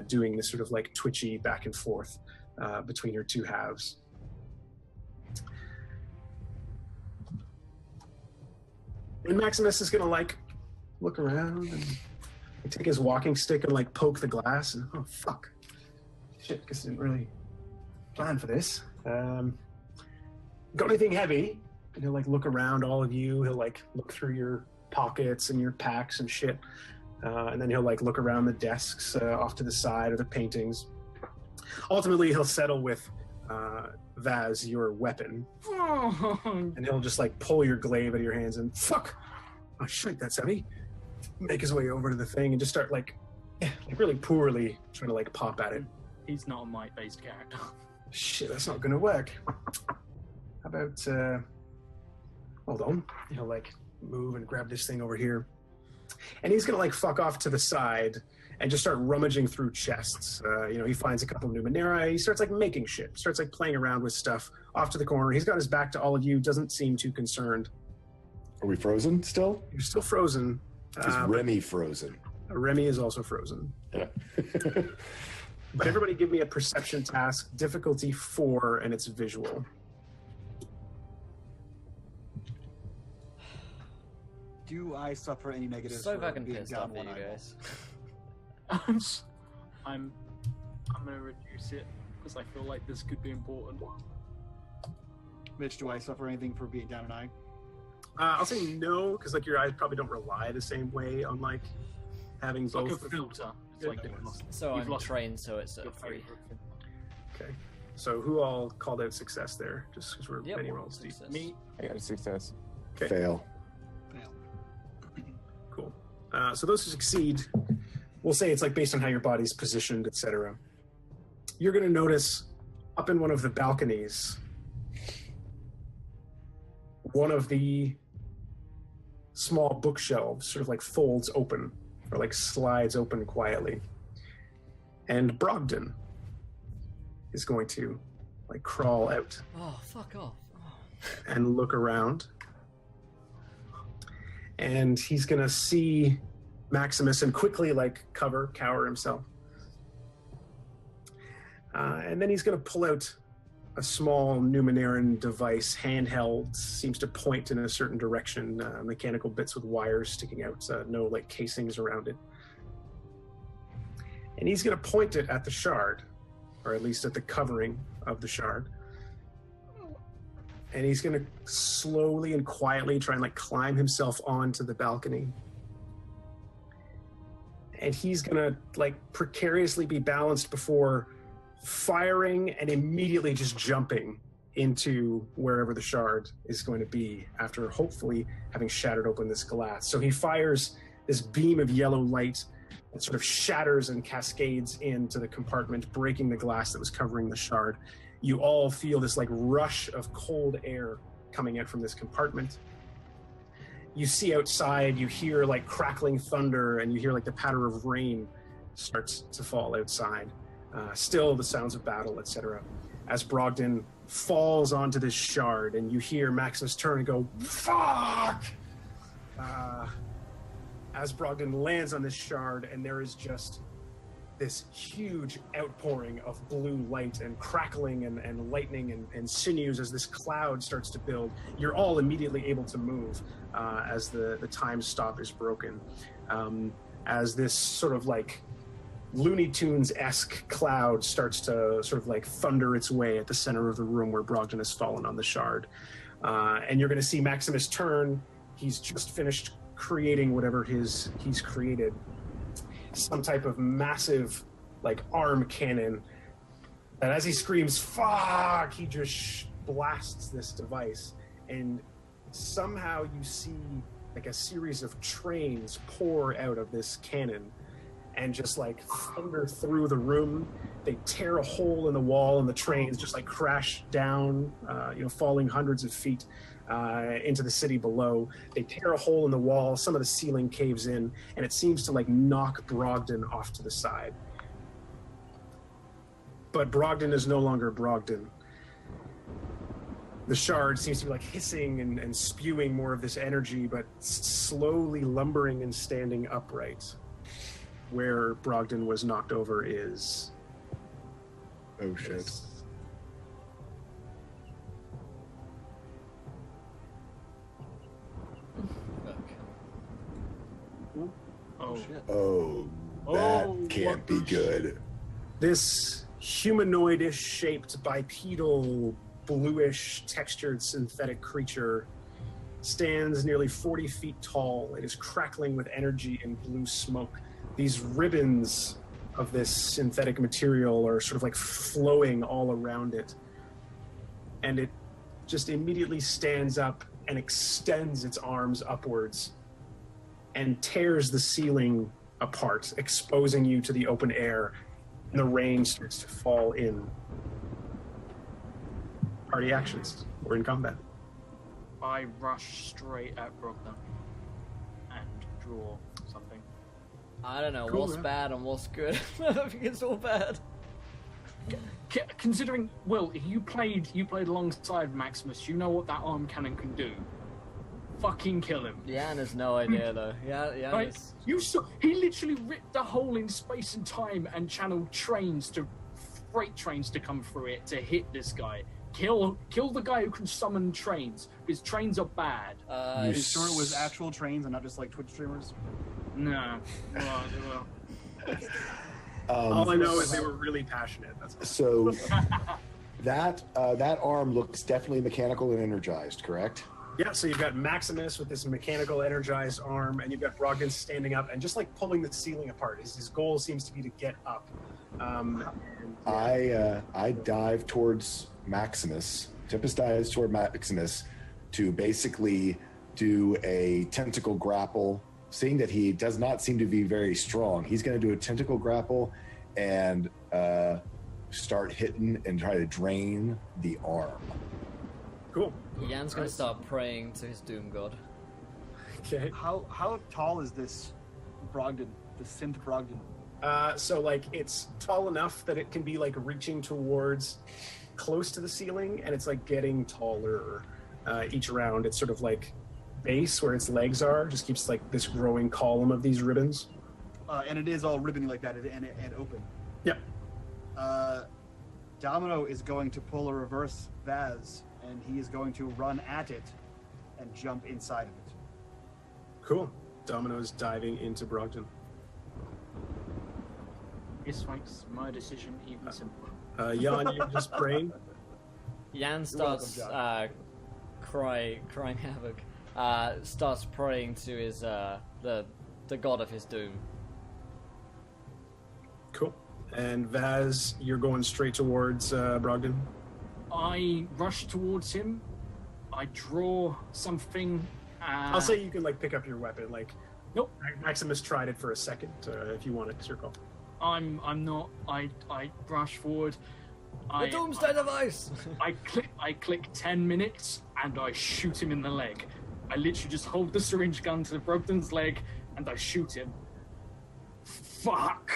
doing this sort of like twitchy back and forth between her two halves. And Maximus is gonna like look around and take his walking stick and like poke the glass and oh fuck, shit, guess I didn't really plan for this. Got anything heavy? And he'll like look around all of you. He'll like look through your pockets and your packs and shit, and then he'll like look around the desks off to the side or the paintings. Ultimately, he'll settle with Vaz, your weapon, and he'll just like pull your glaive out of your hands and fuck, oh shit, that's heavy. Make his way over to the thing and just start like really poorly trying to like pop at it. He's not a might-based character. Shit, that's not gonna work. How about hold on? He'll like move and grab this thing over here, and he's gonna like fuck off to the side and just start rummaging through chests. He finds a couple of Numenera. He starts like making shit, starts like playing around with stuff off to the corner. He's got his back to all of you, doesn't seem too concerned. Are we frozen still? You're still frozen. Is Remy frozen? Remy is also frozen. Yeah. But everybody give me a perception task, difficulty 4, and it's visual. Do I suffer any negatives? So for fucking being pissed down off at one you eyeball? guys. I'm gonna reduce it because I feel like this could be important. Mitch, do I suffer anything for being down an eye? I'll say no, because like your eyes probably don't rely the same way on like having It's both. like a filter. It's like So You've I'm lost trained, so it's your a 3. favorite thing. Okay. So who all called out success there? Just because we're Yep, many we're rolls deep. success. Me, I got a success. Okay. Fail. Cool. So those who succeed, we'll say it's like based on how your body's positioned, etc. You're going to notice up in one of the balconies, one of the small bookshelves sort of like folds open or like slides open quietly. And Brogdon is going to like crawl out Oh, fuck off. Oh. and look around. And he's going to see Maximus and quickly like cower himself. And then he's going to pull out a small Numeneran device, handheld, seems to point in a certain direction, mechanical bits with wires sticking out, no like casings around it. And he's going to point it at the shard, or at least at the covering of the shard. And he's going to slowly and quietly try and like climb himself onto the balcony. And he's going to like precariously be balanced before firing and immediately just jumping into wherever the shard is going to be after hopefully having shattered open this glass. So he fires this beam of yellow light It sort of shatters and cascades into the compartment, breaking the glass that was covering the shard. You all feel this like rush of cold air coming out from this compartment. You see outside, you hear like crackling thunder, and you hear like the patter of rain starts to fall outside. Still the sounds of battle, etc. As Brogdon falls onto this shard, and you hear Maximus turn and go, "Fuck!" As Brogdon lands on this shard, and there is just this huge outpouring of blue light and crackling and lightning and sinews as this cloud starts to build. You're all immediately able to move as the time stop is broken. As this sort of like Looney Tunes-esque cloud starts to sort of like thunder its way at the center of the room where Brogdon has fallen on the shard. And you're going to see Maximus turn. He's just finished creating whatever he's created. Some type of massive like arm cannon. And as he screams, "Fuck!" he just blasts this device. And somehow you see like a series of trains pour out of this cannon and just like thunder through the room. They tear a hole in the wall, and the trains just like crash down, falling hundreds of feet into the city below. They tear a hole in the wall, some of the ceiling caves in, and it seems to like knock Brogdon off to the side. But Brogdon is no longer Brogdon. The shard seems to be like hissing and spewing more of this energy, but slowly lumbering and standing upright. Where Brogdon was knocked over is... Oh, shit. Oh shit. Oh, that can't be good. This humanoid-ish shaped, bipedal, bluish textured synthetic creature stands nearly 40 feet tall. It is crackling with energy and blue smoke. These ribbons of this synthetic material are sort of like flowing all around it. And it just immediately stands up and extends its arms upwards and tears the ceiling apart, exposing you to the open air, and the rain starts to fall in. Party actions. We're in combat. I rush straight at Brogdon and draw something. I don't know Cool, what's man. bad and what's good. I think it's all bad. Considering, Will, you played alongside Maximus, you know what that arm cannon can do. Fucking kill him. Jan has no idea though. Yeah, Right? You saw he literally ripped a hole in space and time and channeled freight trains to come through it to hit this guy. Kill the guy who can summon trains, because trains are bad. You sure it was actual trains and not just like Twitch streamers? No. Well. All I know is they were really passionate. That's all. So that arm looks definitely mechanical and energized, correct? Yeah, so you've got Maximus with this mechanical energized arm, and you've got Brogdon standing up and just like pulling the ceiling apart. His goal seems to be to get up. I dive towards Maximus. Tempest dives toward Maximus to basically do a tentacle grapple. Seeing that he does not seem to be very strong, he's going to do a tentacle grapple and start hitting and try to drain the arm. Cool. Jan's gonna start praying to his doom god. Okay. How tall is this Brogdon, the synth Brogdon? So like it's tall enough that it can be like reaching towards close to the ceiling, and it's like getting taller each round. It's sort of like base where its legs are just keeps like this growing column of these ribbons. And it is all ribbony like that and open. Yep. Domino is going to pull a reverse Vaz, and he is going to run at it and jump inside of it. Cool. Domino's diving into Brogdon. This makes my decision even simpler. Jan, you're just praying. Jan starts crying havoc. Starts praying to his the god of his doom. Cool. And Vaz, you're going straight towards Brogdon. I rush towards him. I draw something. I'll say you can like pick up your weapon. Like Nope. Maximus tried it for a second. If you want it, it's your call. I'm not. I brush forward. The doomsday device! I click 10 minutes and I shoot him in the leg. I literally just hold the syringe gun to Brogdon's leg and I shoot him. Fuck!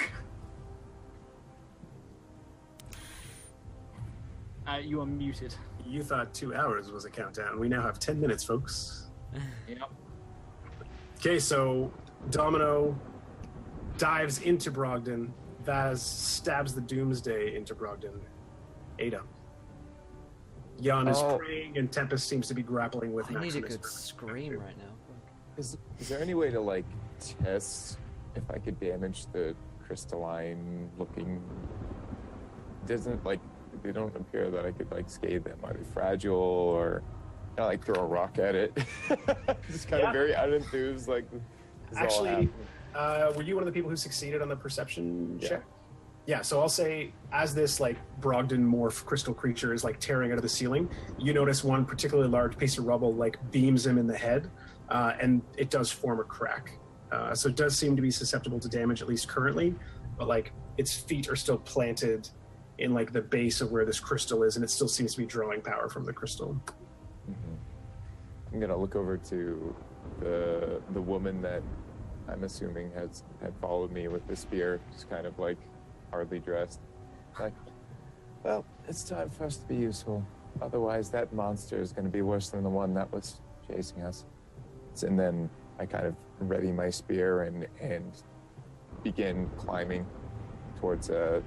You are muted. You thought 2 hours was a countdown. We now have 10 minutes, folks. Yep. Okay, so Domino dives into Brogdon. Vaz stabs the Doomsday into Brogdon. Ada. Jan is praying, and Tempest seems to be grappling with Maximus. I need a good scream right now. Is there any way to like test if I could damage the crystalline looking? Doesn't like they don't appear that I could like scathe them. Are they fragile or kind of like throw a rock at it? Just kind of very unenthused. Like actually, were you one of the people who succeeded on the perception check? Yeah, so I'll say, as this, like, Brogdon morph crystal creature is, like, tearing out of the ceiling, you notice one particularly large piece of rubble, like, beams him in the head, and it does form a crack. So it does seem to be susceptible to damage, at least currently, but, like, its feet are still planted in, like, the base of where this crystal is, and it still seems to be drawing power from the crystal. Mm-hmm. I'm gonna look over to the woman that I'm assuming had followed me with the spear, just kind of, like, hardly dressed. Like, well, it's time for us to be useful. Otherwise, that monster is going to be worse than the one that was chasing us. And then I kind of ready my spear and begin climbing towards where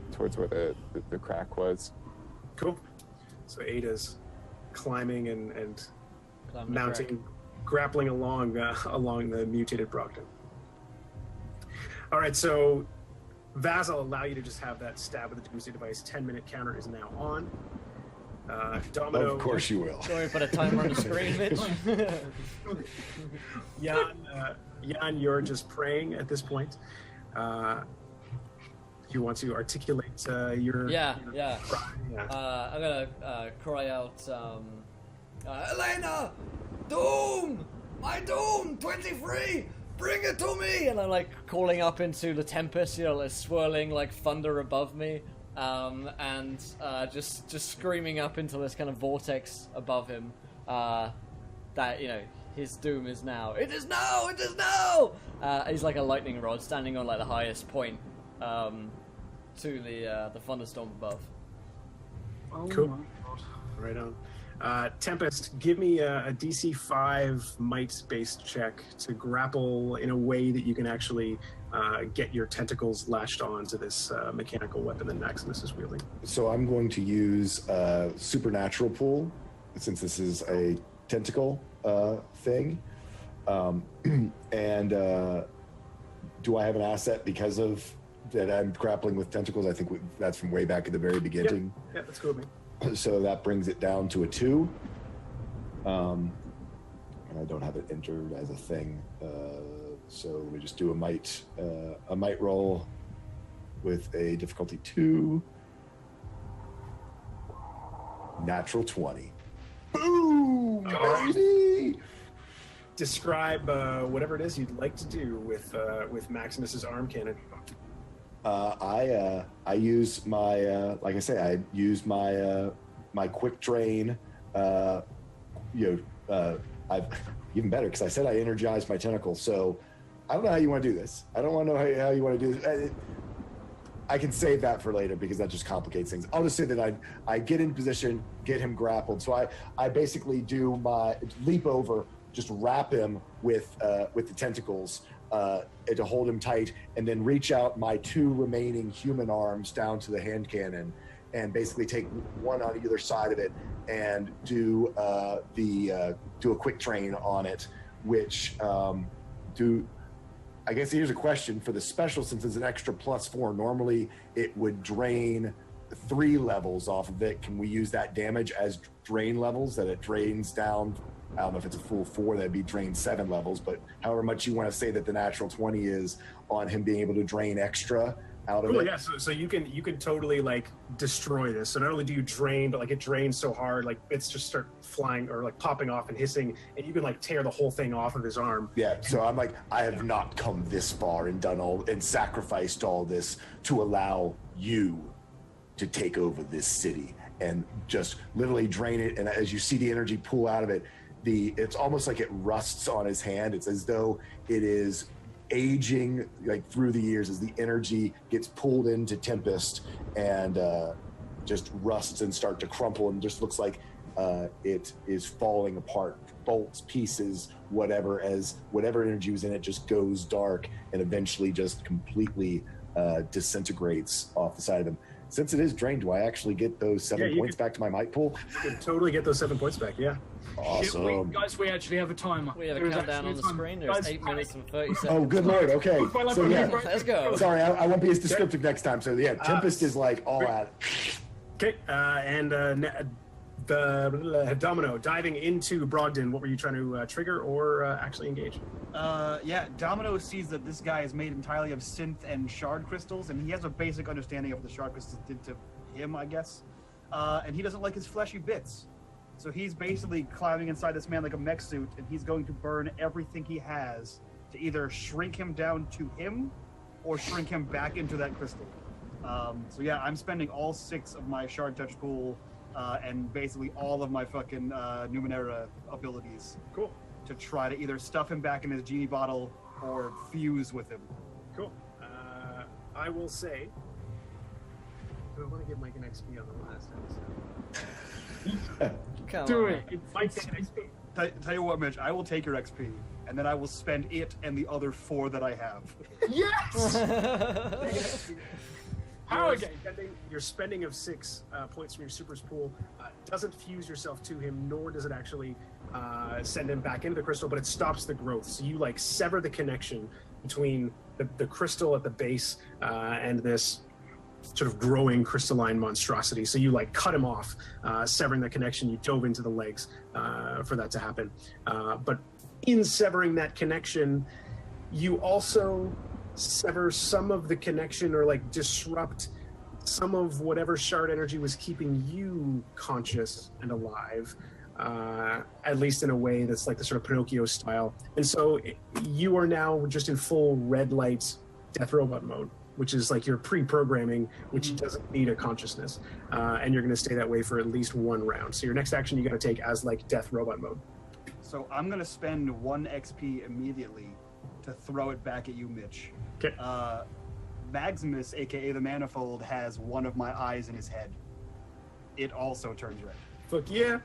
the crack was. Cool. So Ada's climbing and Climbing mounting, grappling along the mutated Brogdon. All right, so Vaz, I'll allow you to just have that stab with the Doomsday device. 10-minute counter is now on. Domino. Of course you will. Sorry, put a timer on the screen, Mitch. Jan, you're just praying at this point. You want to articulate your cry? Yeah. I'm gonna cry out, Elena! Doom! My Doom! 23! Bring it to me! And I'm like calling up into the tempest, you know, like swirling like thunder above me, and just screaming up into this kind of vortex above him, that, you know, his doom is now. It is now! It is now! He's like a lightning rod standing on like the highest point, to the thunderstorm above. Oh Cool. my God. Right on. Tempest, give me a DC 5 might-based check to grapple in a way that you can actually get your tentacles lashed on to this mechanical weapon that Maximus is wielding. So I'm going to use supernatural pull, since this is a tentacle thing. And do I have an asset because of that I'm grappling with tentacles? I think that's from way back at the very beginning. Yeah, that's cool with me. So that brings it down to a 2. And I don't have it entered as a thing. So we just do a might roll with a difficulty 2. Natural 20. Boom! Baby! Describe whatever it is you'd like to do with Maximus's arm cannon. I use my like I say, I use my my quick drain. I've even better because I said I energized my tentacles. So I don't know how you want to do this. I don't want to know how you want to do this. I can save that for later because that just complicates things. I'll just say that I get in position, get him grappled. So I basically do my leap over, just wrap him with the tentacles. To hold him tight, and then reach out my 2 remaining human arms down to the hand cannon, and basically take one on either side of it, and do a quick drain on it. Which I guess here's a question for the special, since it's an extra +4. Normally it would drain 3 levels off of it. Can we use that damage as drain levels, that it drains down? I don't know if it's a full 4, that'd be drain 7 levels, but however much you want to say that the natural 20 is on him being able to drain extra, out of Cool, it. yeah. So you can totally like destroy this. So not only do you drain, but like it drains so hard, like bits just start flying or like popping off and hissing, and you can like tear the whole thing off of his arm. Yeah, so I'm like, I have not come this far and done all and sacrificed all this to allow you to take over this city and just literally drain it. And as you see the energy pull out of it, it's almost like it rusts on his hand. It's as though it is aging like through the years as the energy gets pulled into Tempest and just rusts and start to crumple and just looks like it is falling apart, bolts, pieces, whatever, as whatever energy was in it just goes dark and eventually just completely disintegrates off the side of him. Since it is drained, do I actually get those 7 points back to my might pool? You can totally get those 7 points back, yeah. Awesome. Guys, we actually have a timer. We have a countdown on the screen. There's 8 minutes and 30 seconds. Oh, good lord. Okay. So yeah, Let's go. sorry, I won't be as descriptive next time. So yeah, Tempest is like all out. Okay, and the Domino diving into Brogdon. What were you trying to trigger or actually engage? Yeah, Domino sees that this guy is made entirely of synth and shard crystals, and he has a basic understanding of what the shard crystals did to him, I guess. And he doesn't like his fleshy bits. So he's basically climbing inside this man like a mech suit, and he's going to burn everything he has to either shrink him down to him or shrink him back into that crystal. So yeah, I'm spending all 6 of my shard touch pool and basically all of my fucking Numenera abilities. Cool. To try to either stuff him back in his genie bottle or fuse with him. Cool. I will say, do I want to give Mike an XP on the last episode? Do it. Mike, take an XP. Tell you what, Mitch, I will take your XP, and then I will spend it and the other 4 that I have. Yes! Your spending of 6 points from your super's pool doesn't fuse yourself to him, nor does it actually send him back into the crystal, but it stops the growth. So you like sever the connection between the crystal at the base and this sort of growing crystalline monstrosity. So you like cut him off, severing the connection. You dove into the legs for that to happen. But in severing that connection, you also sever some of the connection or like disrupt some of whatever shard energy was keeping you conscious and alive, at least in a way that's like the sort of Pinocchio style. And so you are now just in full red light death robot mode, which is like your pre-programming, which doesn't need a consciousness. And you're going to stay that way for at least 1 round. So your next action you got to take as like death robot mode. So I'm going to spend 1 XP immediately to throw it back at you, Mitch. Okay. Maximus, aka the Manifold, has one of my eyes in his head. It also turns red. Fuck yeah.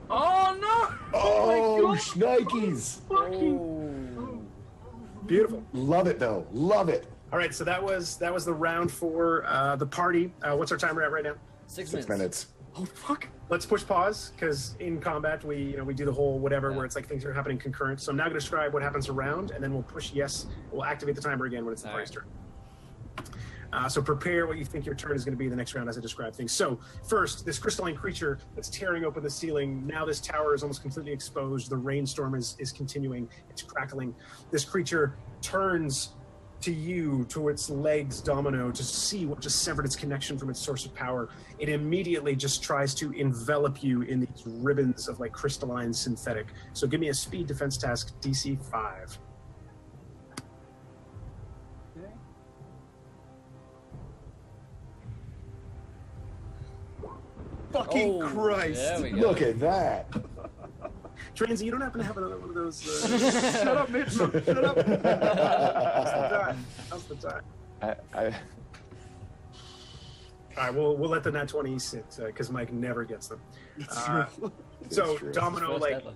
Oh no! Oh, shnikes! Beautiful. Love it though. Love it. All right, so that was the round for the party. What's our timer at right now? 6 6 minutes. Oh fuck! Let's push pause because in combat we do the whole whatever where it's like things are happening concurrent. So I'm now going to describe what happens around, and then we'll push yes. We'll activate the timer again when it's the party's turn. So prepare what you think your turn is going to be the next round as I describe things. So first, this crystalline creature that's tearing open the ceiling. Now this tower is almost completely exposed. The rainstorm is continuing. It's crackling. This creature turns to you, to its legs, Domino, to see what just severed its connection from its source of power. It immediately just tries to envelop you in these ribbons of like crystalline synthetic. So give me a speed defense task, DC 5. Fucking Christ! There we go. Look at that. Transy, you don't happen to have another one of those? Shut up, Mitch! Shut up! How's the time? I All right, we'll let the nat 20 sit because Mike never gets them. So Domino, First like ever.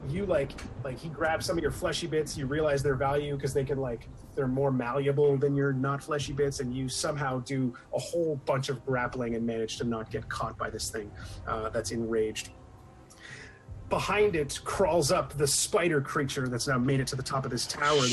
you like he grabs some of your fleshy bits. You realize their value because they can they're more malleable than your not fleshy bits, and you somehow do a whole bunch of grappling and manage to not get caught by this thing that's enraged. Behind it crawls up the spider creature that's now made it to the top of this tower.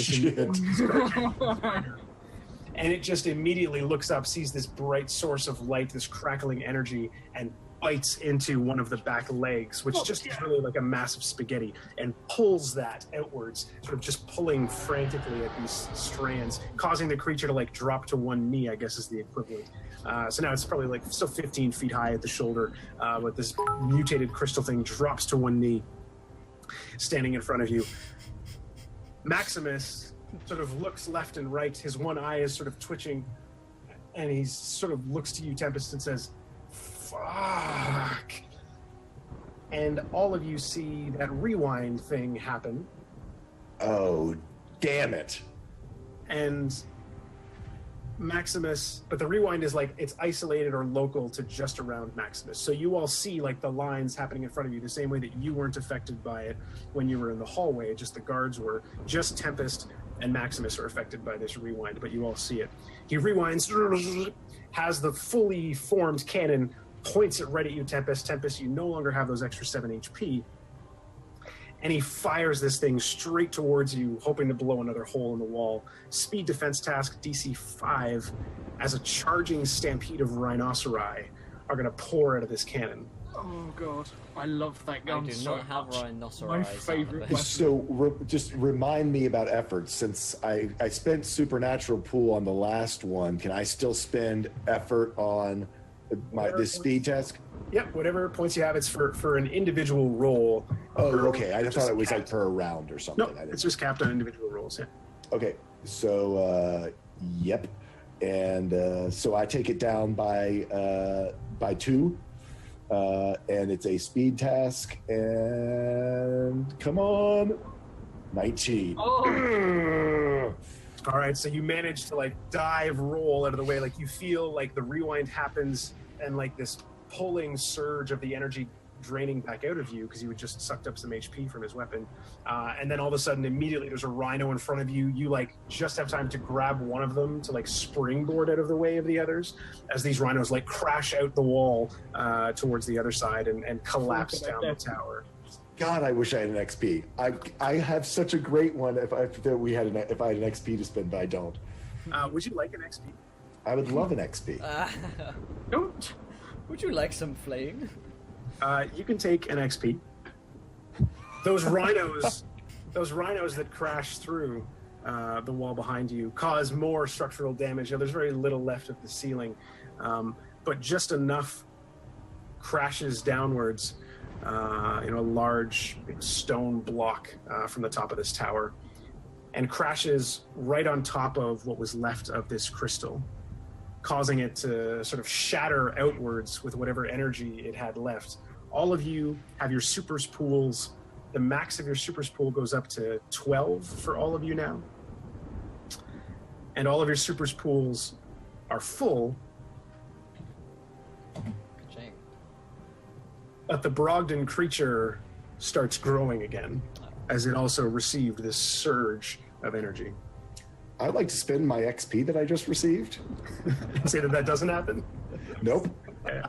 And it just immediately looks up, sees this bright source of light, this crackling energy, and bites into one of the back legs, which just is really like a massive spaghetti, and pulls that outwards, sort of just pulling frantically at these strands, causing the creature to like drop to one knee, I guess is the equivalent. So now it's probably like still 15 feet high at the shoulder, but this mutated crystal thing drops to one knee, standing in front of you. Maximus sort of looks left and right. His one eye is sort of twitching, and he sort of looks to you, Tempest, and says, "Fuck." And all of you see that rewind thing happen. Oh, damn it. And Maximus, but the rewind is like it's isolated or local to just around Maximus. So you all see like the lines happening in front of you the same way that you weren't affected by it when you were in the hallway, just the guards were. Just Tempest and Maximus are affected by this rewind, but you all see it. He rewinds, has the fully formed cannon, points it right at you, Tempest. Tempest, you no longer have those extra 7 HP. And he fires this thing straight towards you, hoping to blow another hole in the wall. Speed defense task DC 5, as a charging stampede of rhinoceri are going to pour out of this cannon. Oh god, I love that gun I do so not have much. rhinoceros. My favorite weapon. So just remind me about effort. Since I spent supernatural pool on the last one, can I still spend effort on this speed test? Yep, whatever points you have, it's for an individual roll. Oh, okay. I thought it was like per round or something. No, it's just capped on individual rolls, yeah. Okay, so yep, and so I take it down by 2, and it's a speed task, and come on, 19. Oh. All right, so you manage to like dive, roll out of the way, like you feel like the rewind happens, and like this pulling surge of the energy draining back out of you because you had just sucked up some HP from his weapon, and then all of a sudden immediately there's a rhino in front of you. You like just have time to grab one of them to like springboard out of the way of the others as these rhinos like crash out the wall towards the other side and collapse down the tower. God, I wish I had an XP. I have such a great one if I had an XP to spend, but I don't. Would you like an XP? I would love an XP. Don't. Would you like some flaying? You can take an XP. Those rhinos that crash through the wall behind you cause more structural damage. There's very little left of the ceiling, but just enough crashes downwards. A large stone block from the top of this tower, and crashes right on top of what was left of this crystal, causing it to sort of shatter outwards with whatever energy it had left. All of you have your supers pools. The max of your supers pool goes up to 12 for all of you now. And all of your supers pools are full. Ka-ching. But the Brogdon creature starts growing again as it also received this surge of energy. I'd like to spend my XP that I just received. Say that doesn't happen? Nope. Okay.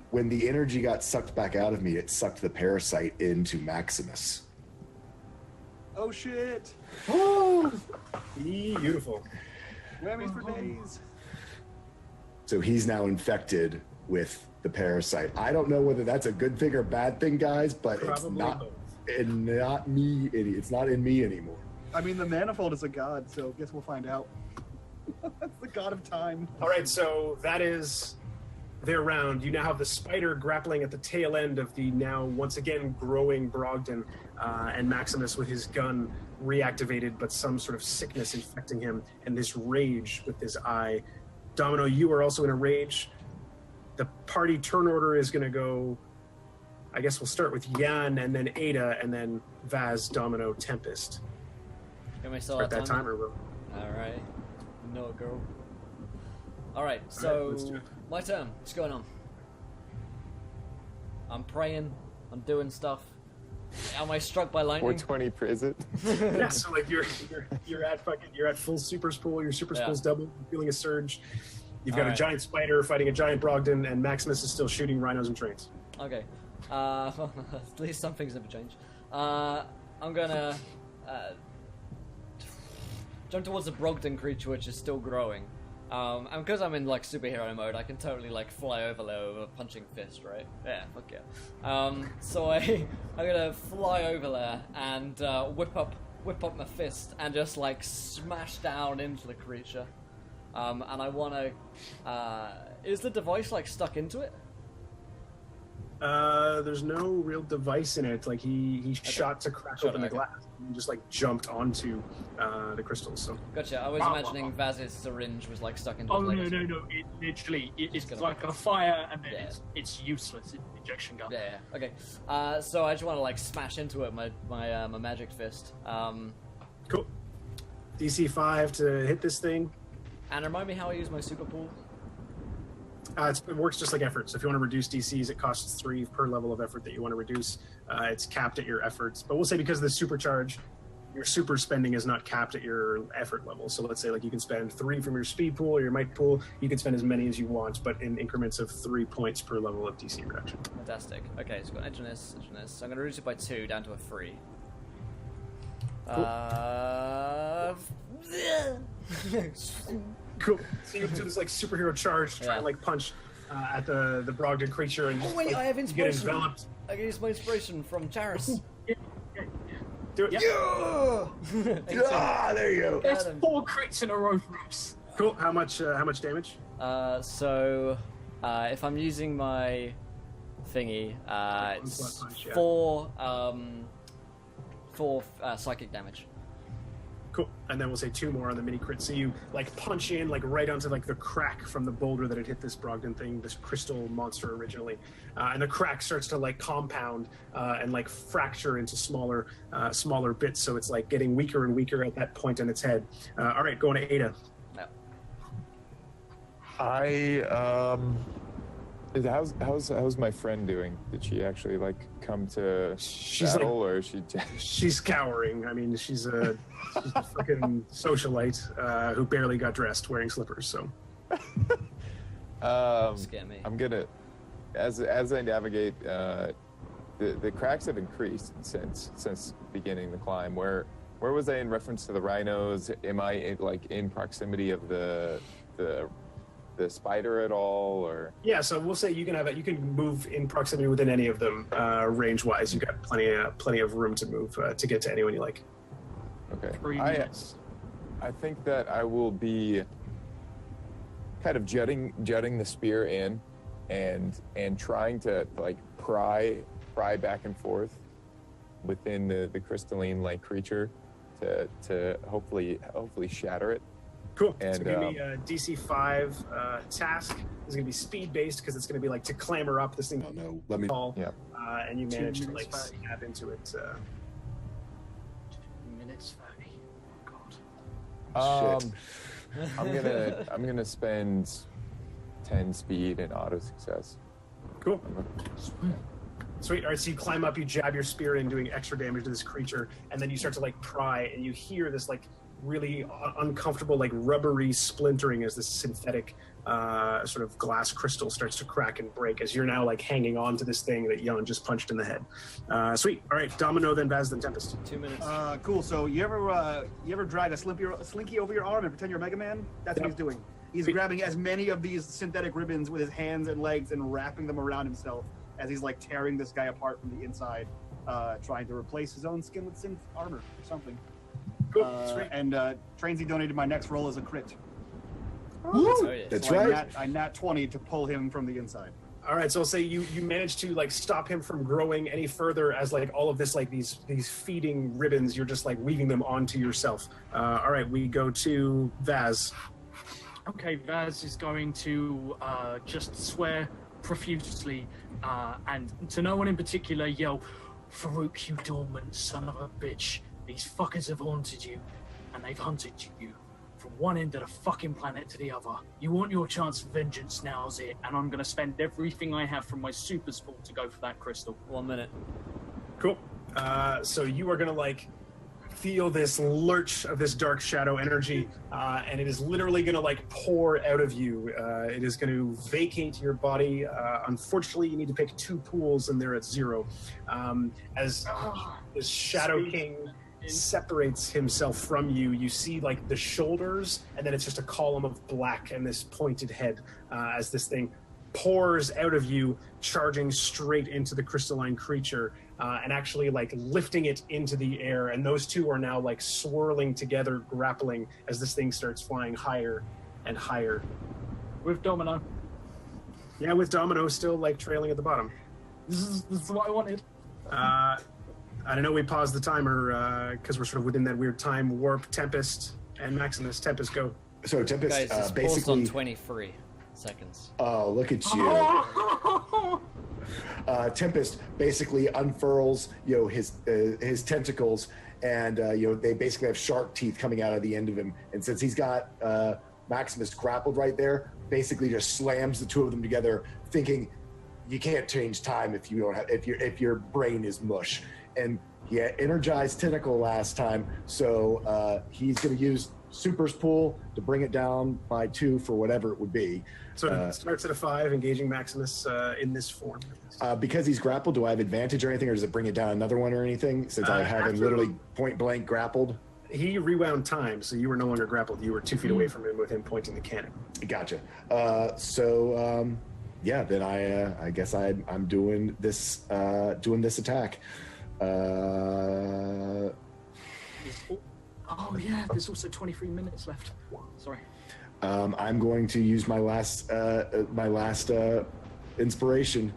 When the energy got sucked back out of me, it sucked the parasite into Maximus. Oh shit! Beautiful. Whammies for days. So he's now infected with the parasite. I don't know whether that's a good thing or bad thing, guys, but Probably it's not. both. Not me. It's not in me anymore. I mean, the manifold is a god, so guess we'll find out. That's the god of time. All right, so that is their round. You now have the spider grappling at the tail end of the now once again growing Brogdon, and Maximus with his gun reactivated, but some sort of sickness infecting him, and this rage with his eye. Domino, you are also in a rage. The party turn order is going to go, I guess we'll start with Jan, and then Ada, and then Vaz, Domino, Tempest. Can we still Start have that time? timer, bro. Alright. No, girl. Alright, All so right, let's do it. my turn. What's going on? I'm praying. I'm doing stuff. Am I struck by lightning? 420 per, is it? Yeah, so like you're at full supers pool. Your supers pool's double. You're feeling a surge. You've got a Alright. giant spider fighting a giant Brogdon, and Maximus is still shooting rhinos and trains. Okay. At least some things never change. I'm gonna jump towards the Brogdon creature, which is still growing. And because I'm in like superhero mode, I can totally like fly over there with a punching fist, right? Yeah, fuck yeah. So I'm gonna fly over there and whip up my fist and just like smash down into the creature. And I wanna. Is the device like stuck into it? There's no real device in it. Like he shot to crack open the glass and just like jumped onto the crystals. So gotcha. I was imagining Vaz's syringe was like stuck into. Oh no! It literally it's like a fire, and then it's useless. It's injection gun. Yeah. Okay. So I just want to like smash into it my magic fist. Cool. DC 5 to hit this thing. And remind me how I use my super pool. It works just like effort. So if you want to reduce DCs, it costs 3 per level of effort that you want to reduce. It's capped at your efforts. But we'll say because of the supercharge, your super spending is not capped at your effort level. So let's say like you can spend 3 from your speed pool or your might pool. You can spend as many as you want, but in increments of 3 points per level of DC reduction. Fantastic. Okay, so we've got edge on this. So I'm going to reduce it by 2 down to a 3. Cool. So you do this like superhero charge to try and like punch at the Brogdon creature and oh wait, like, I have inspiration. Get enveloped. I can use my inspiration from Charis. Do it. Yeah! There you go. There's 4 crits in a row for us. Cool. How much damage? So if I'm using my thingy, it's punch, yeah. 4 psychic damage. Cool. And then we'll say 2 more on the mini crit. So you like punch in like right onto like the crack from the boulder that had hit this Brogdon thing, this crystal monster originally, and the crack starts to like compound and like fracture into smaller bits. So it's like getting weaker and weaker at that point in its head. All right, going to Ada. How's my friend doing? Did she actually like come to battle, or is she? She's cowering. I mean, she's a fucking socialite who barely got dressed, wearing slippers. So, Scare me. I'm gonna, as I navigate, the cracks have increased since beginning the climb. Where was I in reference to the rhinos? Am I in proximity of the spider at all, or? Yeah, so we'll say you can move in proximity within any of them, range wise. You've got plenty of room to move to get to anyone you like. Okay. 3 minutes. I think that I will be kind of jutting the spear in and trying to like pry back and forth within the crystalline like creature to hopefully shatter it. Cool. And, it's going to be a DC 5 task. It's going to be speed based because it's going to be like to clamber up this thing. Oh no, let me. Yeah. And you manage to 2 like minutes, stab into it. 2 minutes 30. God. Shit. I'm gonna spend 10 speed and auto success. Cool. Sweet. All right, so you climb up, you jab your spear in, doing extra damage to this creature, and then you start to like pry, and you hear this like really uncomfortable, like rubbery splintering as this synthetic sort of glass crystal starts to crack and break as you're now like hanging on to this thing that Jan just punched in the head. Sweet. All right, Domino, then Vaz, then Tempest. 2 minutes. Cool. So you ever drag a slinky over your arm and pretend you're Mega Man? That's what he's doing. He's grabbing as many of these synthetic ribbons with his hands and legs and wrapping them around himself as he's like tearing this guy apart from the inside, trying to replace his own skin with synth armor or something. Cool. And Trainsy donated my next roll as a crit. Oh, yeah. That's So right. I nat 20 to pull him from the inside. All right, so I'll say you manage to like stop him from growing any further as like all of this like these feeding ribbons, you're just like weaving them onto yourself. All right, we go to Vaz. Okay, Vaz is going to just swear profusely and to no one in particular yell, "Farouk, you dormant son of a bitch. These fuckers have haunted you, and they've hunted you from one end of the fucking planet to the other. You want your chance of vengeance, now's it, and I'm gonna spend everything I have from my super spool to go for that crystal." 1 minute. Cool. So you are gonna like feel this lurch of this dark shadow energy, and it is literally gonna like pour out of you. It is going to vacate your body. Unfortunately, you need to pick 2 pools, and they're at 0. As this Shadow King separates himself from you. You see like the shoulders, and then it's just a column of black and this pointed head as this thing pours out of you, charging straight into the crystalline creature and actually like lifting it into the air. And those two are now like swirling together, grappling as this thing starts flying higher and higher. With Domino. Yeah, with Domino still like trailing at the bottom. This is what I wanted. I don't know, we paused the timer because we're sort of within that weird time warp. Tempest and Maximus. Tempest, go. So Tempest Guys, it's basically on 23 seconds. Oh, look at you. Tempest basically unfurls, his tentacles, and they basically have shark teeth coming out of the end of him. And since he's got Maximus grappled right there, basically just slams the two of them together, thinking you can't change time if you don't have if your brain is mush. And he had energized tentacle last time, so he's going to use Super's Pull to bring it down by 2 for whatever it would be. So it starts at a 5, engaging Maximus in this form. Because he's grappled, do I have advantage or anything, or does it bring it down another one or anything, since I have him literally point blank grappled? He rewound time, so you were no longer grappled. You were 2 feet away from him with him pointing the cannon. Gotcha. Yeah, then I guess I'm doing this attack. Oh yeah, there's also 23 minutes left. Sorry. I'm going to use my last inspiration.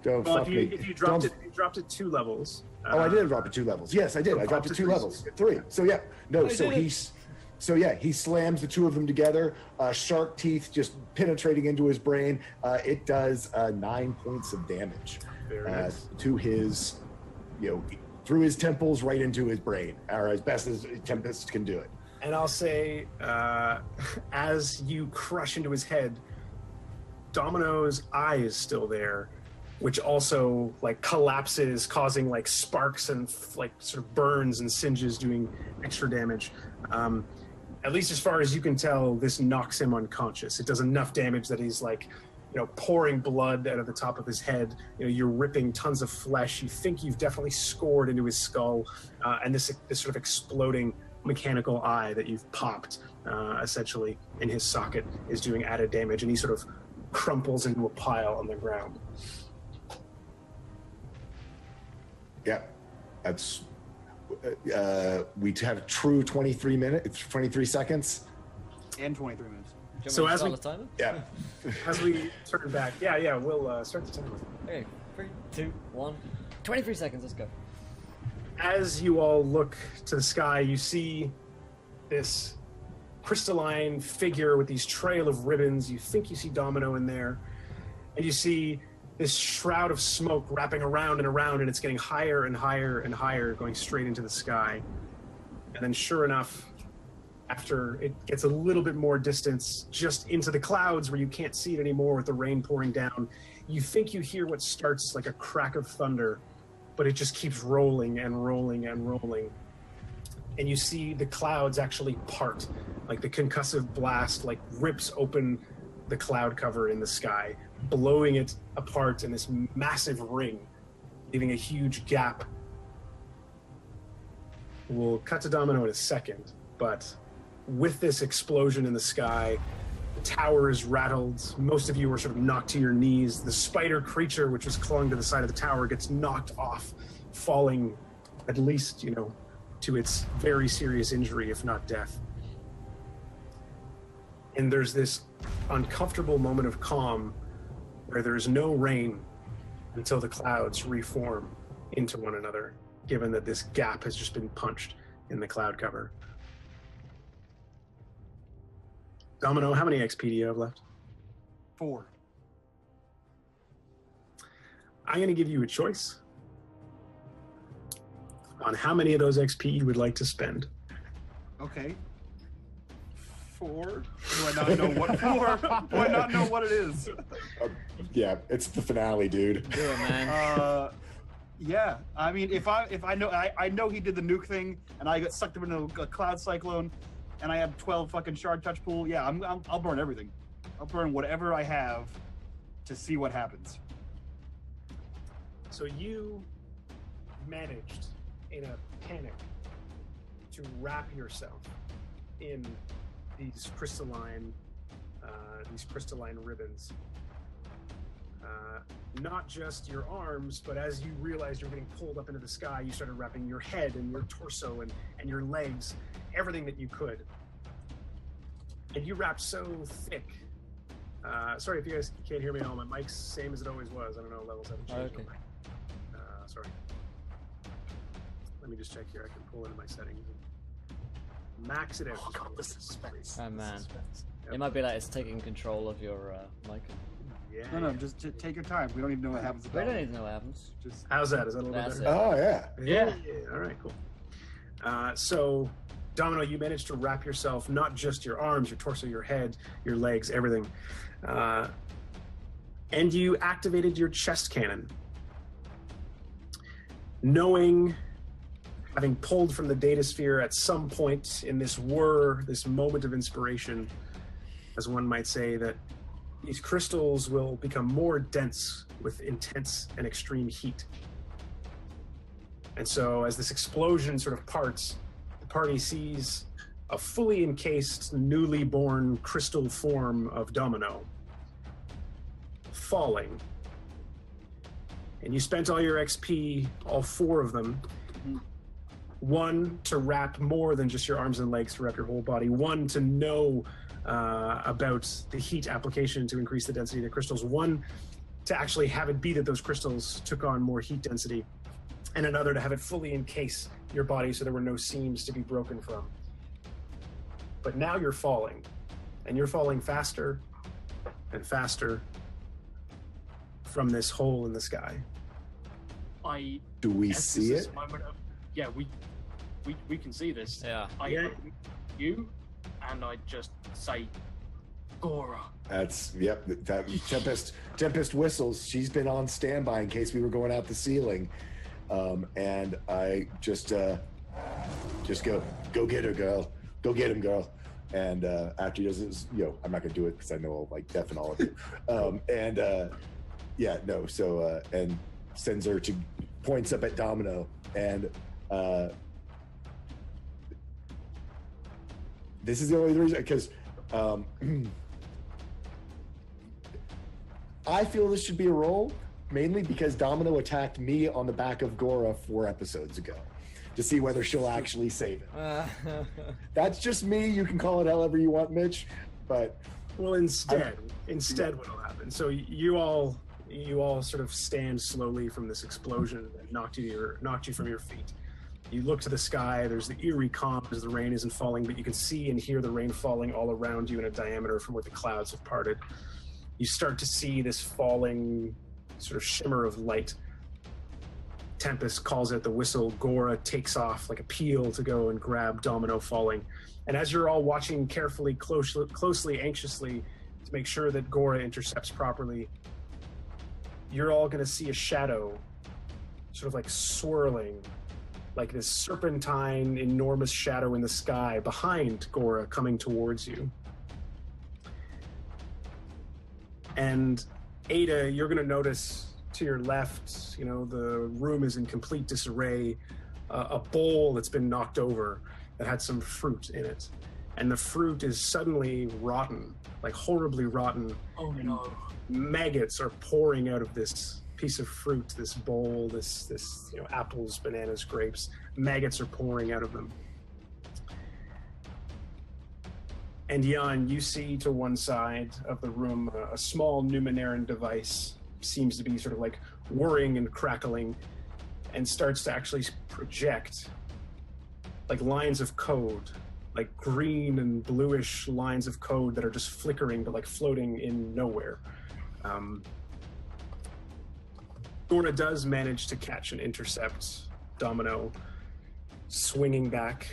If you dropped it 2 levels. I did drop it 2 levels. Yes, I did. I dropped it 2 levels. 3. So yeah, no. He slams the two of them together. Shark teeth just penetrating into his brain. It does 9 points of damage to his, through his temples right into his brain, or as best as Tempest can do it. And I'll say, as you crush into his head, Domino's eye is still there, which also like collapses, causing like sparks and like sort of burns and singes, doing extra damage. At least as far as you can tell, this knocks him unconscious. It does enough damage that he's like, pouring blood out of the top of his head. You're ripping tons of flesh. You think you've definitely scored into his skull, and this sort of exploding mechanical eye that you've popped, essentially, in his socket is doing added damage, and he sort of crumples into a pile on the ground. Yeah, that's. We have true 23 seconds. And 23 minutes. So as we, yeah, as we turn back, we'll start the timer. Okay, 3, 2, 1. 23 seconds. Let's go. As you all look to the sky, you see this crystalline figure with these trail of ribbons. You think you see Domino in there, and you see this shroud of smoke wrapping around and around, and it's getting higher and higher and higher, going straight into the sky. And then sure enough, after it gets a little bit more distance, just into the clouds where you can't see it anymore with the rain pouring down, you think you hear what starts like a crack of thunder, but it just keeps rolling and rolling and rolling. And you see the clouds actually part, like the concussive blast like rips open the cloud cover in the sky, blowing it apart in this massive ring, leaving a huge gap. We'll cut to Domino in a second, but with this explosion in the sky, the tower is rattled. Most of you are sort of knocked to your knees. The spider creature, which was clung to the side of the tower, gets knocked off, falling at least, to its very serious injury, if not death. And there's this uncomfortable moment of calm where there's no rain until the clouds reform into one another, given that this gap has just been punched in the cloud cover. Domino, how many XP do you have left? 4. I'm going to give you a choice on how many of those XP you would like to spend. Okay. 4? Do I not know what 4? Do I not know what it is? Yeah, it's the finale, dude. Do it, man. Yeah. I mean, if I know, I know he did the nuke thing, and I got sucked up into a cloud cyclone, and I have 12 fucking shard touch pool. Yeah, I'll burn everything. I'll burn whatever I have to see what happens. So you managed in a panic to wrap yourself in these crystalline ribbons. Not just your arms, but as you realized you're getting pulled up into the sky, you started wrapping your head and your torso and your legs, everything that you could. And you wrapped so thick. Sorry if you guys can't hear me at all. My mic's same as it always was. I don't know, levels haven't changed. Okay. Sorry. Let me just check here. I can pull into my settings. Max it out. Oh god, the suspense. Oh man, Yep. it might be like it's taking control of your mic. Yeah. No, just take your time. We don't even know what happens. We don't need to know what happens. Just How's that? Is that a little That's bit it. better? Oh yeah. Yeah. All right, cool. So, Domino, you managed to wrap yourself, not just your arms, your torso, your head, your legs, everything. And you activated your chest cannon. Knowing, having pulled from the data sphere at some point in this this moment of inspiration, as one might say, that these crystals will become more dense with intense and extreme heat. And so as this explosion sort of parts, the party sees a fully encased, newly born crystal form of Domino falling. And you spent all your XP, all 4 of them. One, to wrap more than just your arms and legs, to wrap your whole body. One, to know about the heat application to increase the density of the crystals. One, to actually have it be that those crystals took on more heat density. And another, to have it fully encase your body so there were no seams to be broken from. But now you're falling. And you're falling faster and faster from this hole in the sky. Do we Yes, see this is it? a moment of- yeah, we can see this. Yeah. Yeah. You and I just say, Gora. That's yep. That Tempest whistles. She's been on standby in case we were going out the ceiling, and I just go get her, girl. Go get him, girl. And after he does this, I'm not gonna do it because I know I'll like deafen all of you. And sends her to points up at Domino and. This is the only reason, because I feel this should be a roll, mainly because Domino attacked me on the back of Gora 4 episodes ago to see whether she'll actually save it. That's just me. You can call it however you want, Mitch, but... Well, instead what'll happen, so you all sort of stand slowly from this explosion that knocked you from your feet. You look to the sky, there's the eerie calm as the rain isn't falling, but you can see and hear the rain falling all around you in a diameter from where the clouds have parted. You start to see this falling sort of shimmer of light. Tempest calls out the whistle. Gora takes off like a peel to go and grab Domino falling. And as you're all watching carefully, closely, anxiously, to make sure that Gora intercepts properly, you're all going to see a shadow sort of like swirling, like this serpentine, enormous shadow in the sky behind Gora coming towards you. And Ada, you're going to notice to your left, the room is in complete disarray. A bowl that's been knocked over that had some fruit in it. And the fruit is suddenly rotten, like horribly rotten. Oh no. Maggots are pouring out of this piece of fruit, this bowl, this apples, bananas, grapes. Maggots are pouring out of them. And Jan, you see to one side of the room a small Numeneran device seems to be sort of like whirring and crackling and starts to actually project like lines of code, like green and bluish lines of code that are just flickering but like floating in nowhere. Gora does manage to catch and intercept Domino, swinging back,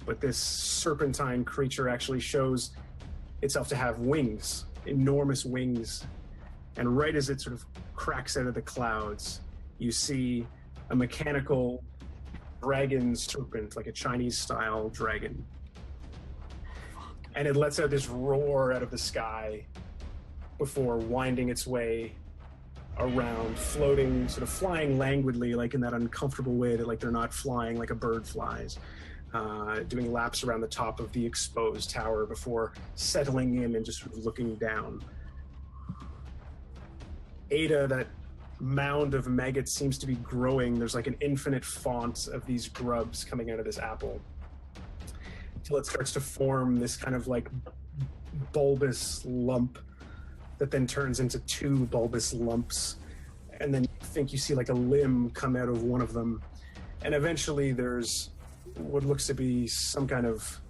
but this serpentine creature actually shows itself to have wings, enormous wings, and right as it sort of cracks out of the clouds, you see a mechanical dragon serpent, like a Chinese-style dragon. And it lets out this roar out of the sky before winding its way around, floating, sort of flying languidly, like in that uncomfortable way that like they're not flying like a bird flies, doing laps around the top of the exposed tower before settling in and just sort of looking down. Ada, that mound of maggots seems to be growing. There's like an infinite font of these grubs coming out of this apple until it starts to form this kind of like bulbous lump that then turns into two bulbous lumps, and then you think you see like a limb come out of one of them, and eventually there's what looks to be some kind of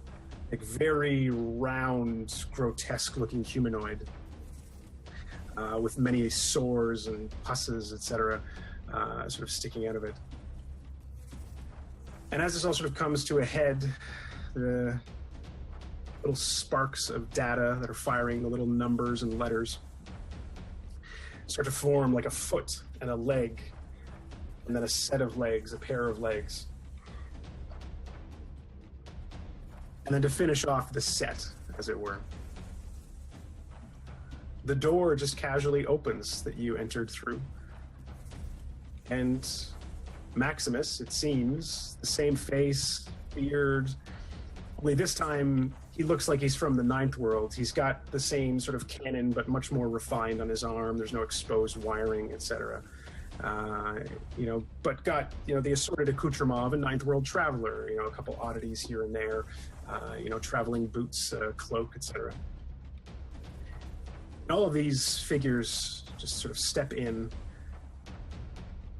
like very round, grotesque looking humanoid with many sores and pusses, etc., sort of sticking out of it. And as this all sort of comes to a head, the little sparks of data that are firing, the little numbers and letters, start to form like a foot and a leg, and then a set of legs, a pair of legs. And then to finish off the set, as it were, the door just casually opens that you entered through. And Maximus, it seems, the same face, beard, only this time he looks like he's from the Ninth World. He's got the same sort of cannon, but much more refined on his arm. There's no exposed wiring, etc. But got, the assorted accoutrement of a Ninth World traveler, a couple oddities here and there, traveling boots, cloak, etc. And all of these figures just sort of step in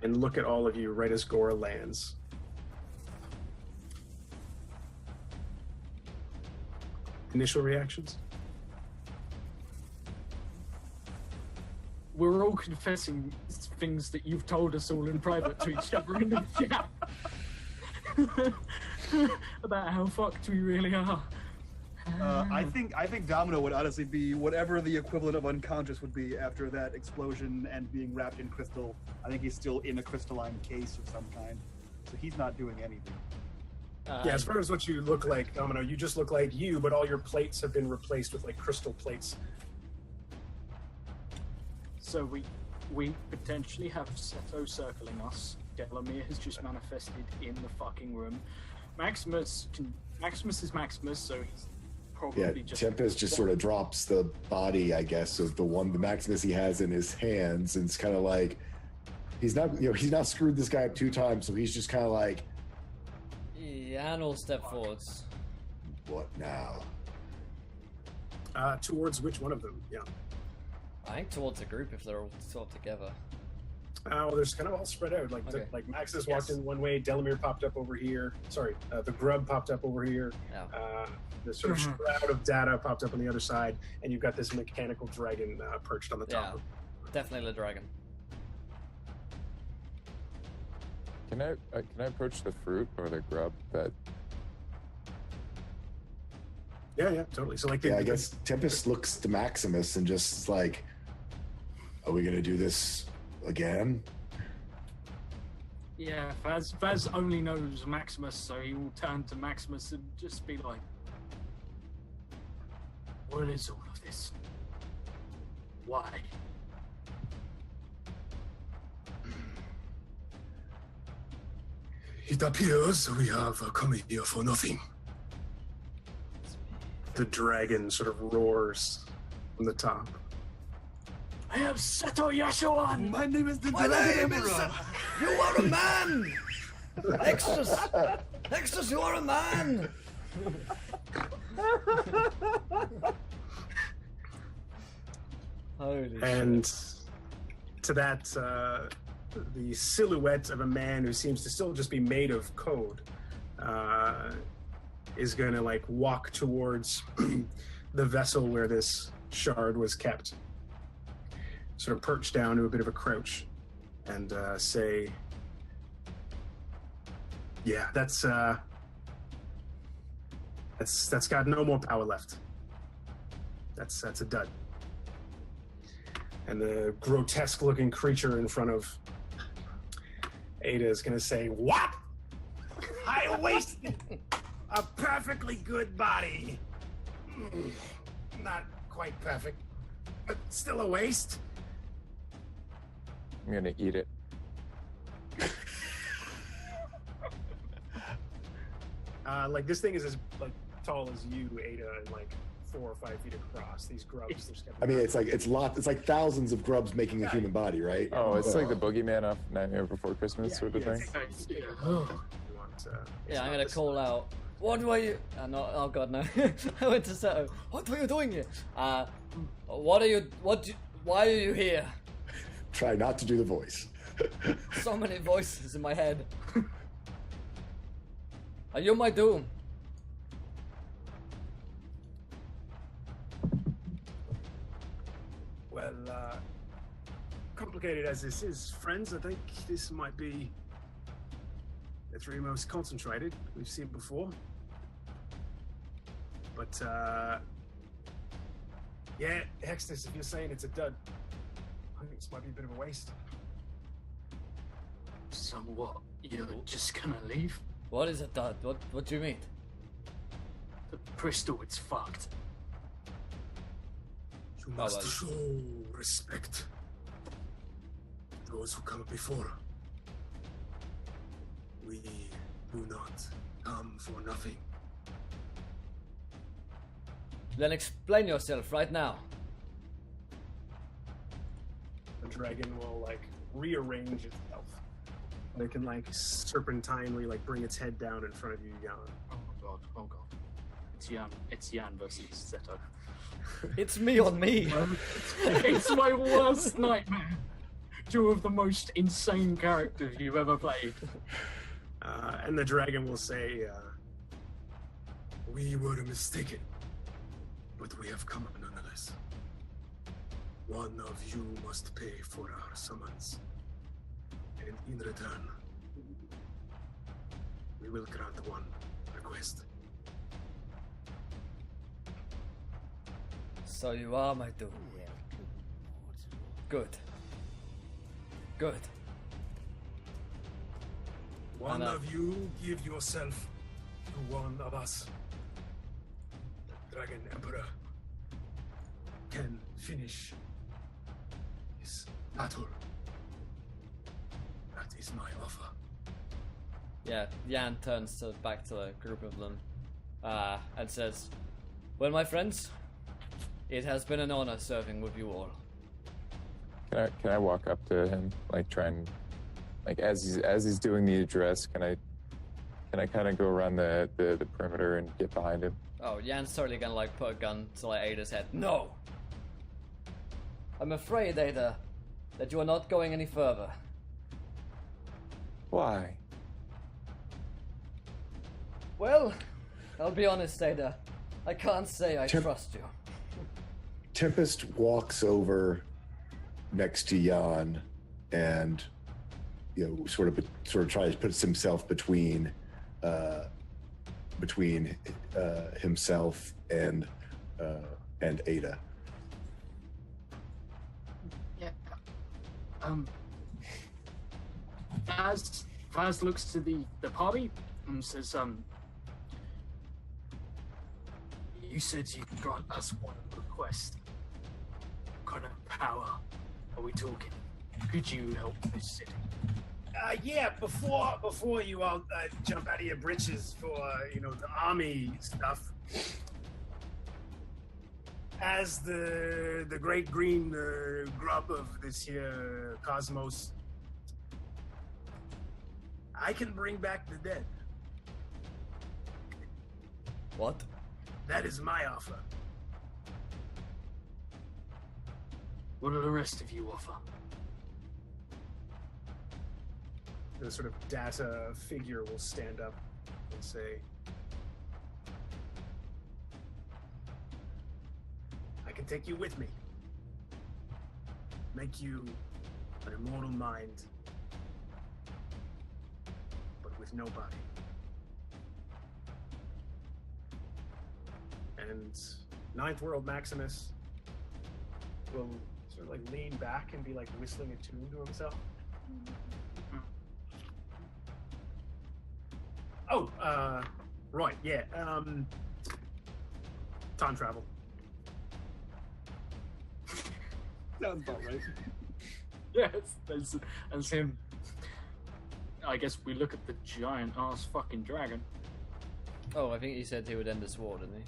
and look at all of you right as Gora lands. Initial reactions? We're all confessing things that you've told us all in private to each other in the chat about how fucked we really are. I think Domino would honestly be whatever the equivalent of unconscious would be after that explosion and being wrapped in crystal. I think he's still in a crystalline case of some kind, so he's not doing anything. As far as what you look like, Domino, you just look like you, but all your plates have been replaced with like crystal plates. So we potentially have Seto circling us. Delamere has just manifested in the fucking room. Maximus is Maximus, so he's probably just... Tempest just sort of drops the body, I guess, of the Maximus he has in his hands, and it's kind of like, he's not screwed this guy up 2 times, so he's just kind of like... Yeah, and we'll step forwards. What now? Towards which one of them? Yeah. I think towards the group if they're all together. Well, they're just kind of all spread out. Like, Okay. like Maximus walked in one way, Delamere popped up over here. Sorry, the grub popped up over here. Yeah. The sort of shroud of data popped up on the other side, and you've got this mechanical dragon perched on the top. Yeah, definitely the dragon. Can I approach the fruit or the grub that? Yeah, totally. So like, I guess Tempest looks to Maximus and just like, are we gonna do this again? Yeah, Vaz only knows Maximus, so he will turn to Maximus and just be like, what is all of this? Why? It appears we have come here for nothing. The dragon sort of roars from the top. I am Seto Yashuan! My name is the My Dragon name is... Emperor! You are a man! Extus! Extus, you are a man! Holy And shit. to that, the silhouette of a man who seems to still just be made of code is going to like walk towards the vessel where this shard was kept, sort of perch down to a bit of a crouch, and say, "Yeah, that's got no more power left. That's a dud." And the grotesque-looking creature in front of Ada is going to say, "What? I wasted a perfectly good body. Not quite perfect, but still a waste. I'm gonna eat it. Like this thing is as like tall as you, Ada, and like 4 or 5 feet across. These grubs. I mean, it's like thousands of grubs making a human body, right? Oh, it's like the boogeyman off Nightmare Before Christmas sort of thing. Yeah, I'm gonna call out. What were you? No, oh god, no. I went to say, what were you doing here? What are you? Why are you here? Try not to do the voice. So many voices in my head. Are you my doom? Well, complicated as this is, friends, I think this might be the 3 most concentrated we've seen before. But, yeah, Hextus, if you're saying it's a dud, I think this might be a bit of a waste. So what? You're just gonna leave? What is a dud? What do you mean? The Bristol, it's fucked. You must show respect to those who come before. We do not come for nothing. Then explain yourself right now. The dragon will like rearrange itself. And it can like serpentinely like bring its head down in front of you, Jan. Oh god, oh god. It's Jan versus Zeto. It's me on me. It's my worst nightmare. 2 of the most insane characters you've ever played. And the dragon will say, we were mistaken, but we have come nonetheless. One of you must pay for our summons. And in return, we will grant one request. So you are my doom. Good. Good. One of you give yourself to one of us. The Dragon Emperor can finish his battle. That is my offer. Yeah, Jan turns back to the group of them and says, well, my friends, it has been an honor serving with you all. Can I walk up to him, like try and, like as he's doing the address, can I kind of go around the perimeter and get behind him? Oh, Jan's totally gonna like put a gun to like Ada's head. No! I'm afraid, Ada, that you are not going any further. Why? Well, I'll be honest, Ada. I can't say I trust you. Tempest walks over next to Jan and, sort of tries to put himself between himself and Ada. Yeah. Vaz looks to the party and says, you said you'd grant us one request. What kind of power are we talking? Could you help this city? Yeah, before you all jump out of your britches for, the army stuff. As the great green grub of this here cosmos, I can bring back the dead. What? That is my offer. What do the rest of you offer? The sort of data figure will stand up and say, I can take you with me. Make you an immortal mind, but with no body. And Ninth World Maximus will sort of like lean back and be like whistling a tune to himself. Oh, right, yeah. Time travel. Sounds about right. Yes, that's him. I guess we look at the giant ass fucking dragon. Oh, I think he said he would end this war, didn't he?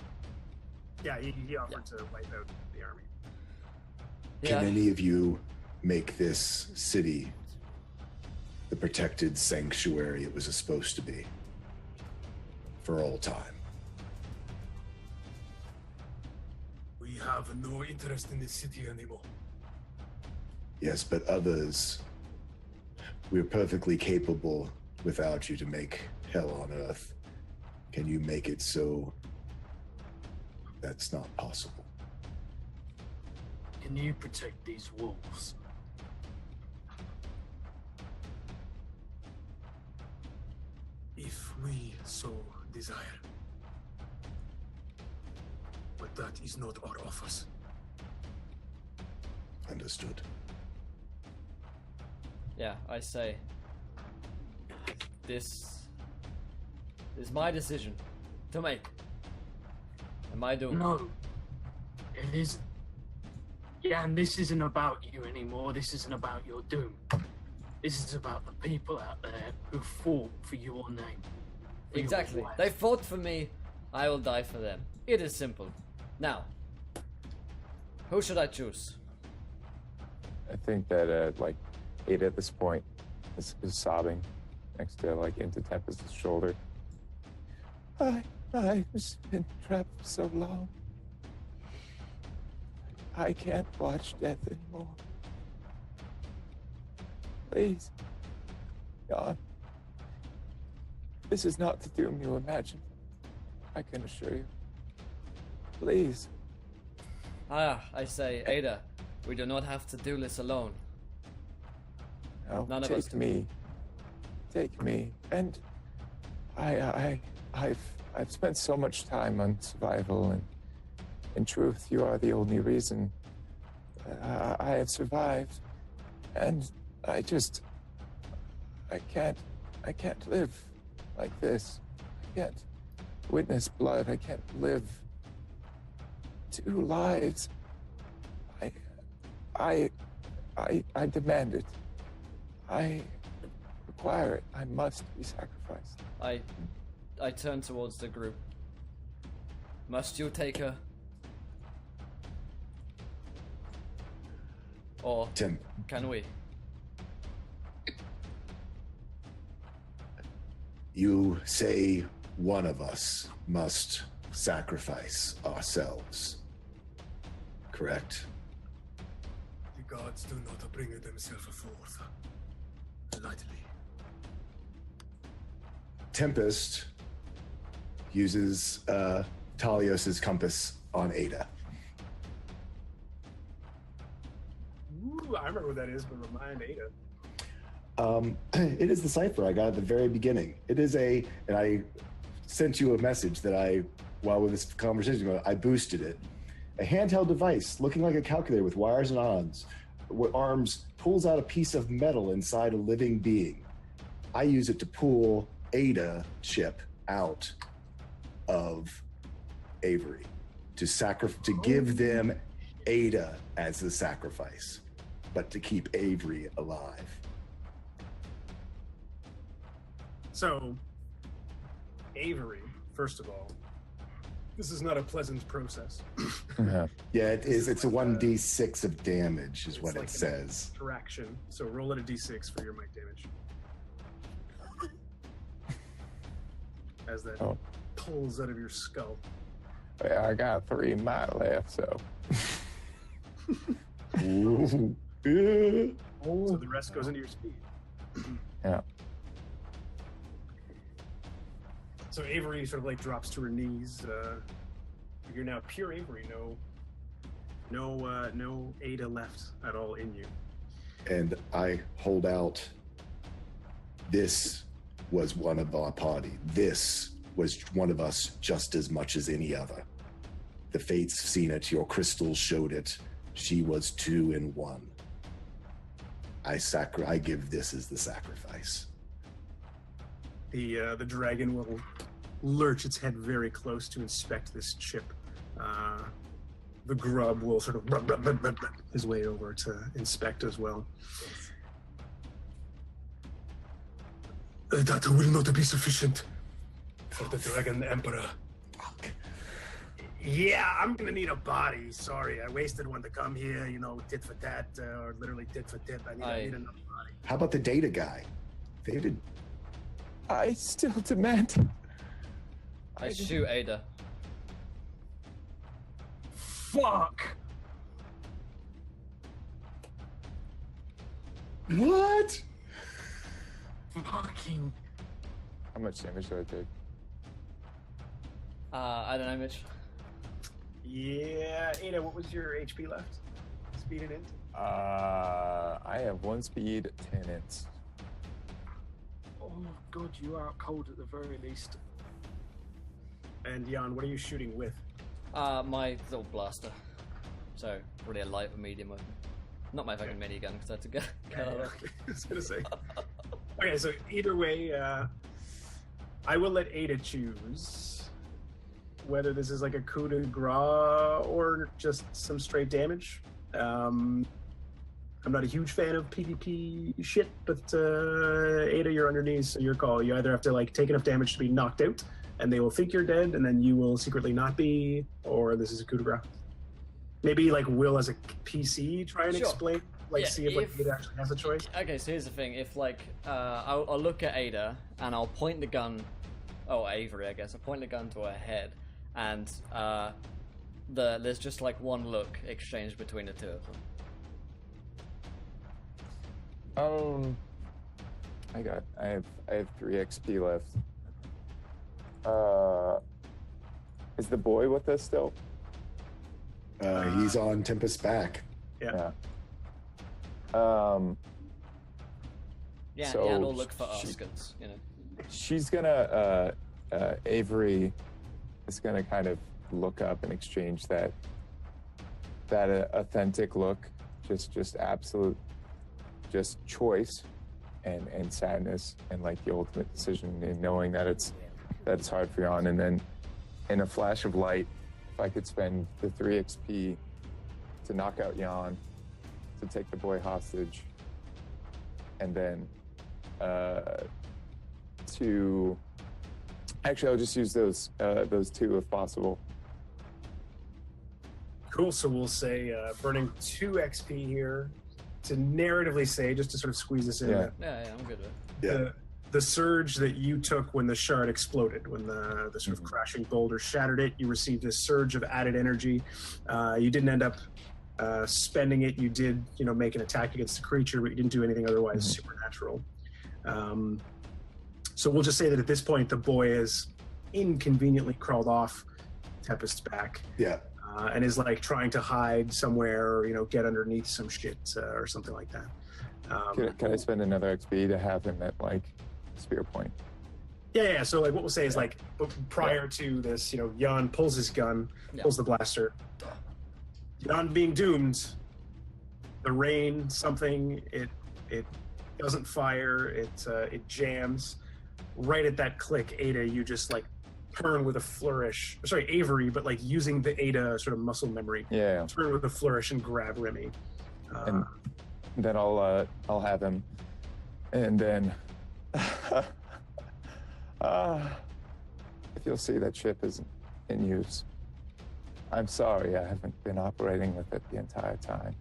Yeah, he offered to wipe out the army. Can any of you make this city the protected sanctuary it was supposed to be for all time? We have no interest in this city anymore. Yes, but others, we're perfectly capable without you to make hell on earth. Can you make it so that's not possible? Can you protect these wolves? If we so desire. But that is not our office. Understood. Yeah, I say this is my decision to make. Am I doing? No, it isn't. Yeah, and this isn't about you anymore. This isn't about your doom. This is about the people out there who fought for your name. For your Exactly. life. They fought for me. I will die for them. It is simple. Now, who should I choose? I think that Ada at this point is sobbing next to into Tempest's shoulder. I've been trapped for so long. I can't watch death anymore. Please, God. This is not the doom you imagine. I can assure you. Please. I say, Ada, we do not have to do this alone. No, None of us take do. me. Take me. And I've spent so much time on survival, and in truth, you are the only reason I have survived. And I can't live like this. I can't witness blood. I can't live two lives. I demand it. I require it. I must be sacrificed. I turn towards the group. Must you take her? Or Tim, can we? you say one of us must sacrifice ourselves, correct? The gods do not bring themselves forth lightly. Tempest uses Talios's compass on Ada. Ooh, I remember what that is, but remind Ada. It is the cipher I got at the very beginning. It is and I sent you a message that while with this conversation going, I boosted it. A handheld device looking like a calculator with wires and arms pulls out a piece of metal inside a living being. I use it to pull Ada chip out of Avery to give them Ada as the sacrifice, but to keep Avery alive. So, Avery, first of all, this is not a pleasant process. Yeah, it is. It's a 1d6 of damage, is what it says. Interaction. So roll it a d6 for your mic damage. As that pulls out of your skull. Yeah, I got 3 might left, so. Ooh. So the rest goes into your speed. Yeah. So Avery sort of drops to her knees. You're now pure Avery. No Ada left at all in you. And I hold out. This was one of our party. This was one of us just as much as any other. The fates seen it. Your crystals showed it. She was 2 in 1. I give this as the sacrifice. The dragon will lurch its head very close to inspect this chip. the grub will sort of rub his way over to inspect as well. That will not be sufficient for the Dragon Emperor. Yeah, I'm gonna need a body. Sorry, I wasted one to come here, tit for tat, or literally tit for tit. I need another body. How about the data guy? David? I still demand. I shoot Ada. Fuck! What? Fucking. How much damage do I take? I don't know, Mitch. Yeah, Ada, what was your HP left? Speed and int? I have 1 speed, 10 ints. Oh god, you are out cold at the very least. And Jan, what are you shooting with? My little blaster. So, probably a light or medium weapon. Not my fucking minigun, because I had to get out of it. I was gonna say. Okay, so either way, I will let Ada choose whether this is like a coup de grace or just some straight damage. I'm not a huge fan of PvP shit, but Ada, you're underneath, so your call. You either have to like take enough damage to be knocked out, and they will think you're dead, and then you will secretly not be, or this is a coup de grace. Maybe like Will as a PC try and explain, see if like Ada actually has a choice. Okay, so here's the thing: if like I'll look at Ada and I'll point the gun, Avery, I guess. I'll point the gun to her head, and there's just like one look exchanged between the two of them. I have 3 XP left. Is the boy with us still? He's on Tempest's back. Yeah. Yeah, So and we'll look for Oscars, She's gonna, Avery is gonna kind of look up and exchange that authentic look, just absolute, just choice and sadness and like the ultimate decision in knowing that it's hard for Jan. And then in a flash of light, if I could spend the 3 XP to knock out Jan, to take the boy hostage, and then I'll just use those 2 if possible. Cool. So we'll say burning 2 XP here to narratively say, just to sort of squeeze this in. Yeah, I'm good with it. Yeah. The surge that you took when the shard exploded, when the sort of crashing boulder shattered it, you received a surge of added energy. You didn't end up spending it. You did, make an attack against the creature, but you didn't do anything otherwise supernatural. So we'll just say that at this point, the boy is inconveniently crawled off Tempest's back. Yeah. And is like trying to hide somewhere, get underneath some shit or something like that. Can I spend another XP to have him at like spear point? Yeah. So like what we'll say is like prior to this, Jan pulls his gun, pulls the blaster. Jan being doomed, the rain, something, it doesn't fire, it jams. Right at that click, Ada, you just like turn with a flourish. Sorry, Avery, but like using the Ada sort of muscle memory. Yeah. Turn with a flourish and grab Remy. And then I'll have him, and then if you'll see that ship isn't in use, I'm sorry I haven't been operating with it the entire time.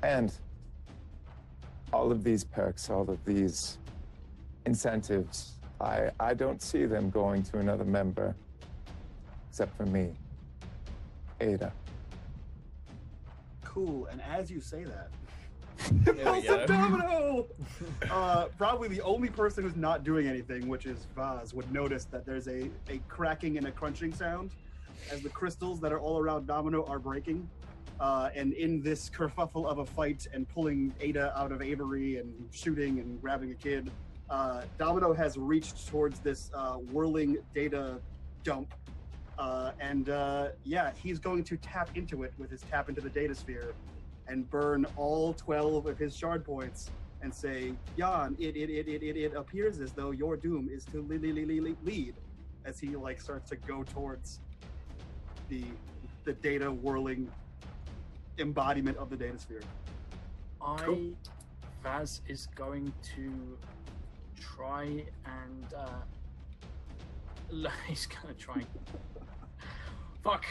And all of these perks, all of these incentives, I don't see them going to another member except for me, Ada. Cool. And as you say that, There we go. Domino! Probably the only person who's not doing anything, which is Vaz, would notice that there's a cracking and a crunching sound as the crystals that are all around Domino are breaking. And in this kerfuffle of a fight and pulling Ada out of Avery and shooting and grabbing a kid, Domino has reached towards this whirling data dump. He's going to tap into it with his tap into the data sphere and burn all 12 of his shard points and say, Jan, it appears as though your doom is to lead, as he like starts to go towards the the data whirling embodiment of the data sphere. Vaz is going to try and he's gonna try. Fuck!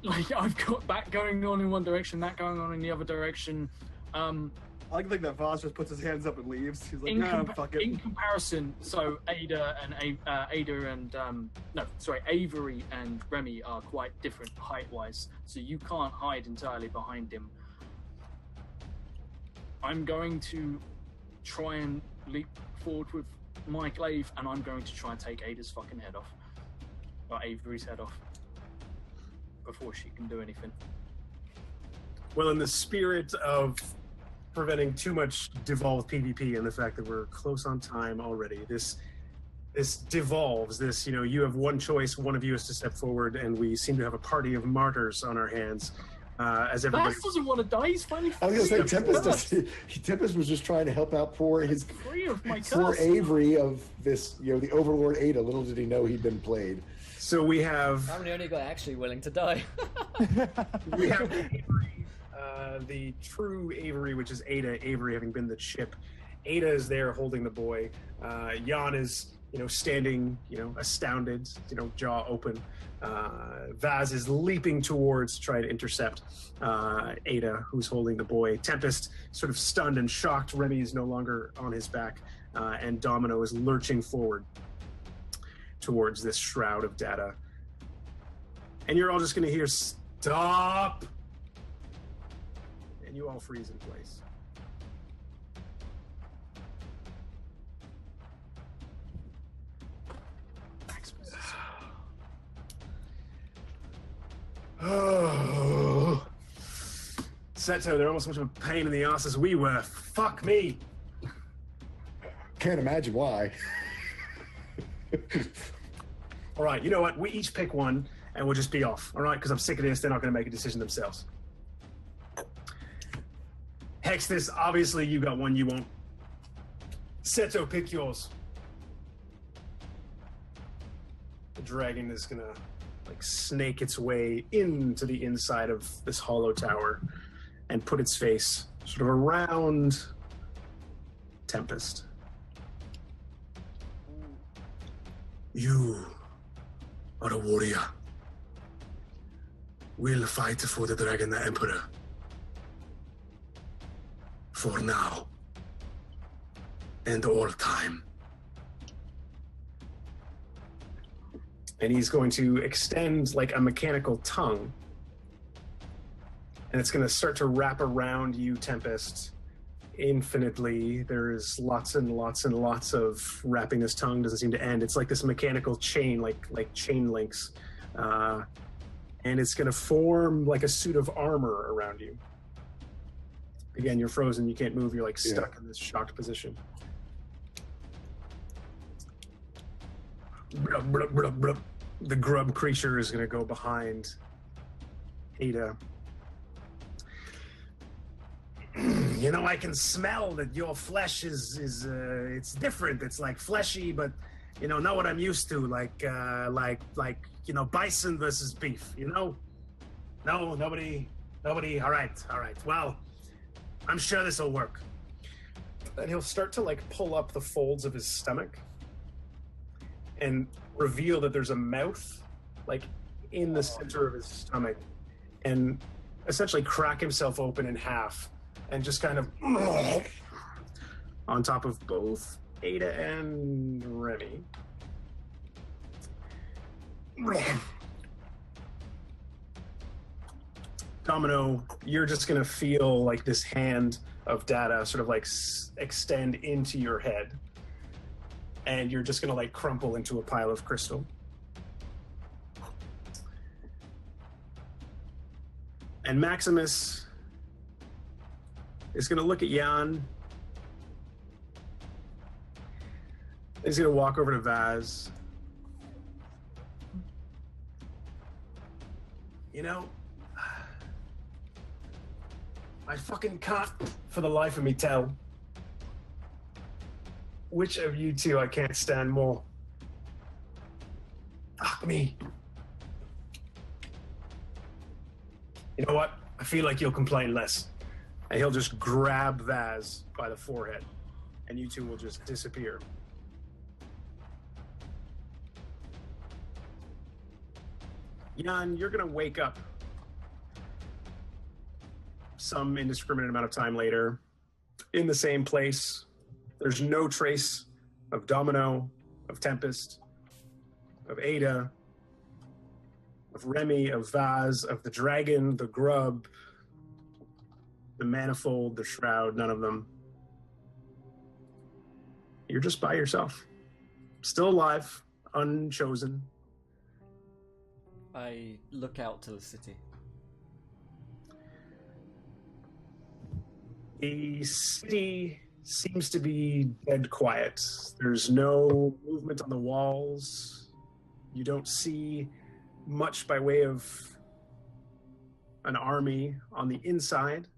Like I've got that going on in one direction, that going on in the other direction. I like to think that Vaz just puts his hands up and leaves. He's like, nah, fuck it. In comparison, so Avery and Remy are quite different height-wise, so you can't hide entirely behind him. I'm going to try and leap forward with my glaive, and I'm going to try and take Ada's fucking head off. Or Avery's head off. Before she can do anything. Well, in the spirit of preventing too much devolved PvP and the fact that we're close on time already, this devolves. This, you have one choice, one of you is to step forward, and we seem to have a party of martyrs on our hands. As everybody doesn't want to die. He's finally. I was gonna say Tempest was just trying to help out poor Avery of this, the Overlord Ada. Little did he know he'd been played. So we have. I'm the only guy actually willing to die. We have Avery, the true Avery, which is Ada. Avery having been the chip. Ada is there holding the boy. Jan is, standing, astounded, jaw open. Vaz is leaping towards to try to intercept Ada, who's holding the boy. Tempest, sort of stunned and shocked. Remy is no longer on his back, and Domino is lurching forward towards this shroud of data. And you're all just going to hear, "Stop!" And you all freeze in place. Oh, Seto, they're almost as much of a pain in the ass as we were. Fuck me. Can't imagine why. All right, you know what? We each pick one, and we'll just be off. All right, because I'm sick of this. They're not going to make a decision themselves. Hextus, obviously you got one you won't. Seto, pick yours. The dragon is going to snake its way into the inside of this hollow tower and put its face sort of around Tempest. You are a warrior. We'll fight for the dragon, the Emperor. For now. And all time. And he's going to extend like a mechanical tongue. And it's going to start to wrap around you, Tempest, infinitely. There's lots and lots and lots of wrapping. This tongue doesn't seem to end. It's like this mechanical chain, like chain links. And it's going to form like a suit of armor around you. Again, you're frozen. You can't move. You're stuck in this shocked position. The grub creature is going to go behind Ada. I can smell that your flesh is it's different. It's like fleshy, but not what I'm used to. Like bison versus beef. No, nobody. All right. Well, I'm sure this will work. And he'll start to pull up the folds of his stomach and reveal that there's a mouth in the center of his stomach, and essentially crack himself open in half and just kind of on top of both Ada and Remy. Domino, you're just going to feel this hand of data sort of extend into your head, and you're just going to crumple into a pile of crystal. And Maximus is going to look at Jan. He's going to walk over to Vaz. I fucking can't for the life of me tell which of you two I can't stand more. Fuck me. You know what? I feel like you'll complain less. And he'll just grab Vaz by the forehead, and you two will just disappear. Jan, you're gonna wake up some indiscriminate amount of time later in the same place. There's no trace of Domino, of Tempest, of Ada, of Remy, of Vaz, of the dragon, the grub, the manifold, the shroud, none of them. You're just by yourself. Still alive, unchosen. I look out to the city. The city seems to be dead quiet. There's no movement on the walls. You don't see much by way of an army on the inside.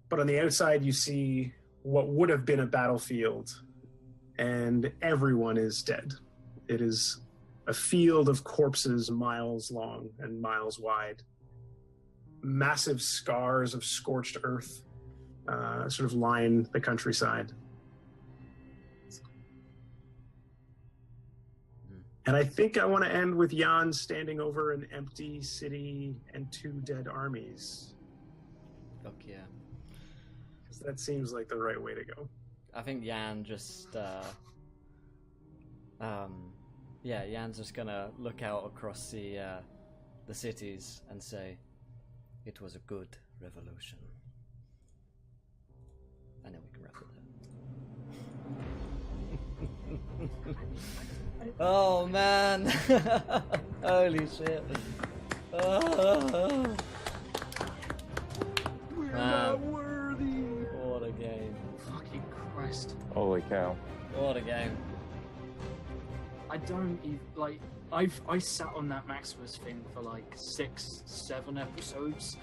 But on the outside, you see what would have been a battlefield, and everyone is dead. It is a field of corpses miles long and miles wide. Massive scars of scorched earth sort of line the countryside. And I think I want to end with Jan standing over an empty city and 2 dead armies. Fuck yeah. Because that seems like the right way to go. I think Jan just, Jan's just gonna look out across the cities and say, "It was a good revolution." And then we can wrap it up. Oh man! Holy shit! Oh. We're not worthy. What a game! Fucking Christ. Holy cow. What a game! I don't even, like, I sat on that Maximus thing for like 6-7 episodes,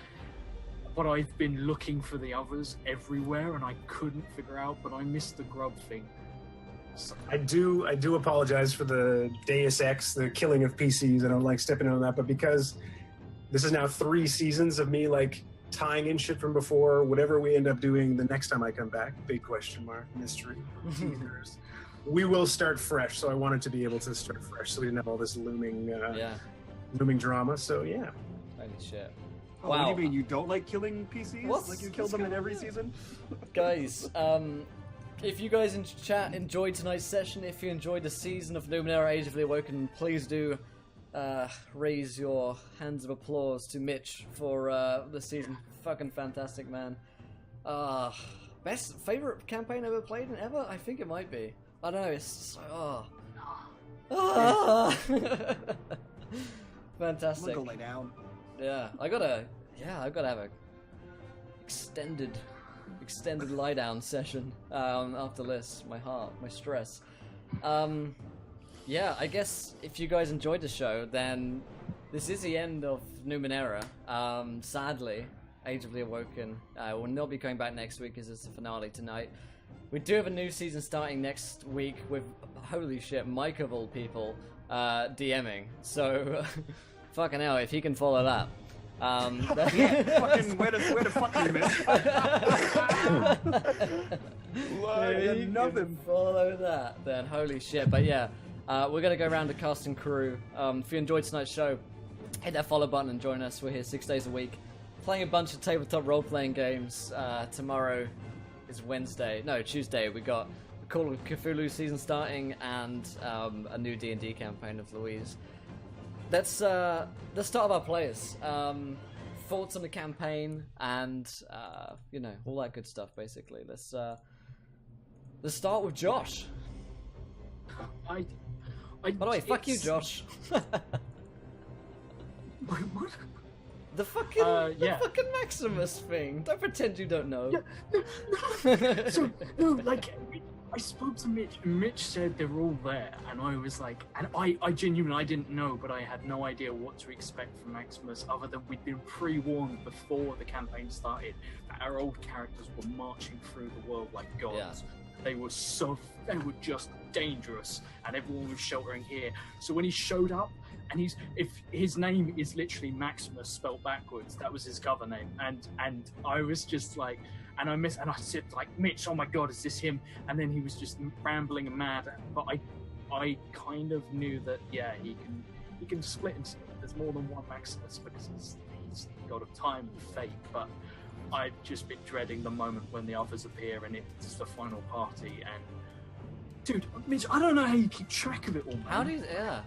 but I've been looking for the others everywhere and I couldn't figure out, but I missed the grub thing. So, I do apologize for the Deus Ex, the killing of PCs. I don't like stepping on that, but because this is now 3 seasons of me like tying in shit from before, whatever we end up doing the next time I come back, big question mark, mystery, teasers. We will start fresh, so I wanted to be able to start fresh, so we didn't have all this looming drama. So yeah. Holy shit! Oh, Wow. What do you mean you don't like killing PCs? What's- like you killed them in every season? Guys, if you guys in chat enjoyed tonight's session, if you enjoyed the season of Numenera Age of the Awoken, please do raise your hands of applause to Mitch for the season. Fucking fantastic, man. Favorite campaign ever played and ever? I think it might be. I don't know, it's so, fantastic. I'm gonna go lay down. Yeah, I gotta have a extended lie down session after this. My heart, my stress. Yeah, I guess if you guys enjoyed the show, then this is the end of Numenera. Sadly, Age of the Awoken will not be coming back next week as it's the finale tonight. We do have a new season starting next week with, holy shit, Mike of all people DMing. So, fucking hell, if he can follow that. Fucking, where to fucking miss? If you can follow that, then holy shit. But yeah, we're going to go around the cast and crew. If you enjoyed tonight's show, hit that follow button and join us. We're here 6 days a week, playing a bunch of tabletop role-playing games. Tomorrow is Tuesday. We got Call of Cthulhu season starting and a new D&D campaign of Louise. Let's start with our players. Thoughts on the campaign and all that good stuff. Basically, let's start with Josh. I By the way, fuck you, Josh. What? The fucking Maximus thing. Don't pretend you don't know. Yeah, no, like, I spoke to Mitch, and Mitch said they were all there, and I was like, and I genuinely, I didn't know, but I had no idea what to expect from Maximus, other than we'd been pre-warned before the campaign started that our old characters were marching through the world like gods. they were just dangerous, and everyone was sheltering here. So when he showed up, and if his name is literally Maximus spelled backwards, that was his cover name, and I was just like, and I said like, Mitch, oh my god, is this him? And then he was just rambling and mad, but I kind of knew that he can split himself. There's more than one Maximus because he's got a time and fate, but I've just been dreading the moment when the others appear and it's the final party. And dude, Mitch, I don't know how you keep track of it all, man. How do you? Yeah.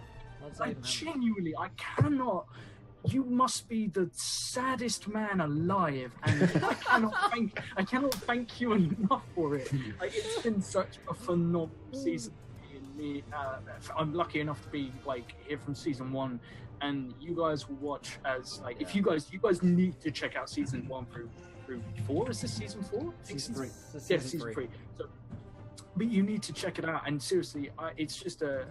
I genuinely, I cannot. You must be the saddest man alive, and I cannot thank you enough for it. Like, it's been such a phenomenal season. I'm lucky enough to be like here from season 1, and you guys will watch as like if you guys need to check out season 1 through 4. Is this season 4? Season 3. Yeah, season 3. So, but you need to check it out, and seriously, it's just a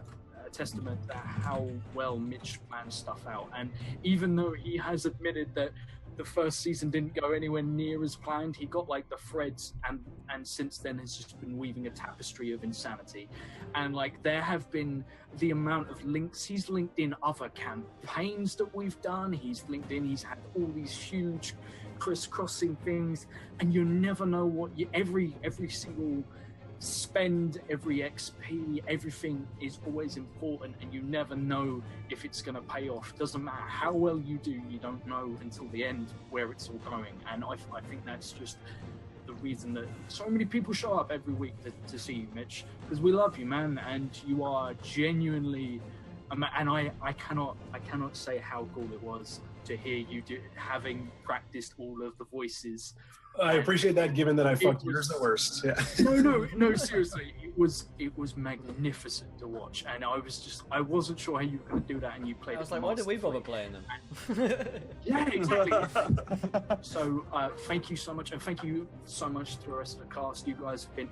testament to how well Mitch plans stuff out. And even though he has admitted that the first season didn't go anywhere near as planned, he got like the threads, and since then has just been weaving a tapestry of insanity. And like there have been the amount of links he's linked in other campaigns that we've done. He's had all these huge crisscrossing things, and you never know what every single spend, every XP, everything is always important, and you never know if it's going to pay off. Doesn't matter how well you do, you don't know until the end where it's all going. And I think that's just the reason that so many people show up every week to see you, Mitch, because we love you, man, and you are genuinely and I cannot say how cool it was to hear you having practiced all of the voices. I appreciate that, given that I fucked yours the worst. Yeah. No, seriously, it was magnificent to watch, and I wasn't sure how you were going to do that, and you played. I was like, why did we bother playing them? Yeah, exactly. So thank you so much, and thank you so much to the rest of the cast. You guys have been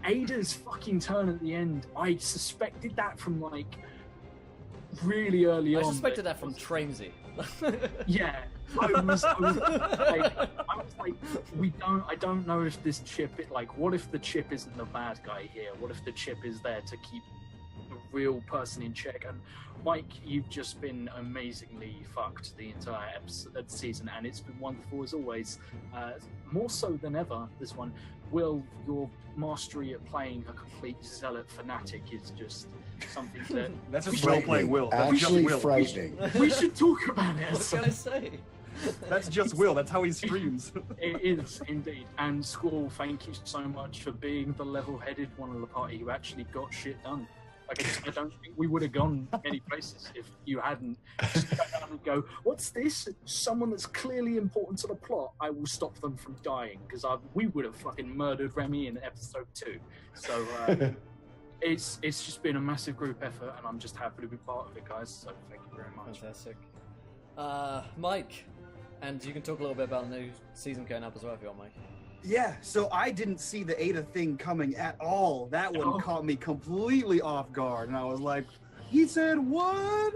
Ada's fucking turn at the end. I suspected that from like really early on. I suspected that from Trainsy. Yeah. I was like, I don't know if this chip, what if the chip isn't the bad guy here? What if the chip is there to keep the real person in check? And Mike, you've just been amazingly fucked the entire season, and it's been wonderful as always. More so than ever, this one. Will, your mastery at playing a complete zealot fanatic is just something that... That's just Will playing Will. That's actually just Will. Frightening. We should talk about it. What can I say? That's just Will. That's how he streams. It is indeed. And Squall, thank you so much for being the level-headed one of the party who actually got shit done. Like, I don't think we would have gone any places if you hadn't just go down and go, what's this? Someone that's clearly important to the plot. I will stop them from dying, because we would have fucking murdered Remy in episode 2. So it's just been a massive group effort, and I'm just happy to be part of it, guys. So thank you very much. Fantastic. Mike, and you can talk a little bit about the new season going up as well if you want, Mike. Yeah, so I didn't see the Ada thing coming at all. That one caught me completely off guard, and I was like, he said what?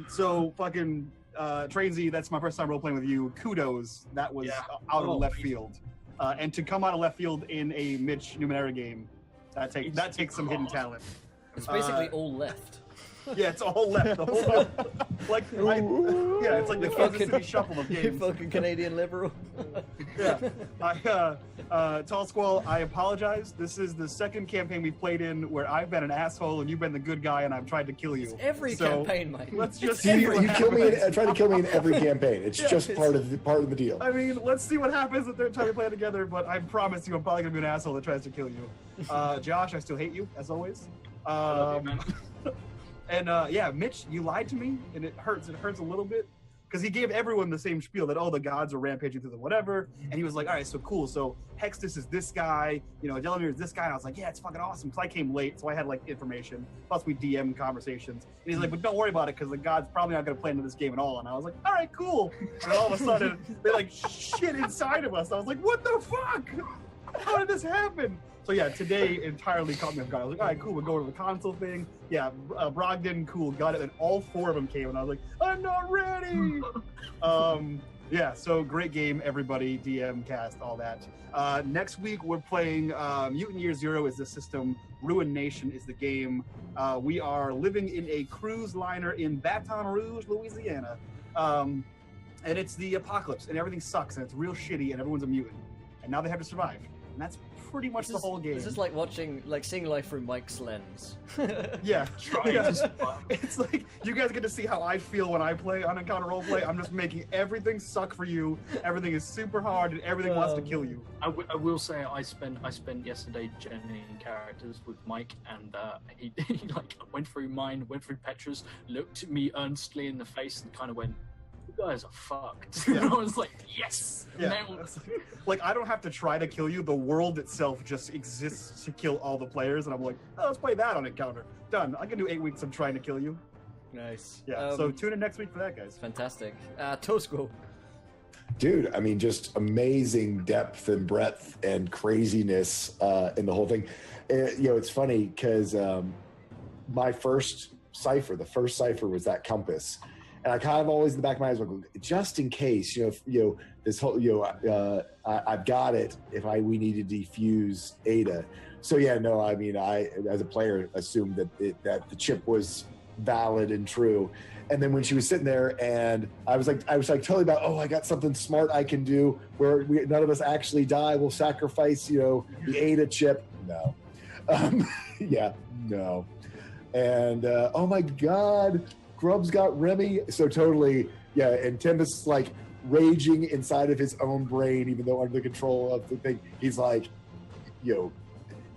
So fucking Trainsy, that's my first time role-playing with you. Kudos. That was out of left field. And to come out of left field in a Mitch Numenera game, that takes some hidden talent. It's basically all left. Yeah, it's all left. The whole it's like the Kansas City Shuffle of games. You fucking Canadian liberal. Yeah. Tall Squall, I apologize. This is the second campaign we've played in where I've been an asshole and you've been the good guy and I've tried to kill you. It's every campaign, Mike. Let's just see you kill me. Try to kill me in every campaign. It's just part of the deal. I mean, let's see what happens the third time we play together. But I promise you, I'm probably gonna be an asshole that tries to kill you. Josh, I still hate you as always. I love you, man. And Mitch, you lied to me, and it hurts. It hurts a little bit because he gave everyone the same spiel that the gods are rampaging through the whatever, and he was like, all right, so cool. So Hextus is this guy, Delamere is this guy. And I was like, yeah, it's fucking awesome. Because I came late, so I had like information. Plus we DM conversations, and he's like, but don't worry about it because the gods probably not gonna play into this game at all. And I was like, all right, cool. And all of a sudden they like shit inside of us. I was like, what the fuck? How did this happen? So yeah, today entirely caught me off guard. I was like, all right, cool, we're going to the console thing. Yeah, Brogdon, cool, got it. And all 4 of them came, and I was like, I'm not ready. Yeah, so great game, everybody. DM, cast, all that. Next week, we're playing Mutant Year Zero is the system. Ruin Nation is the game. We are living in a cruise liner in Baton Rouge, Louisiana. And it's the apocalypse, and everything sucks, and it's real shitty, and everyone's a mutant. And now they have to survive. And that's pretty much the whole game. This is like seeing life through Mike's lens. Yeah. It's like, you guys get to see how I feel when I play on Encounter Roleplay. I'm just making everything suck for you. Everything is super hard, and everything wants to kill you. I will say I spent yesterday generating characters with Mike, and he like went through mine, went through Petra's, looked at me earnestly in the face, and kind of went, "You guys are fucked." Yeah. And I was like, "Yes, nailed it." Like, I don't have to try to kill you. The world itself just exists to kill all the players, and I'm like, oh, let's play that on Encounter. Done. I can do 8 weeks of trying to kill you. Nice. Yeah. So tune in next week for that, guys. Fantastic. Tosco. Dude, I mean, just amazing depth and breadth and craziness in the whole thing. It's funny because my first cipher, the first cipher was that compass. And I kind of always in the back of my eyes, like, just in case, this whole, I've got it if we need to defuse Ada. So yeah, no, I mean, I, as a player, assumed that the chip was valid and true. And then when she was sitting there, and I was like totally about, I got something smart I can do where none of us actually die. We'll sacrifice, the Ada chip. No. Yeah, no. And oh my God. Grubb's got Remy, so totally, yeah. And Tim is like raging inside of his own brain, even though under the control of the thing. He's like,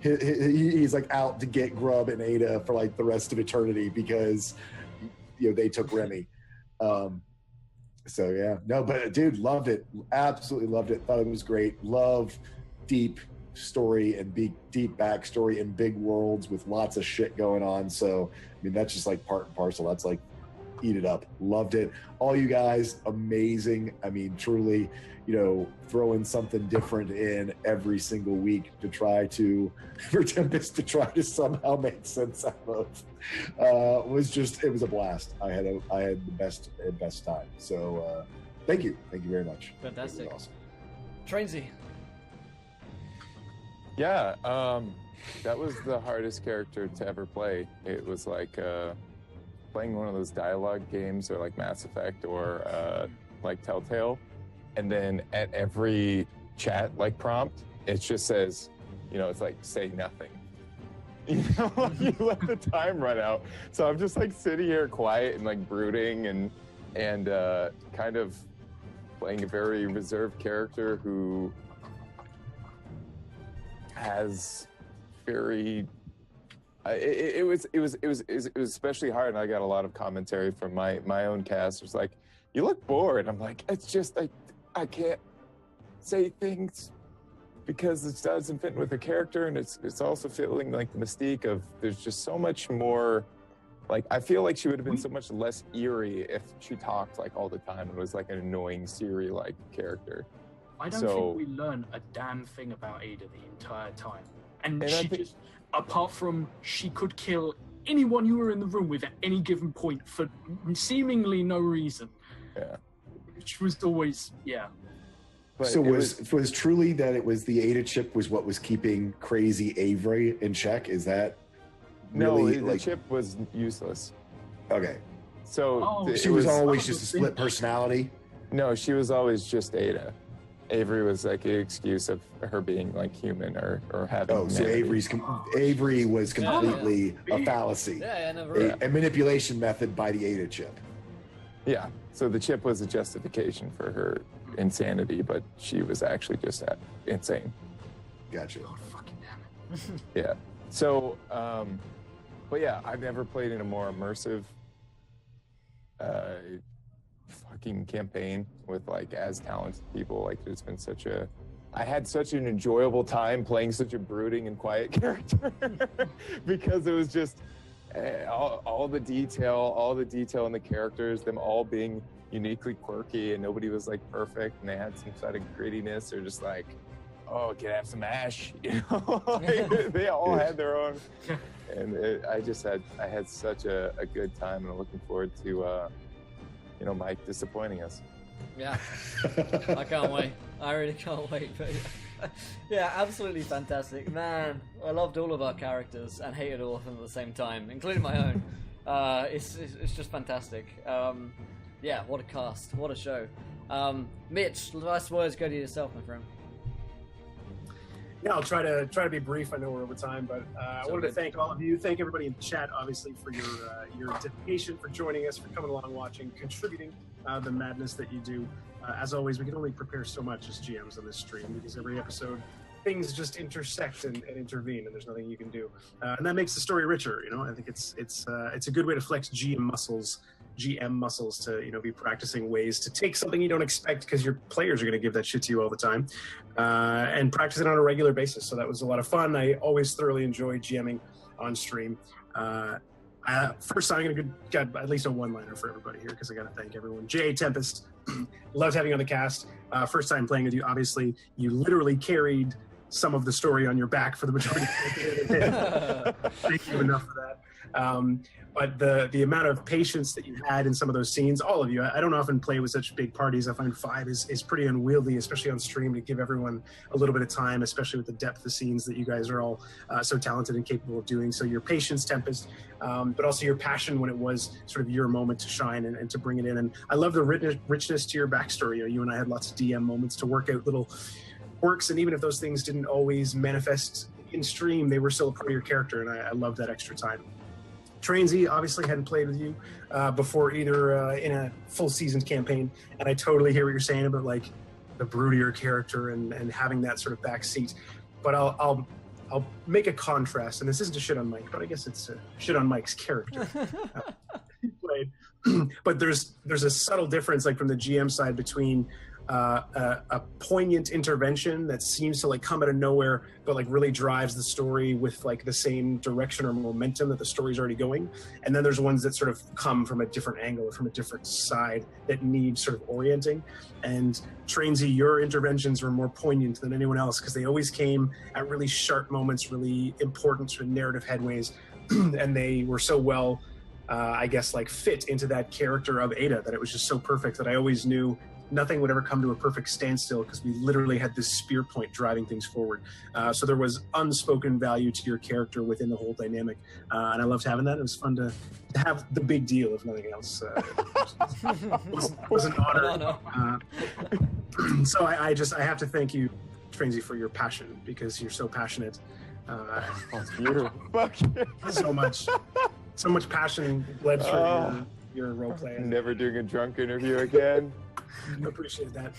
he's like out to get Grubb and Ada for like the rest of eternity because, they took Remy. So yeah, no, but dude, loved it, absolutely loved it. Thought it was great. Love deep story and deep backstory and big worlds with lots of shit going on. So I mean, that's just like part and parcel. That's like, eat it up. Loved it. All you guys, amazing. I mean, truly, throwing something different in every single week to try to, for Tempest to try to somehow make sense out of, it was a blast. I had the best time. So thank you very much. Fantastic. Awesome. Trainsy. Yeah, that was the hardest character to ever play. It was like playing one of those dialogue games, or like Mass Effect, or like Telltale, and then at every chat prompt, it just says, it's like, say nothing. You let the time run out. So I'm just like sitting here quiet and like brooding and kind of playing a very reserved character who has very. It was especially hard, and I got a lot of commentary from my own cast. It was like, you look bored. I'm like, it's just I can't say things because it doesn't fit with the character, and it's also feeling like the mystique of there's just so much more. Like, I feel like she would have been so much less eerie if she talked like all the time and was like an annoying Siri like character. I don't think we learn a damn thing about Ada the entire time, and she just. Apart from she could kill anyone you were in the room with at any given point for seemingly no reason. Yeah. Which was always, yeah. But so was truly that it was the Ada chip was what was keeping crazy Avery in check? Is that really the chip was useless. Okay. So she was always just a split personality? No, she was always just Ada. Avery was like an excuse of her being like human or having. Oh, so Avery was completely a fallacy, a manipulation method by the Ada chip. Yeah. So the chip was a justification for her insanity, but she was actually just insane. Gotcha. Oh, fucking damn it. Yeah. So, but yeah, I've never played in a more immersive fucking campaign with like as talented people. Like, it's been I had such an enjoyable time playing such a brooding and quiet character because it was just all the detail in the characters, them all being uniquely quirky, and nobody was like perfect, and they had some sort of grittiness, or just like, oh, can I have some ash? They all had their own, and I had such a good time, and I'm looking forward to Mike disappointing us. Yeah, I can't wait. I really can't wait. But yeah, absolutely fantastic, man. I loved all of our characters and hated all of them at the same time, including my own. It's just fantastic. Yeah, what a cast, what a show. Mitch, last words go to yourself, my friend. Yeah, I'll try to be brief. I know we're over time, but I wanted to thank all of you. Thank everybody in the chat, obviously, for your dedication, for joining us, for coming along, watching, contributing the madness that you do. As always, we can only prepare so much as GMs on this stream because every episode things just intersect and intervene, and there's nothing you can do, and that makes the story richer. I think it's a good way to flex GM muscles to be practicing ways to take something you don't expect because your players are going to give that shit to you all the time, and practice it on a regular basis. So that was a lot of fun. I always thoroughly enjoy GMing on stream. First time, I'm going to get at least a one-liner for everybody here because I got to thank everyone. Jay, Tempest, loved having you on the cast. First time playing with you. Obviously, you literally carried some of the story on your back for the majority of the Thank you enough for that. But the amount of patience that you had in some of those scenes, all of you, I don't often play with such big parties. I find 5 is pretty unwieldy, especially on stream, to give everyone a little bit of time, especially with the depth of scenes that you guys are all so talented and capable of doing. So your patience, Tempest, but also your passion when it was sort of your moment to shine and to bring it in. And I love the richness to your backstory. You and I had lots of DM moments to work out little quirks, and even if those things didn't always manifest in stream, they were still a part of your character, and I love that extra time. Trainsy obviously hadn't played with you before either in a full seasoned campaign, and I totally hear what you're saying about like the broodier character and having that sort of back seat. But I'll make a contrast, and this isn't a shit on Mike, but I guess it's a shit on Mike's character. But there's a subtle difference, like from the GM side, between a poignant intervention that seems to like come out of nowhere but like really drives the story with like the same direction or momentum that the story's already going, and then there's ones that sort of come from a different angle or from a different side that need sort of orienting. And Trainsy, your interventions were more poignant than anyone else because they always came at really sharp moments, really important sort of narrative headways, and they were so well I guess like fit into that character of Ada that it was just so perfect that I always knew nothing would ever come to a perfect standstill because we literally had this spear point driving things forward. So there was unspoken value to your character within the whole dynamic, and I loved having that. It was fun to have the big deal, if nothing else. It was an honor. So I have to thank you, Trainsy, for your passion because you're so passionate. So much passion bled through your role play. Never doing a drunk interview again. I appreciate that.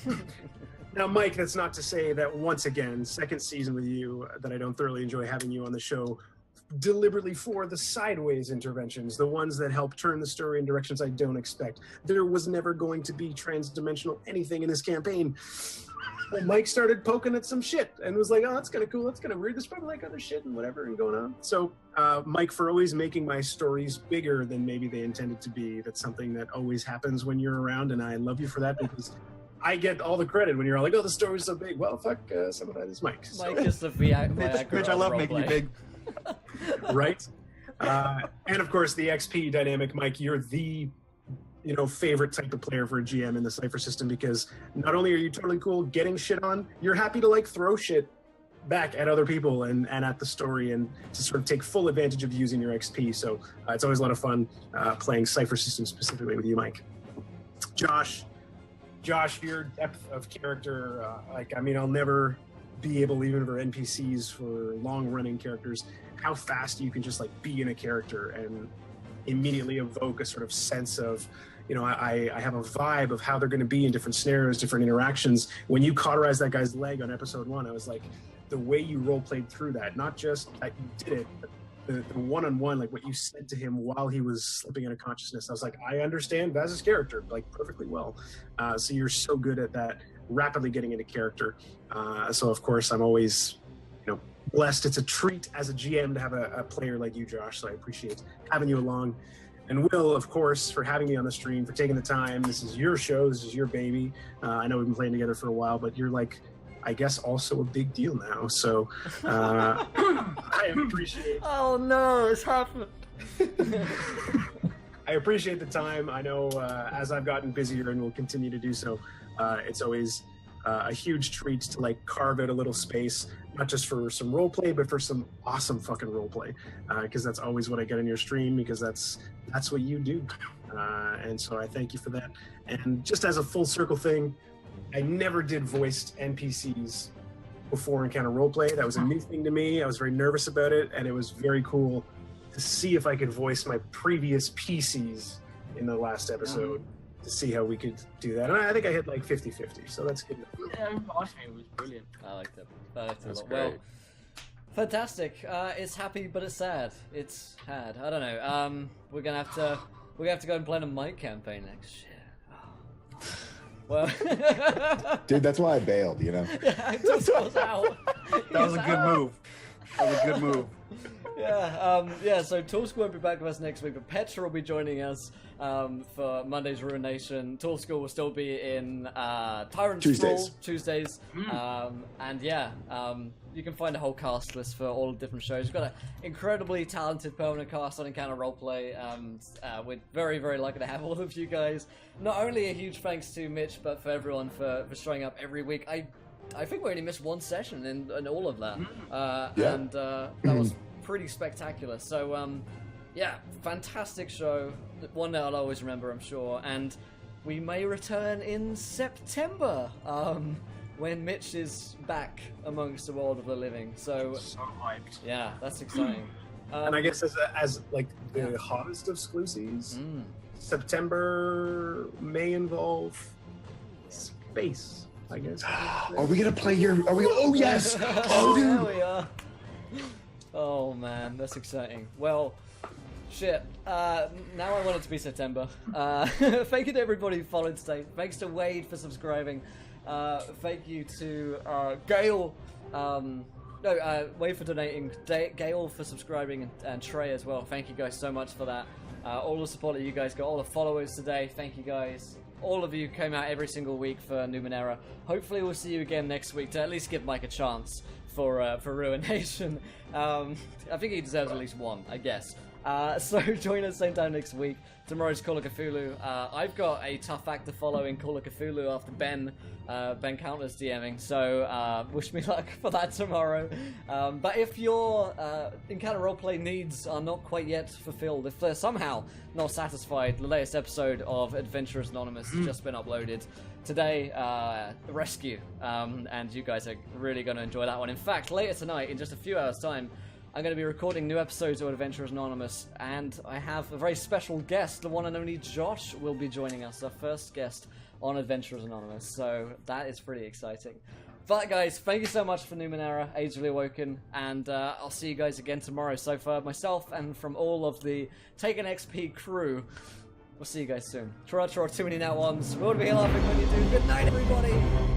Now, Mike, that's not to say that once again, second season with you, that I don't thoroughly enjoy having you on the show deliberately for the sideways interventions, the ones that help turn the story in directions I don't expect. There was never going to be trans-dimensional anything in this campaign. Well, Mike started poking at some shit and was like, oh, that's kind of cool, that's kind of weird, there's probably like other shit and whatever and going on. So Mike, for always making my stories bigger than maybe they intended to be, that's something that always happens when you're around, and I love you for that because I get all the credit when you're all like, oh, the story's so big. Well, fuck, some of that is Mike. Mike is the Viagra. Mitch, I love making you big. Right? And of course, the XP dynamic, Mike, you're the favorite type of player for a GM in the Cypher system because not only are you totally cool getting shit on, you're happy to like throw shit back at other people and at the story and to sort of take full advantage of using your XP. So it's always a lot of fun playing Cypher systems specifically with you, Mike. Josh, your depth of character, I'll never be able, even for NPCs, for long-running characters, how fast you can just like be in a character and immediately evoke a sort of sense of, I have a vibe of how they're going to be in different scenarios, different interactions. When you cauterized that guy's leg on episode 1, I was like, the way you role-played through that, not just that you did it, but the one-on-one, like what you said to him while he was slipping into consciousness, I was like, I understand Vaz's character like perfectly well. So you're so good at that, rapidly getting into character. So of course I'm always, blessed. It's a treat as a GM to have a player like you, Josh. So I appreciate having you along. And Will, of course, for having me on the stream, for taking the time. This is your show. This is your baby. I know we've been playing together for a while, but you're like, I guess, also a big deal now. So I appreciate it. Oh no, it's happened. I appreciate the time. I know as I've gotten busier and will continue to do so, it's always a huge treat to like carve out a little space, not just for some role play, but for some awesome fucking role play. Because that's always what I get in your stream, because that's what you do. And so I thank you for that. And just as a full circle thing, I never did voiced NPCs before Encounter Roleplay. That was a new thing to me. I was very nervous about it, and it was very cool to see if I could voice my previous PCs in the last episode to see how we could do that. And I think I hit like 50-50, so that's good. Yeah, I think it was brilliant. I liked it. I liked it That's a lot. great. Well, fantastic. It's happy, but it's sad. It's had. I don't know. We're gonna have to go and play a mic campaign next. Shit. Well, Dude, that's why I bailed, you know? yeah, I just was out. That was a good move. That was a good move. Yeah, so Toolschool won't be back with us next week, but Petra will be joining us for Monday's Ruination. Toolschool will still be in Tyrant Tuesdays. School Tuesdays. And yeah, you can find a whole cast list for all the different shows. We've got an incredibly talented permanent cast on Encounter Roleplay. We're very, very lucky to have all of you guys. Not only a huge thanks to Mitch, but for everyone for showing up every week. I think we only missed one session in all of that. Yeah. And that was pretty spectacular. So, yeah, fantastic show. One that I'll always remember, I'm sure. And we may return in September, when Mitch is back amongst the world of the living. So hyped. yeah, that's exciting. And I guess as like the hottest of exclusives, September may involve space, I guess. Are we gonna play your? Are we? Oh yes! Oh There dude! we are. Oh man, that's exciting. Well, shit. Now I want it to be September. Thank you to everybody who followed today. Thanks to Wade for subscribing. Thank you to Gail. Wade for donating. Gail for subscribing, and Trey as well. Thank you guys so much for that. All the support that you guys got, all the followers today. Thank you guys. All of you came out every single week for Numenera. Hopefully we'll see you again next week to at least give Mike a chance for Ruination. I think he deserves at least one, I guess. So join us same time next week. Tomorrow's Call of Cthulhu. I've got a tough act to follow in Call of Cthulhu after Ben Countless DMing, so wish me luck for that tomorrow. But if your Encounter Roleplay needs are not quite yet fulfilled, if they're somehow not satisfied, the latest episode of Adventurers Anonymous has just been uploaded today, Rescue, and you guys are really going to enjoy that one. In fact, later tonight, in just a few hours' time, I'm going to be recording new episodes of Adventurers Anonymous, and I have a very special guest. The one and only Josh will be joining us, our first guest on Adventurers Anonymous, so that is pretty exciting. But guys, thank you so much for Numenera, Age of the Awoken, and I'll see you guys again tomorrow. So for myself and from all of the Taken XP crew, we'll see you guys soon. Too many now ones. We'll be laughing when you do. Good night, everybody!